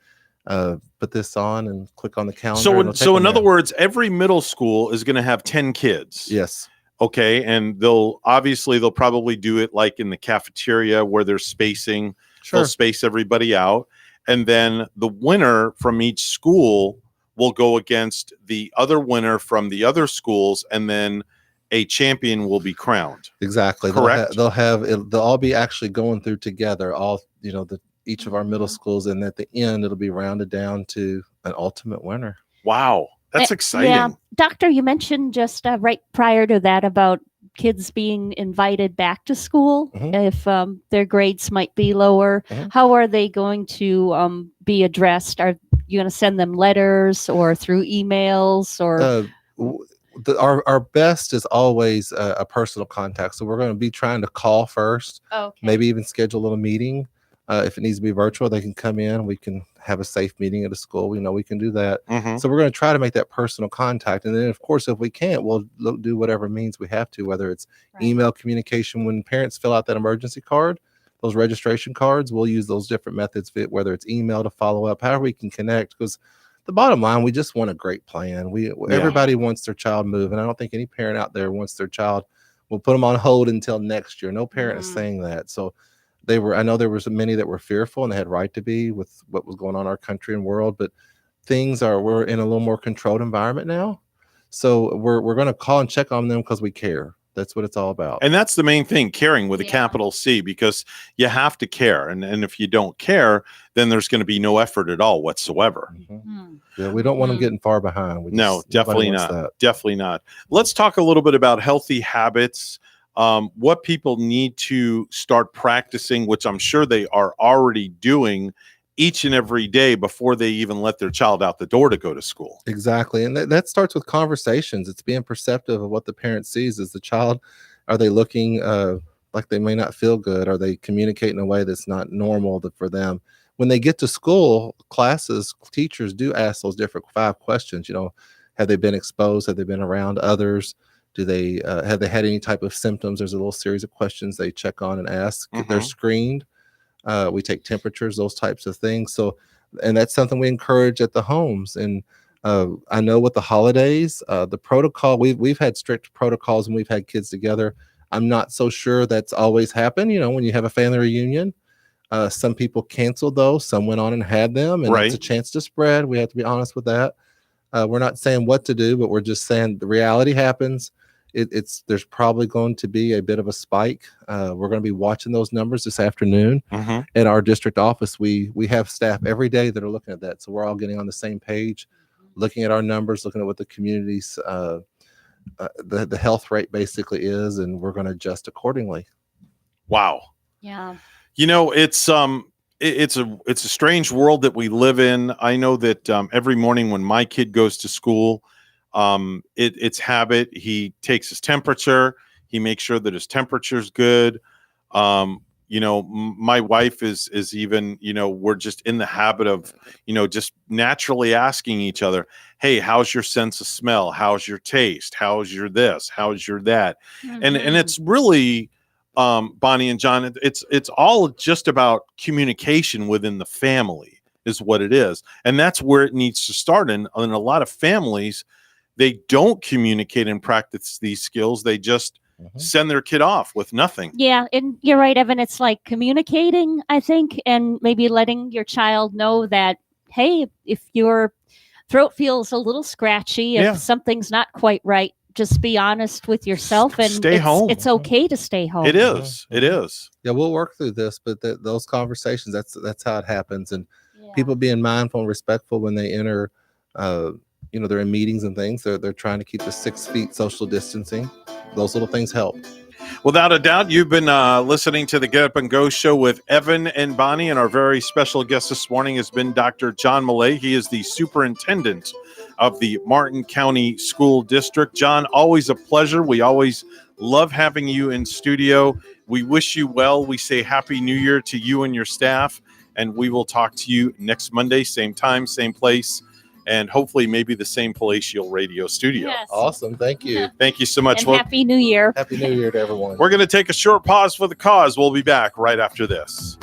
put this on and click on the calendar. and it'll take So them in other there. words, every middle school is going to have 10 kids. Yes. Okay. And they'll probably do it like in the cafeteria where they're spacing. Sure. They'll space everybody out. And then the winner from each school will go against the other winner from the other schools. And then a champion will be crowned. Exactly. Correct. They'll all be actually going through together, each of our middle schools. And at the end, it'll be rounded down to an ultimate winner. Wow. That's exciting. Yeah, Doctor, you mentioned just right prior to that about kids being invited back to school if their grades might be lower. How are they going to be addressed? Are you going to send them letters or through emails or? Our best is always a personal contact. So we're going to be trying to call first, maybe even schedule a little meeting. If it needs to be virtual, they can come in. We can have a safe meeting at a school. We know we can do that. Mhm. So we're going to try to make that personal contact. And then, of course, if we can't, we'll do whatever means we have to, whether it's email communication. When parents fill out that emergency card, those registration cards, we'll use those different methods, whether it's email to follow up, however we can connect. Because the bottom line, we just want a great plan. Everybody wants their child moved, and I don't think any parent out there wants their child. We'll put them on hold until next year. No parent is saying that. So I know there was many that were fearful, and they had right to be with what was going on in our country and world, but we're in a little more controlled environment now. So we're going to call and check on them because we care. That's what it's all about. And that's the main thing, caring with a capital C, because you have to care. And if you don't care, then there's going to be no effort at all whatsoever. Yeah, we don't want them getting far behind. No, definitely wants not. that. Definitely not. Let's talk a little bit about healthy habits. What people need to start practicing, which I'm sure they are already doing each and every day before they even let their child out the door to go to school. Exactly. And that starts with conversations. It's being perceptive of what the parent sees as the child. Are they looking like they may not feel good? Are they communicating in a way that's not normal for them? When they get to school, teachers do ask those different 5 questions. Have they been exposed? Have they been around others? Do they have they had any type of symptoms? There's a little series of questions they check on and ask. They're screened. We take temperatures, those types of things. So, and that's something we encourage at the homes. And I know with the holidays, the protocol, we've had strict protocols when we've had kids together. I'm not so sure that's always happened. When you have a family reunion, some people canceled those, some went on and had them, and it's a chance to spread. We have to be honest with that. We're not saying what to do, but we're just saying the reality happens. There's probably going to be a bit of a spike. We're going to be watching those numbers this afternoon at our district office. We have staff every day that are looking at that, so we're all getting on the same page, looking at our numbers, looking at what the community's the health rate basically is, and we're going to adjust accordingly. Wow. Yeah. It's a strange world that we live in. I know that every morning when my kid goes to school, it's habit. He takes his temperature. He makes sure that his temperature is good. My wife is even, we're just in the habit of, just naturally asking each other, hey, how's your sense of smell? How's your taste? How's your this? How's your that? And it's really, Bonnie and John, it's all just about communication within the family is what it is. And that's where it needs to start. And in a lot of families, they don't communicate and practice these skills. They just send their kid off with nothing. Yeah, and you're right, Evan. It's like communicating, I think, and maybe letting your child know that, hey, if your throat feels a little scratchy, if something's not quite right, just be honest with yourself and stay home. It's okay to stay home. It is. It is. Yeah, we'll work through this, but those conversations, that's how it happens. And people being mindful and respectful when they enter, they're in meetings and things. They're trying to keep the 6 feet social distancing. Those little things help. Without a doubt, you've been listening to the Get Up and Go show with Evan and Bonnie, and our very special guest this morning has been Dr. John Millay. He is the superintendent of the Martin County School District. John, always a pleasure. We always love having you in studio. We wish you well. We say Happy New Year to you and your staff, and we will talk to you next Monday, same time, same place, and hopefully maybe the same palatial radio studio. Yes. Awesome. Thank you. Thank you so much. And Happy New Year. Happy New Year to everyone. We're going to take a short pause for the cause. We'll be back right after this.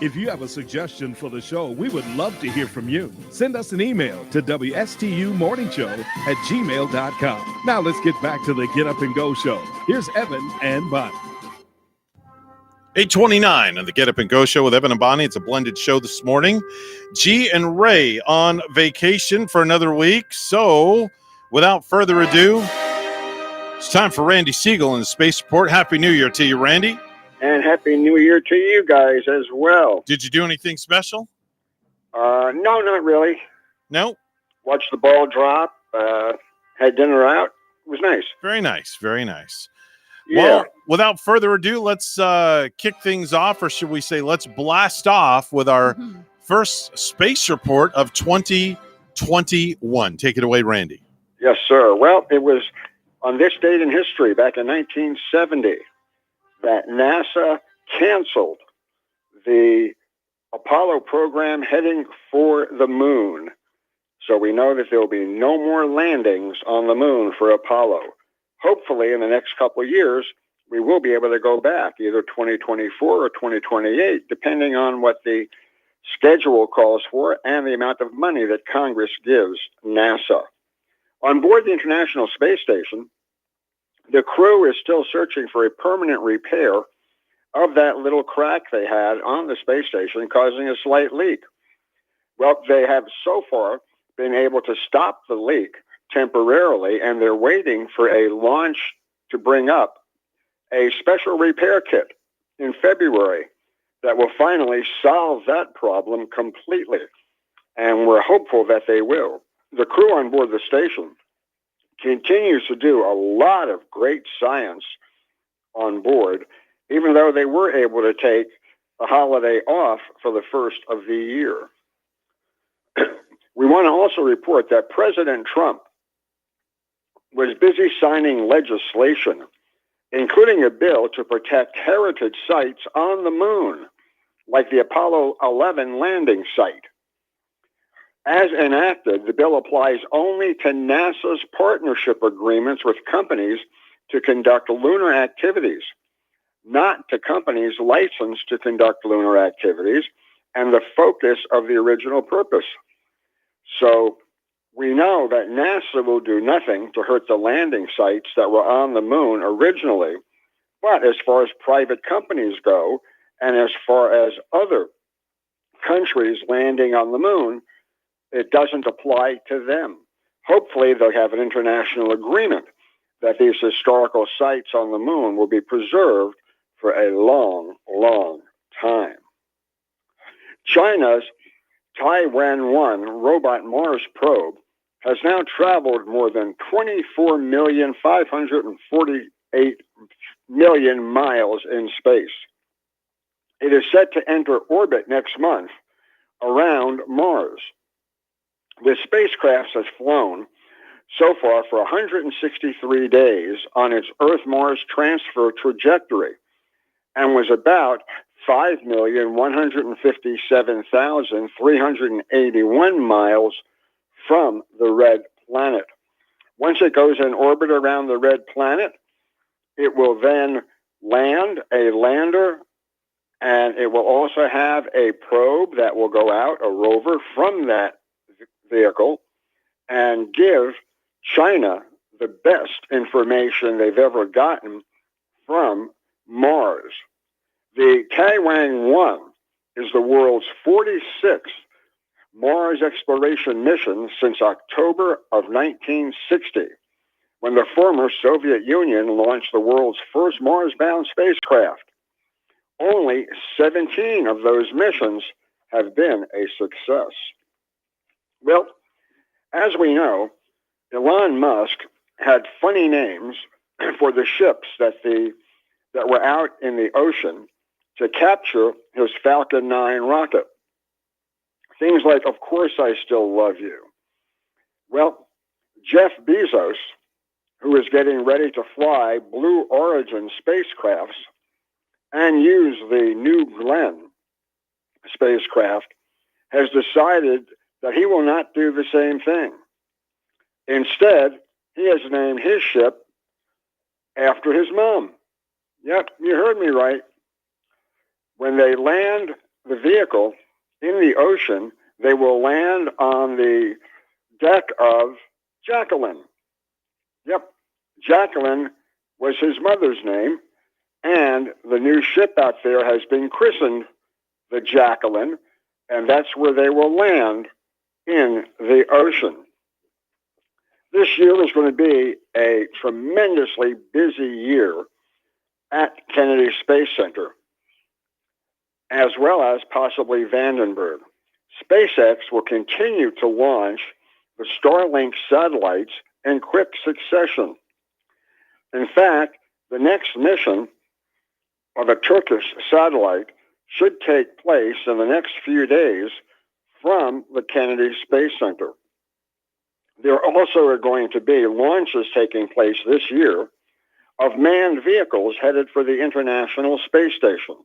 If you have a suggestion for the show, we would love to hear from you. Send us an email to WSTUmorningshow@gmail.com. Now let's get back to the Get Up and Go show. Here's Evan and Bonnie. 8:29 on the Get Up and Go show with Evan and Bonnie. It's a blended show this morning. G and Ray on vacation for another week. So without further ado, it's time for Randy Siegel in the Space Report. Happy New Year to you, Randy. And Happy New Year to you guys as well. Did you do anything special? No, not really. No? Watched the ball drop, had dinner out. It was nice. Very nice, very nice. Yeah. Well, without further ado, let's kick things off, or should we say let's blast off with our first space report of 2021. Take it away, Randy. Yes, sir. Well, it was on this date in history, back in 1970, that NASA canceled the Apollo program heading for the moon. So we know that there will be no more landings on the moon for Apollo. Hopefully, in the next couple of years, we will be able to go back, either 2024 or 2028, depending on what the schedule calls for and the amount of money that Congress gives NASA. On board the International Space Station, the crew is still searching for a permanent repair of that little crack they had on the space station, causing a slight leak. Well, they have so far been able to stop the leak temporarily, and they're waiting for a launch to bring up a special repair kit in February that will finally solve that problem completely. And we're hopeful that they will. The crew on board the station continues to do a lot of great science on board, even though they were able to take a holiday off for the first of the year. We want to also report that President Trump was busy signing legislation, including a bill to protect heritage sites on the moon, like the Apollo 11 landing site. As enacted, the bill applies only to NASA's partnership agreements with companies to conduct lunar activities, not to companies licensed to conduct lunar activities, and the focus of the original purpose. So we know that NASA will do nothing to hurt the landing sites that were on the moon originally. But as far as private companies go, and as far as other countries landing on the moon, it doesn't apply to them. Hopefully, they'll have an international agreement that these historical sites on the moon will be preserved for a long, long time. China's Taiwan-1 robot Mars probe has now traveled more than 24,548,000,000 miles in space. It is set to enter orbit next month around Mars. The spacecraft has flown so far for 163 days on its Earth-Mars transfer trajectory and was about 5,157,381 miles from the red planet. Once it goes in orbit around the red planet, it will then land a lander, and it will also have a probe that will go out, a rover, from that vehicle and give China the best information they've ever gotten from Mars. The Taiwan-1 is the world's 46th Mars exploration mission since October of 1960, when the former Soviet Union launched the world's first Mars-bound spacecraft. Only 17 of those missions have been a success. Well, as we know, Elon Musk had funny names for the ships that were out in the ocean to capture his Falcon 9 rocket. Things like, "Of course I still love you." Well, Jeff Bezos, who is getting ready to fly Blue Origin spacecrafts and use the New Glenn spacecraft, has decided that he will not do the same thing. Instead, he has named his ship after his mom. Yep, you heard me right. When they land the vehicle in the ocean, they will land on the deck of Jacqueline. Yep, Jacqueline was his mother's name, and the new ship out there has been christened the Jacqueline, and that's where they will land in the ocean. This year is going to be a tremendously busy year at Kennedy Space Center, as well as possibly Vandenberg. SpaceX will continue to launch the Starlink satellites in quick succession. In fact, the next mission of a Turkish satellite should take place in the next few days from the Kennedy Space Center. There also are going to be launches taking place this year of manned vehicles headed for the International Space Station,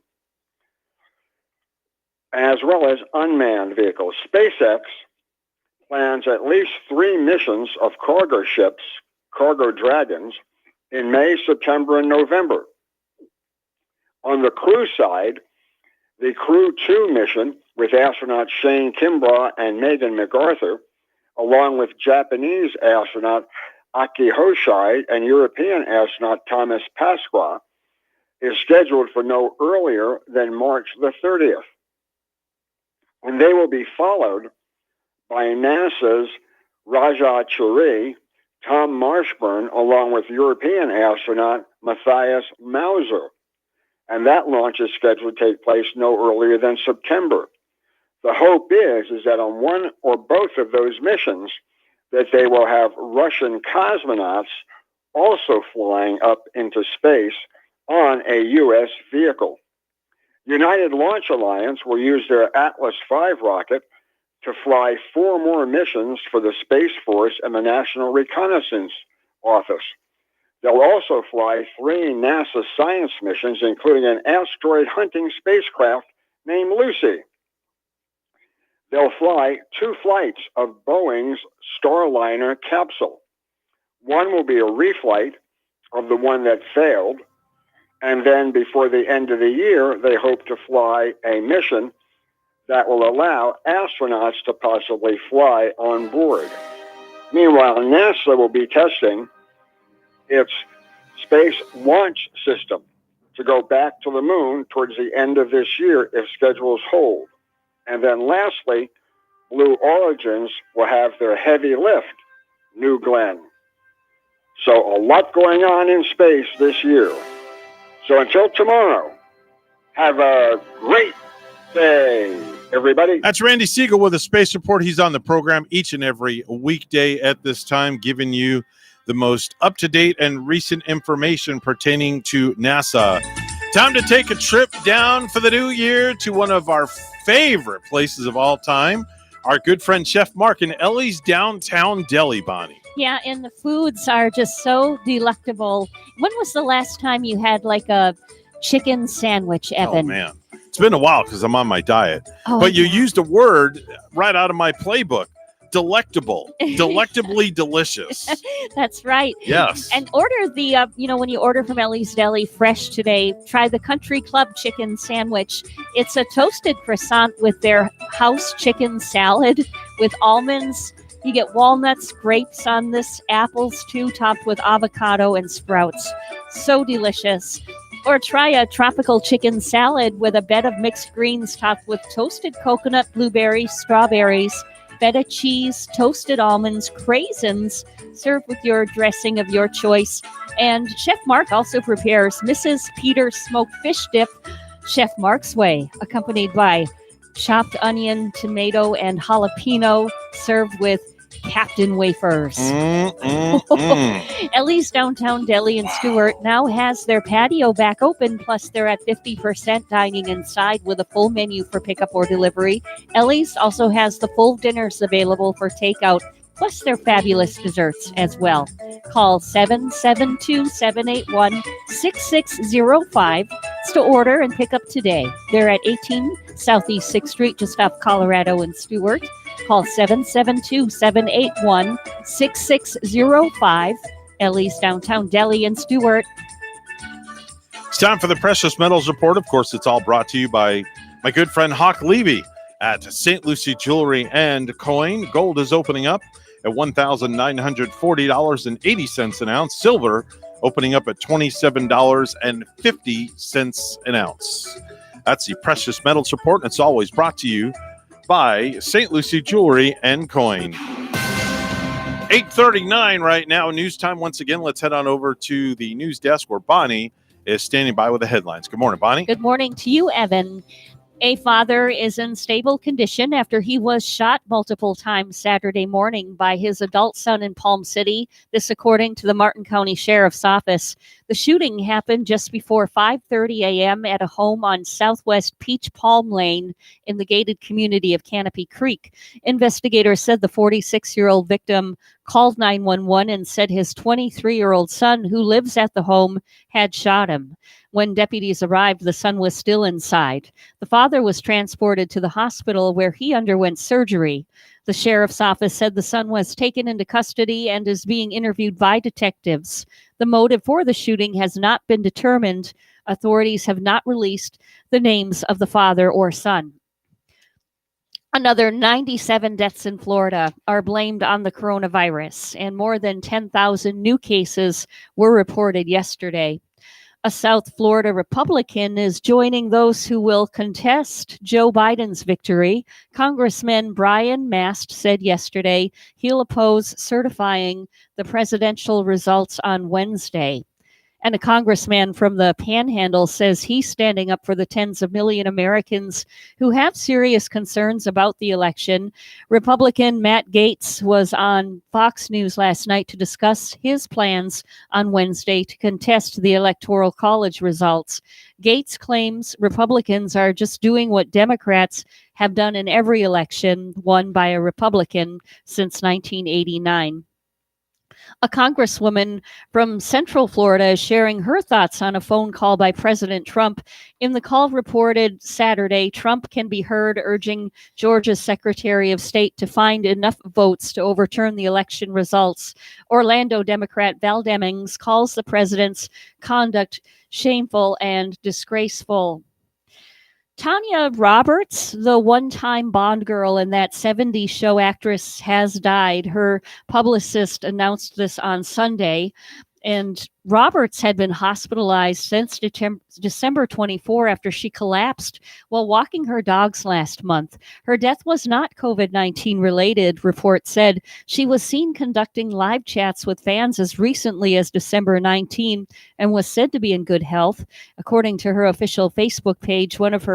as well as unmanned vehicles. SpaceX plans at least 3 missions of cargo ships, Cargo Dragons, in May, September, and November. On the crew side, the Crew 2 mission with astronauts Shane Kimbrough and Megan MacArthur, along with Japanese astronaut Aki Hoshide and European astronaut Thomas Pasqua, is scheduled for no earlier than March the 30th. And they will be followed by NASA's Raja Churi, Tom Marshburn, along with European astronaut Matthias Mauser. And that launch is scheduled to take place no earlier than September. The hope is that on one or both of those missions, that they will have Russian cosmonauts also flying up into space on a U.S. vehicle. United Launch Alliance will use their Atlas V rocket to fly 4 more missions for the Space Force and the National Reconnaissance Office. They'll also fly 3 NASA science missions, including an asteroid hunting spacecraft named Lucy. They'll fly 2 flights of Boeing's Starliner capsule. One will be a reflight of the one that failed, and then before the end of the year, they hope to fly a mission that will allow astronauts to possibly fly on board. Meanwhile, NASA will be testing its Space Launch System to go back to the moon towards the end of this year if schedules hold. And then lastly, Blue Origins will have their heavy lift, New Glenn. So a lot going on in space this year. So until tomorrow, have a great day, everybody. That's Randy Siegel with a Space Report. He's on the program each and every weekday at this time, giving you the most up-to-date and recent information pertaining to NASA. Time to take a trip down for the new year to one of our favorite places of all time, our good friend Chef Mark in Ellie's Downtown Deli, Bonnie. Yeah, and the foods are just so delectable. When was the last time you had like a chicken sandwich, Evan? Oh, man. It's been a while because I'm on my diet. Oh, but you used a word right out of my playbook. Delectable. Delectably delicious. That's right. Yes. And order the, when you order from Ellie's Deli fresh today, try the Country Club chicken sandwich. It's a toasted croissant with their house chicken salad with almonds. You get walnuts, grapes on this, apples too, topped with avocado and sprouts. So delicious. Or try a tropical chicken salad with a bed of mixed greens topped with toasted coconut, blueberries, strawberries, feta cheese, toasted almonds, craisins, served with your dressing of your choice. And Chef Mark also prepares Mrs. Peter's smoked fish dip, Chef Mark's way, accompanied by chopped onion, tomato, and jalapeno, served with Captain Wafers. Ellie's Downtown Deli in Stewart now has their patio back open, plus they're at 50% dining inside with a full menu for pickup or delivery. Ellie's also has the full dinners available for takeout, plus their fabulous desserts as well. Call 772-781-6605 to order and pick up today. They're at 18 Southeast 6th Street, just off Colorado and Stewart. Call 772-781-6605. Ellie's Downtown Deli in Stewart. It's time for the Precious Metals Report. Of course, it's all brought to you by My good friend Hawk Levy at St. Lucie Jewelry and Coin. Gold is opening up at $1,940.80 an ounce. Silver opening up at $27.50 an ounce. That's the Precious Metals Report, and it's always brought to you by St. Lucie Jewelry and Coin. 8:39 right now. News time once again. Let's head on over to the news desk where Bonnie is standing by with the headlines. Good morning, Bonnie. Good morning to you, Evan. A father is in stable condition after he was shot multiple times Saturday morning by his adult son in Palm City. This according to the Martin County Sheriff's Office. The shooting happened just before 5:30 a.m. at a home on Southwest Peach Palm Lane in the gated community of Canopy Creek. Investigators said the 46-year-old victim called 911 and said his 23-year-old son, who lives at the home, had shot him. When deputies arrived, the son was still inside. The father was transported to the hospital where he underwent surgery. The sheriff's office said the son was taken into custody and is being interviewed by detectives. The motive for the shooting has not been determined. Authorities have not released the names of the father or son. Another 97 deaths in Florida are blamed on the coronavirus, and more than 10,000 new cases were reported yesterday. A South Florida Republican is joining those who will contest Joe Biden's victory. Congressman Brian Mast said yesterday he'll oppose certifying the presidential results on Wednesday. And a congressman from the Panhandle says he's standing up for the tens of million Americans who have serious concerns about the election. Republican Matt Gaetz was on Fox News last night to discuss his plans on Wednesday to contest the Electoral College results. Gaetz claims Republicans are just doing what Democrats have done in every election won by a Republican since 1989. A congresswoman from Central Florida is sharing her thoughts on a phone call by President Trump. In the call reported Saturday, Trump can be heard urging Georgia's Secretary of State to find enough votes to overturn the election results. Orlando Democrat Val Demings calls the president's conduct shameful and disgraceful. Tanya Roberts, the one-time Bond girl and that 70s show actress, has died. Her publicist announced this on Sunday. And Roberts had been hospitalized since December 24 after she collapsed while walking her dogs last month. Her death was not COVID-19 related, reports said. She was seen conducting live chats with fans as recently as December 19 and was said to be in good health. According to her official Facebook page, one of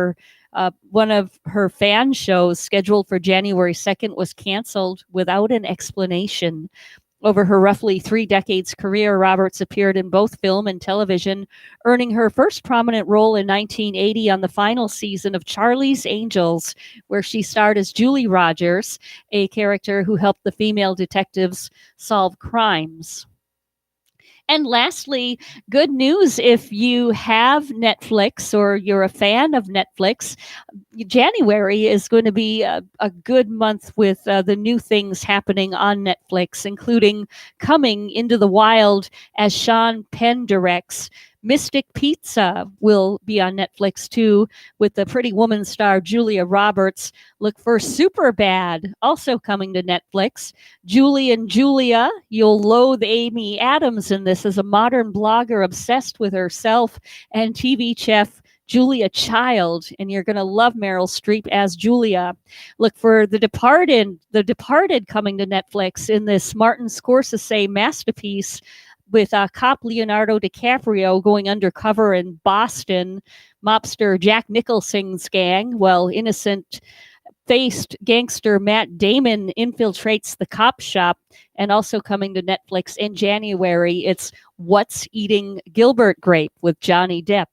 her fan shows scheduled for January 2nd was canceled without an explanation. Over her roughly 3 decades career, Roberts appeared in both film and television, earning her first prominent role in 1980 on the final season of Charlie's Angels, where she starred as Julie Rogers, a character who helped the female detectives solve crimes. And lastly, good news if you have Netflix or you're a fan of Netflix. January is going to be a good month with the new things happening on Netflix, including Coming into the Wild as Sean Penn directs. Mystic Pizza will be on Netflix too, with the Pretty Woman star Julia Roberts. Look for Superbad, also coming to Netflix. Julie and Julia, you'll loathe Amy Adams in this as a modern blogger obsessed with herself, and TV chef Julia Child, and you're going to love Meryl Streep as Julia. Look for The Departed coming to Netflix in this Martin Scorsese masterpiece, with cop Leonardo DiCaprio going undercover in Boston. Mobster Jack Nicholson's gang, while innocent-faced gangster Matt Damon infiltrates the cop shop. And also coming to Netflix in January, it's What's Eating Gilbert Grape with Johnny Depp.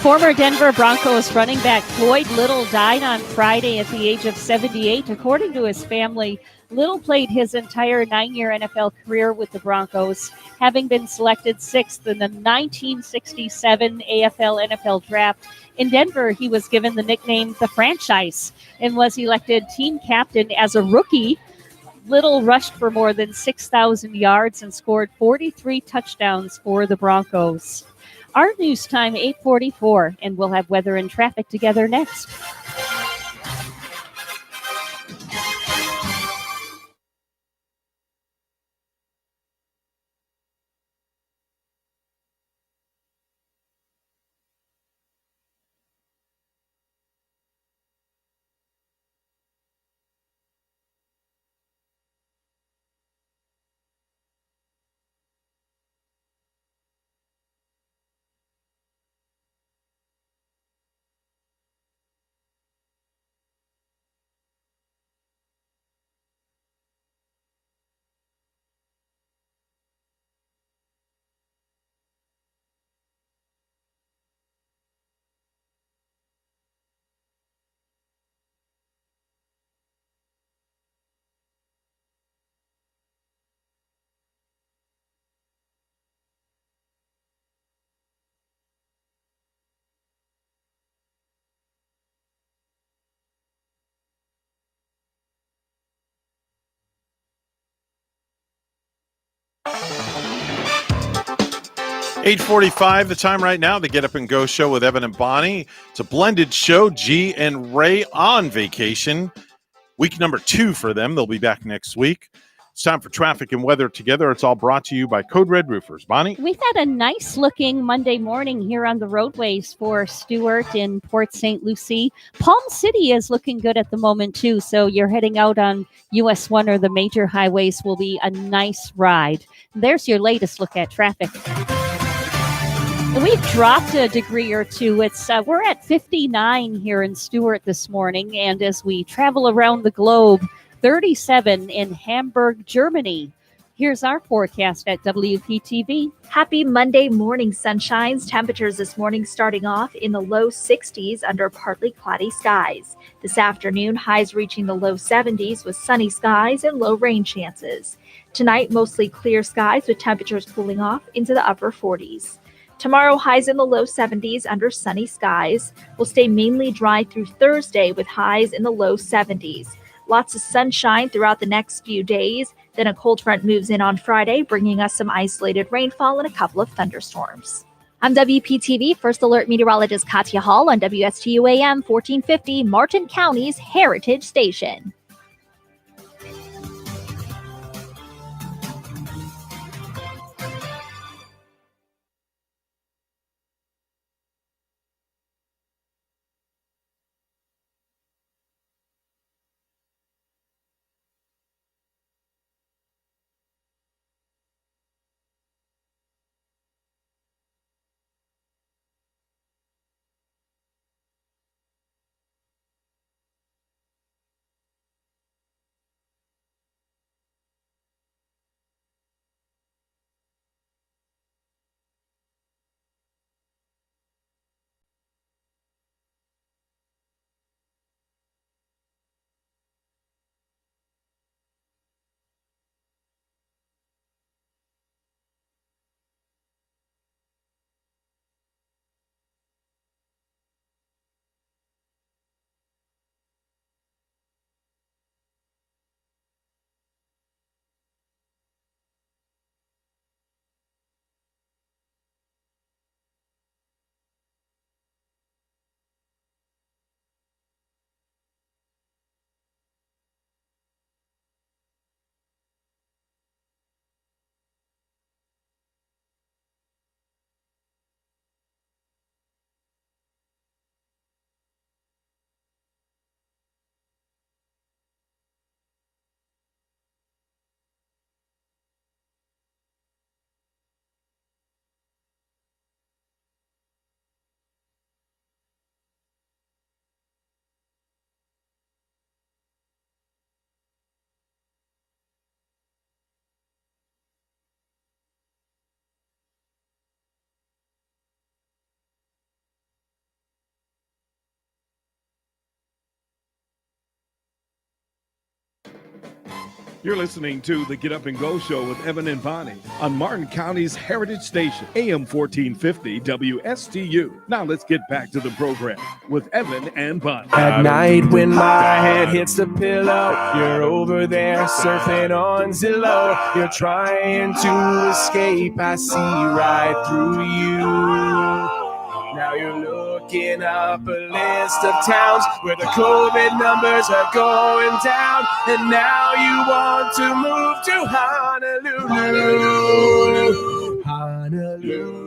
Former Denver Broncos running back Floyd Little died on Friday at the age of 78. According to his family, Little played his entire 9-year NFL career with the Broncos, having been selected 6th in the 1967 AFL-NFL draft. In Denver, he was given the nickname The Franchise and was elected team captain as a rookie Little rushed for more than 6,000 yards and scored 43 touchdowns for the Broncos. Our news time, 8:44, and we'll have weather and traffic together next. $8:45, the time right now, the Get Up and Go show with Evan and Bonnie. It's a blended show. G and Ray on vacation. Week number 2 for them. They'll be back next week. It's time for traffic and weather together. It's all brought to you by Code Red Roofers. Bonnie? We've had a nice looking Monday morning here on the roadways for Stewart in Port St. Lucie. Palm City is looking good at the moment, too. So you're heading out on US 1 or the major highways will be a nice ride. There's your latest look at traffic. We've dropped a degree or two. We're at 59 here in Stewart this morning, and as we travel around the globe, 37 in Hamburg, Germany. Here's our forecast at WPTV. Happy Monday morning, sunshines. Temperatures this morning starting off in the low 60s under partly cloudy skies. This afternoon, highs reaching the low 70s with sunny skies and low rain chances. Tonight, mostly clear skies with temperatures cooling off into the upper 40s. Tomorrow, highs in the low 70s under sunny skies. Will stay mainly dry through Thursday with highs in the low 70s. Lots of sunshine throughout the next few days. Then a cold front moves in on Friday, bringing us some isolated rainfall and a couple of thunderstorms. I'm WPTV First Alert Meteorologist Katya Hall on WSTU AM 1450, Martin County's Heritage Station. You're listening to the Get Up and Go Show with Evan and Bonnie on Martin County's Heritage Station, AM 1450 WSTU. Now let's get back to the program with Evan and Bonnie. At night when my head hits the pillow, you're over there surfing on Zillow. You're trying to escape, I see right through you. Now you're looking up a list of towns where the COVID numbers are going down, and now you want to move to Honolulu. Honolulu.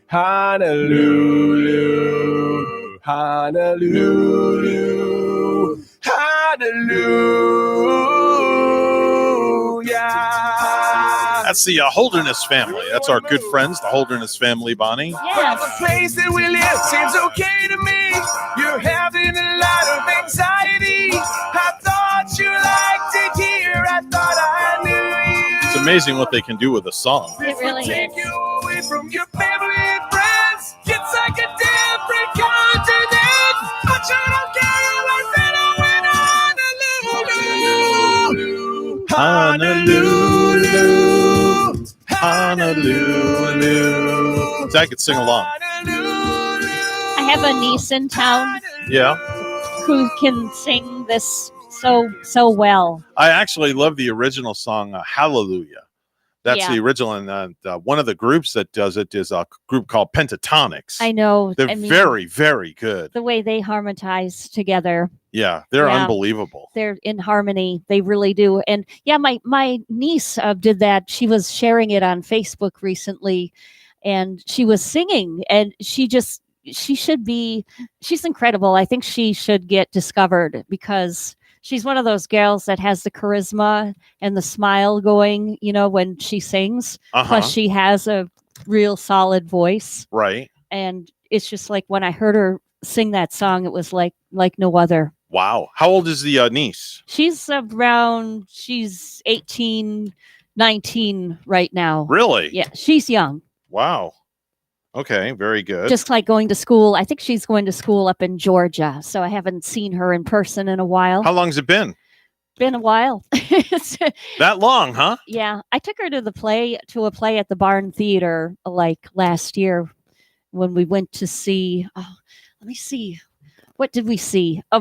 Honolulu. Honolulu. Hallelujah. That's the Holderness family. That's our good friends, the Holderness family, Bonnie. Well, the place that we live seems okay to me. You're having a lot of anxiety. I thought you liked it here. I thought I knew you. It's amazing what they can do with a song. It really take you away from your family and friends. It's like a different continent. But you don't care. Honolulu, Honolulu. So I could sing along. I have a niece in town Yeah. who can sing this so well. I actually love the original song, Hallelujah. That's Yeah. the original. And one of the groups that does it is a group called Pentatonics. I know. They're I mean, very, very good. the way they harmonize together. Yeah, they're Yeah. unbelievable. They're in harmony. They really do. And yeah, my niece did that. She was sharing it on Facebook recently, and she was singing, and she's incredible. I think she should get discovered because she's one of those girls that has the charisma and the smile going, when she sings. Uh-huh. Plus she has a real solid voice. Right. And it's just like when I heard her sing that song, it was like no other. Wow. How old is the niece? She's 18, 19 right now. Really? Yeah, she's young. Wow. Okay, very good. Just like going to school. I think she's going to school up in Georgia. So I haven't seen her in person in a while. How long's it been? Been a while. That long, huh? Yeah. I took her to a play at the Barn Theater like last year when we went to see, let me see. What did we see? A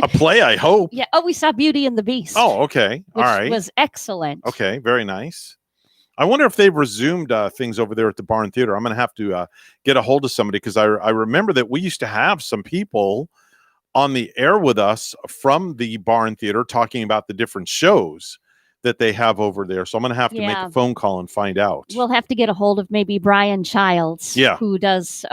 play, I hope. Yeah. Oh, we saw Beauty and the Beast. Oh, okay. All which right. was excellent. Okay, very nice. I wonder if they've resumed things over there at the Barn Theater. I'm going to have to get a hold of somebody because I remember that we used to have some people on the air with us from the Barn Theater talking about the different shows that they have over there. So I'm going to have to make a phone call and find out. We'll have to get a hold of maybe Brian Childs, who does,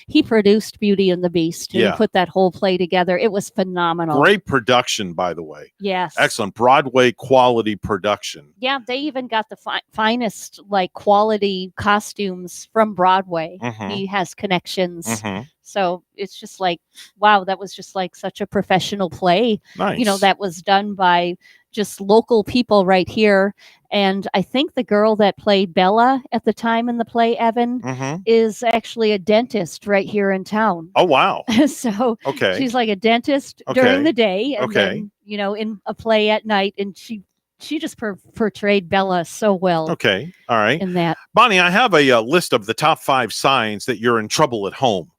he produced Beauty and the Beast, and he put that whole play together. It was phenomenal. Great production, by the way. Yes. Excellent Broadway quality production. Yeah, they even got the finest quality costumes from Broadway. Mhm. He has connections. Mhm. So it's just like, wow, that was just like such a professional play. Nice. That was done by just local people right here. And I think the girl that played Bella at the time in the play, Evan, is actually a dentist right here in town. Oh, wow. So Okay. she's like a dentist Okay. during the day and Okay. then, in a play at night. And she just portrayed Bella so well. Okay. All right. In that. Bonnie, I have a list of the top 5 signs that you're in trouble at home.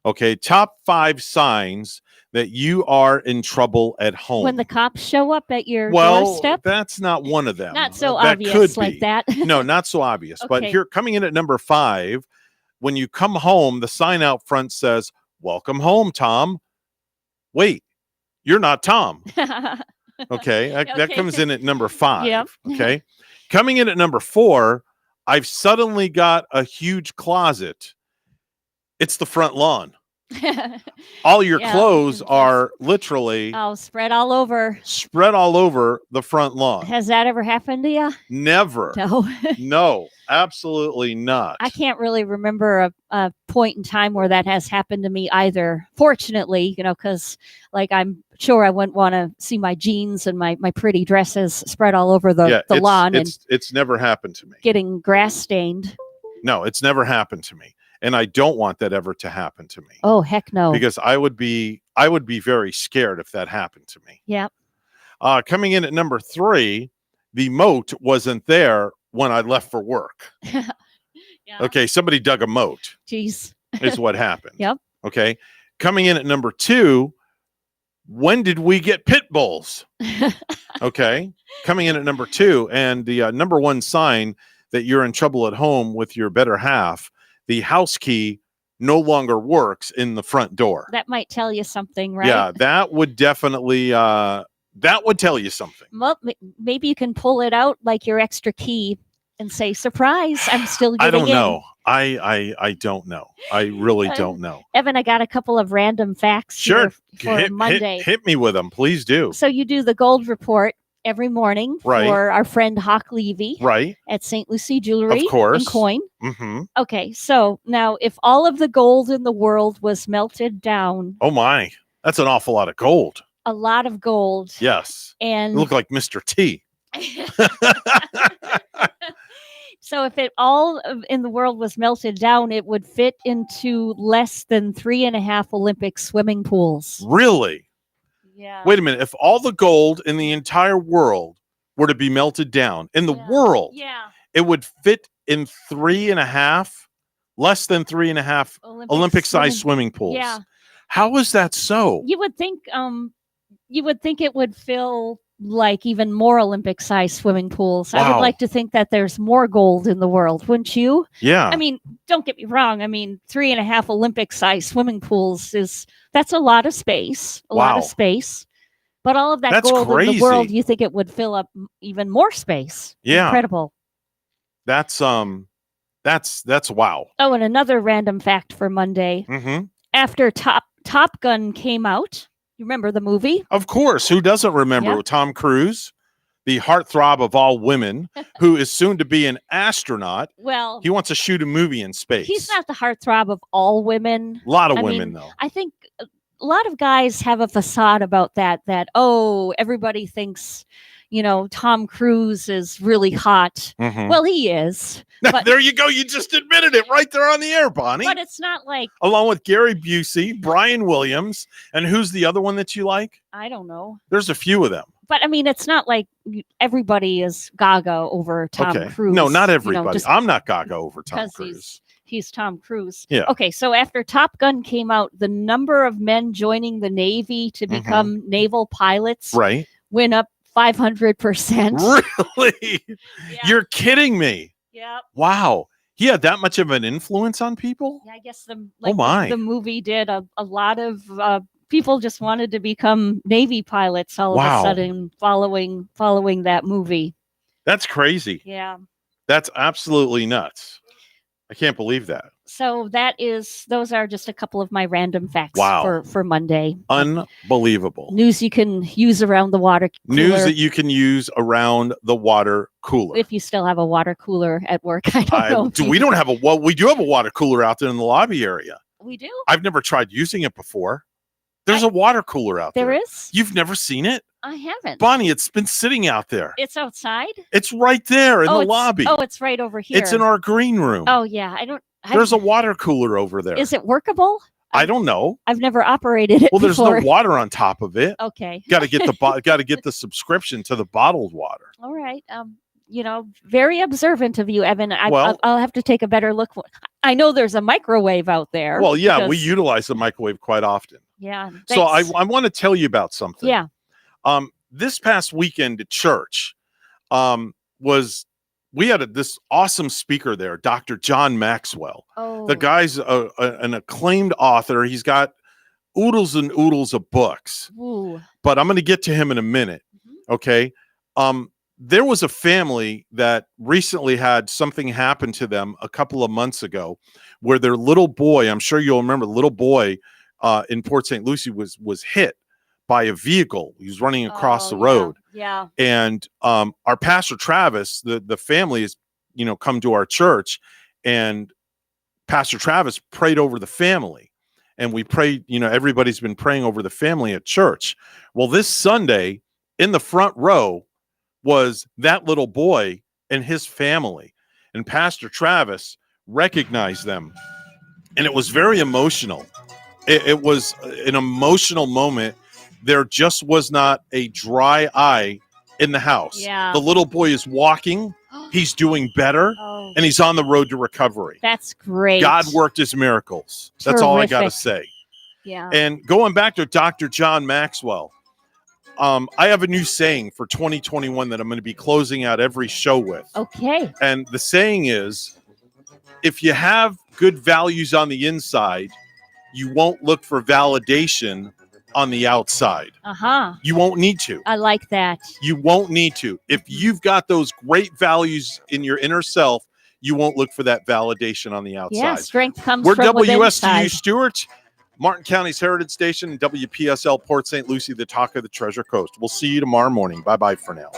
Okay. Top 5 signs that you are in trouble at home. When the cops show up at your doorstep? That's not one of them. Not so That obvious could like be. that. No, not so obvious. But Okay. here, coming in at number 5, when you come home, the sign out front says, "Welcome home, Tom." Wait, you're not Tom. Okay. That comes in at number 5. Yep. Okay. Coming in at number 4, I've suddenly got a huge closet. It's the front lawn. All your Yeah. clothes are literally Oh, spread all over. spread all over the front lawn. Has that ever happened to you? Never. No. No, absolutely not. I can't really remember a point in time where that has happened to me either. Fortunately, because I'm sure I wouldn't want to see my jeans and my pretty dresses spread all over the lawn and it's never happened to me. getting grass stained. No, it's never happened to me. And I don't want that ever to happen to me. Oh, heck no. Because I would be very scared if that happened to me. Yeah. Coming in at number 3, the moat wasn't there when I left for work. Okay, somebody dug a moat. Jeez. Is what happened. Yep. Okay. Coming in at number 2, when did we get pit bulls? Okay. Coming in at number 2, and the number 1 sign that you're in trouble at home with your better half, the house key no longer works in the front door. That might tell you something, right? Yeah, that would definitely that would tell you something. Well, maybe you can pull it out like your extra key and say, "Surprise! I'm still giving I don't in." know. I don't know. I really don't know. Evan, I got a couple of random facts Sure. here for Monday. Hit me with them, please do. So you do the gold report every morning Right. for our friend Hawk Levy Right. at St. Lucie Jewelry Of course. and Coin. Mm-hmm. Okay, so now if all of the gold in the world was melted down, Oh my, that's an awful lot of gold. a lot of gold, Yes. and You look like Mr. T. so if it all in the world was melted down, it would fit into less than 3.5 Olympic swimming pools. Really? Yeah. Wait a minute. If all the gold in the entire world were to be melted down in the world, it would fit in 3.5, less than 3.5 Olympic-sized swimming pools. Yeah. How is that so? You would think it would fill like even more Olympic-sized swimming pools. I Wow. would like to think that there's more gold in the world, wouldn't you? Yeah. I mean, don't get me wrong. I mean, 3.5 Olympic-sized swimming pools that's a lot of space. A lot of Wow. space. But all of that That's gold in the crazy. world, you think it would fill up even more space. Yeah. Incredible. That's wow. Oh, and another random fact for Monday. Mm-hmm. After Top Gun came out, you remember the movie? Of course. Who doesn't remember Yep. Tom Cruise, the heartthrob of all women, who is soon to be an astronaut? Well, He wants to shoot a movie in space. he's not the heartthrob of all women. A lot of I women, mean, though. I think a lot of guys have a facade about that, oh, everybody thinks, Tom Cruise is really hot. Mhm. Well, he is. But, There you go. You just admitted it right there on the air, Bonnie. but it's not like, Along with Gary Busey, Brian Williams, and who's the other one that you like? I don't know. There's a few of them. But I mean, it's not like everybody is gaga over Tom Okay. Cruise. No, not everybody. just I'm not gaga over Tom 'cause Cruise. He's Tom Cruise. Yeah. Okay, so after Top Gun came out, the number of men joining the Navy to become naval pilots Right. went up 500%. Really? You're kidding me. Yep. Wow. He had that much of an influence on people? Yeah, I guess my. the movie did a lot of people just wanted to become Navy pilots all Wow. of a sudden following that movie. That's crazy. Yeah. That's absolutely nuts. I can't believe that. So those are just a couple of my random facts Wow. for Monday. Unbelievable. News you can use around the water cooler. News that you can use around the water cooler. if you still have a water cooler at work. I don't know. if We don't have we do have a water cooler out there in the lobby area. We do? I've never tried using it before. There's a water cooler out there. There is? You've never seen it? I haven't. Bonnie, it's been sitting out there. It's outside? It's right there in the it's- lobby. Oh, it's right over here. It's in our green room. Oh, yeah. There's a water cooler over there. Is it workable? I don't know. I've never operated it Well, there's before. no water on top of it. Okay. Got to get the subscription to the bottled water. All right. Very observant of you, Evan. I'll have to take a better look. I know there's a microwave out there. Well, yeah, we because- utilize the microwave quite often. Yeah. So I thanks. want to tell you about something. Yeah. This past weekend at church we had this awesome speaker there, Dr. John Maxwell. Oh. The guy's an acclaimed author. He's got oodles and oodles of books. Ooh. But I'm going to get to him in a minute. Okay. There was a family that recently had something happen to them a couple of months ago where their little boy, I'm sure you'll remember, the little boy in Port St. Lucie was hit by a vehicle. He was running across the road. Yeah. And our pastor Travis, the family has, come to our church, and Pastor Travis prayed over the family. And we prayed, everybody's been praying over the family at church. Well, this Sunday in the front row was that little boy and his family. And Pastor Travis recognized them. And it was very emotional. It was an emotional moment there just was not a dry eye in the house. Yeah. The little boy is walking. He's doing better, and he's on the road to recovery. That's great. God worked his miracles. That's all I got to say. Yeah. And going back to Dr. John Maxwell, I have a new saying for 2021 that I'm going to be closing out every show with. Okay. And the saying is, if you have good values on the inside, you won't look for validation on the outside. Uh-huh. You won't need to. I like that. You won't need to. If you've got those great values in your inner self, you won't look for that validation on the outside. Yeah, strength comes We're from within WSTU inside. Stewart, Martin County's Heritage Station, and WPSL Port St. Lucie, the talk of the Treasure Coast. We'll see you tomorrow morning. Bye-bye for now.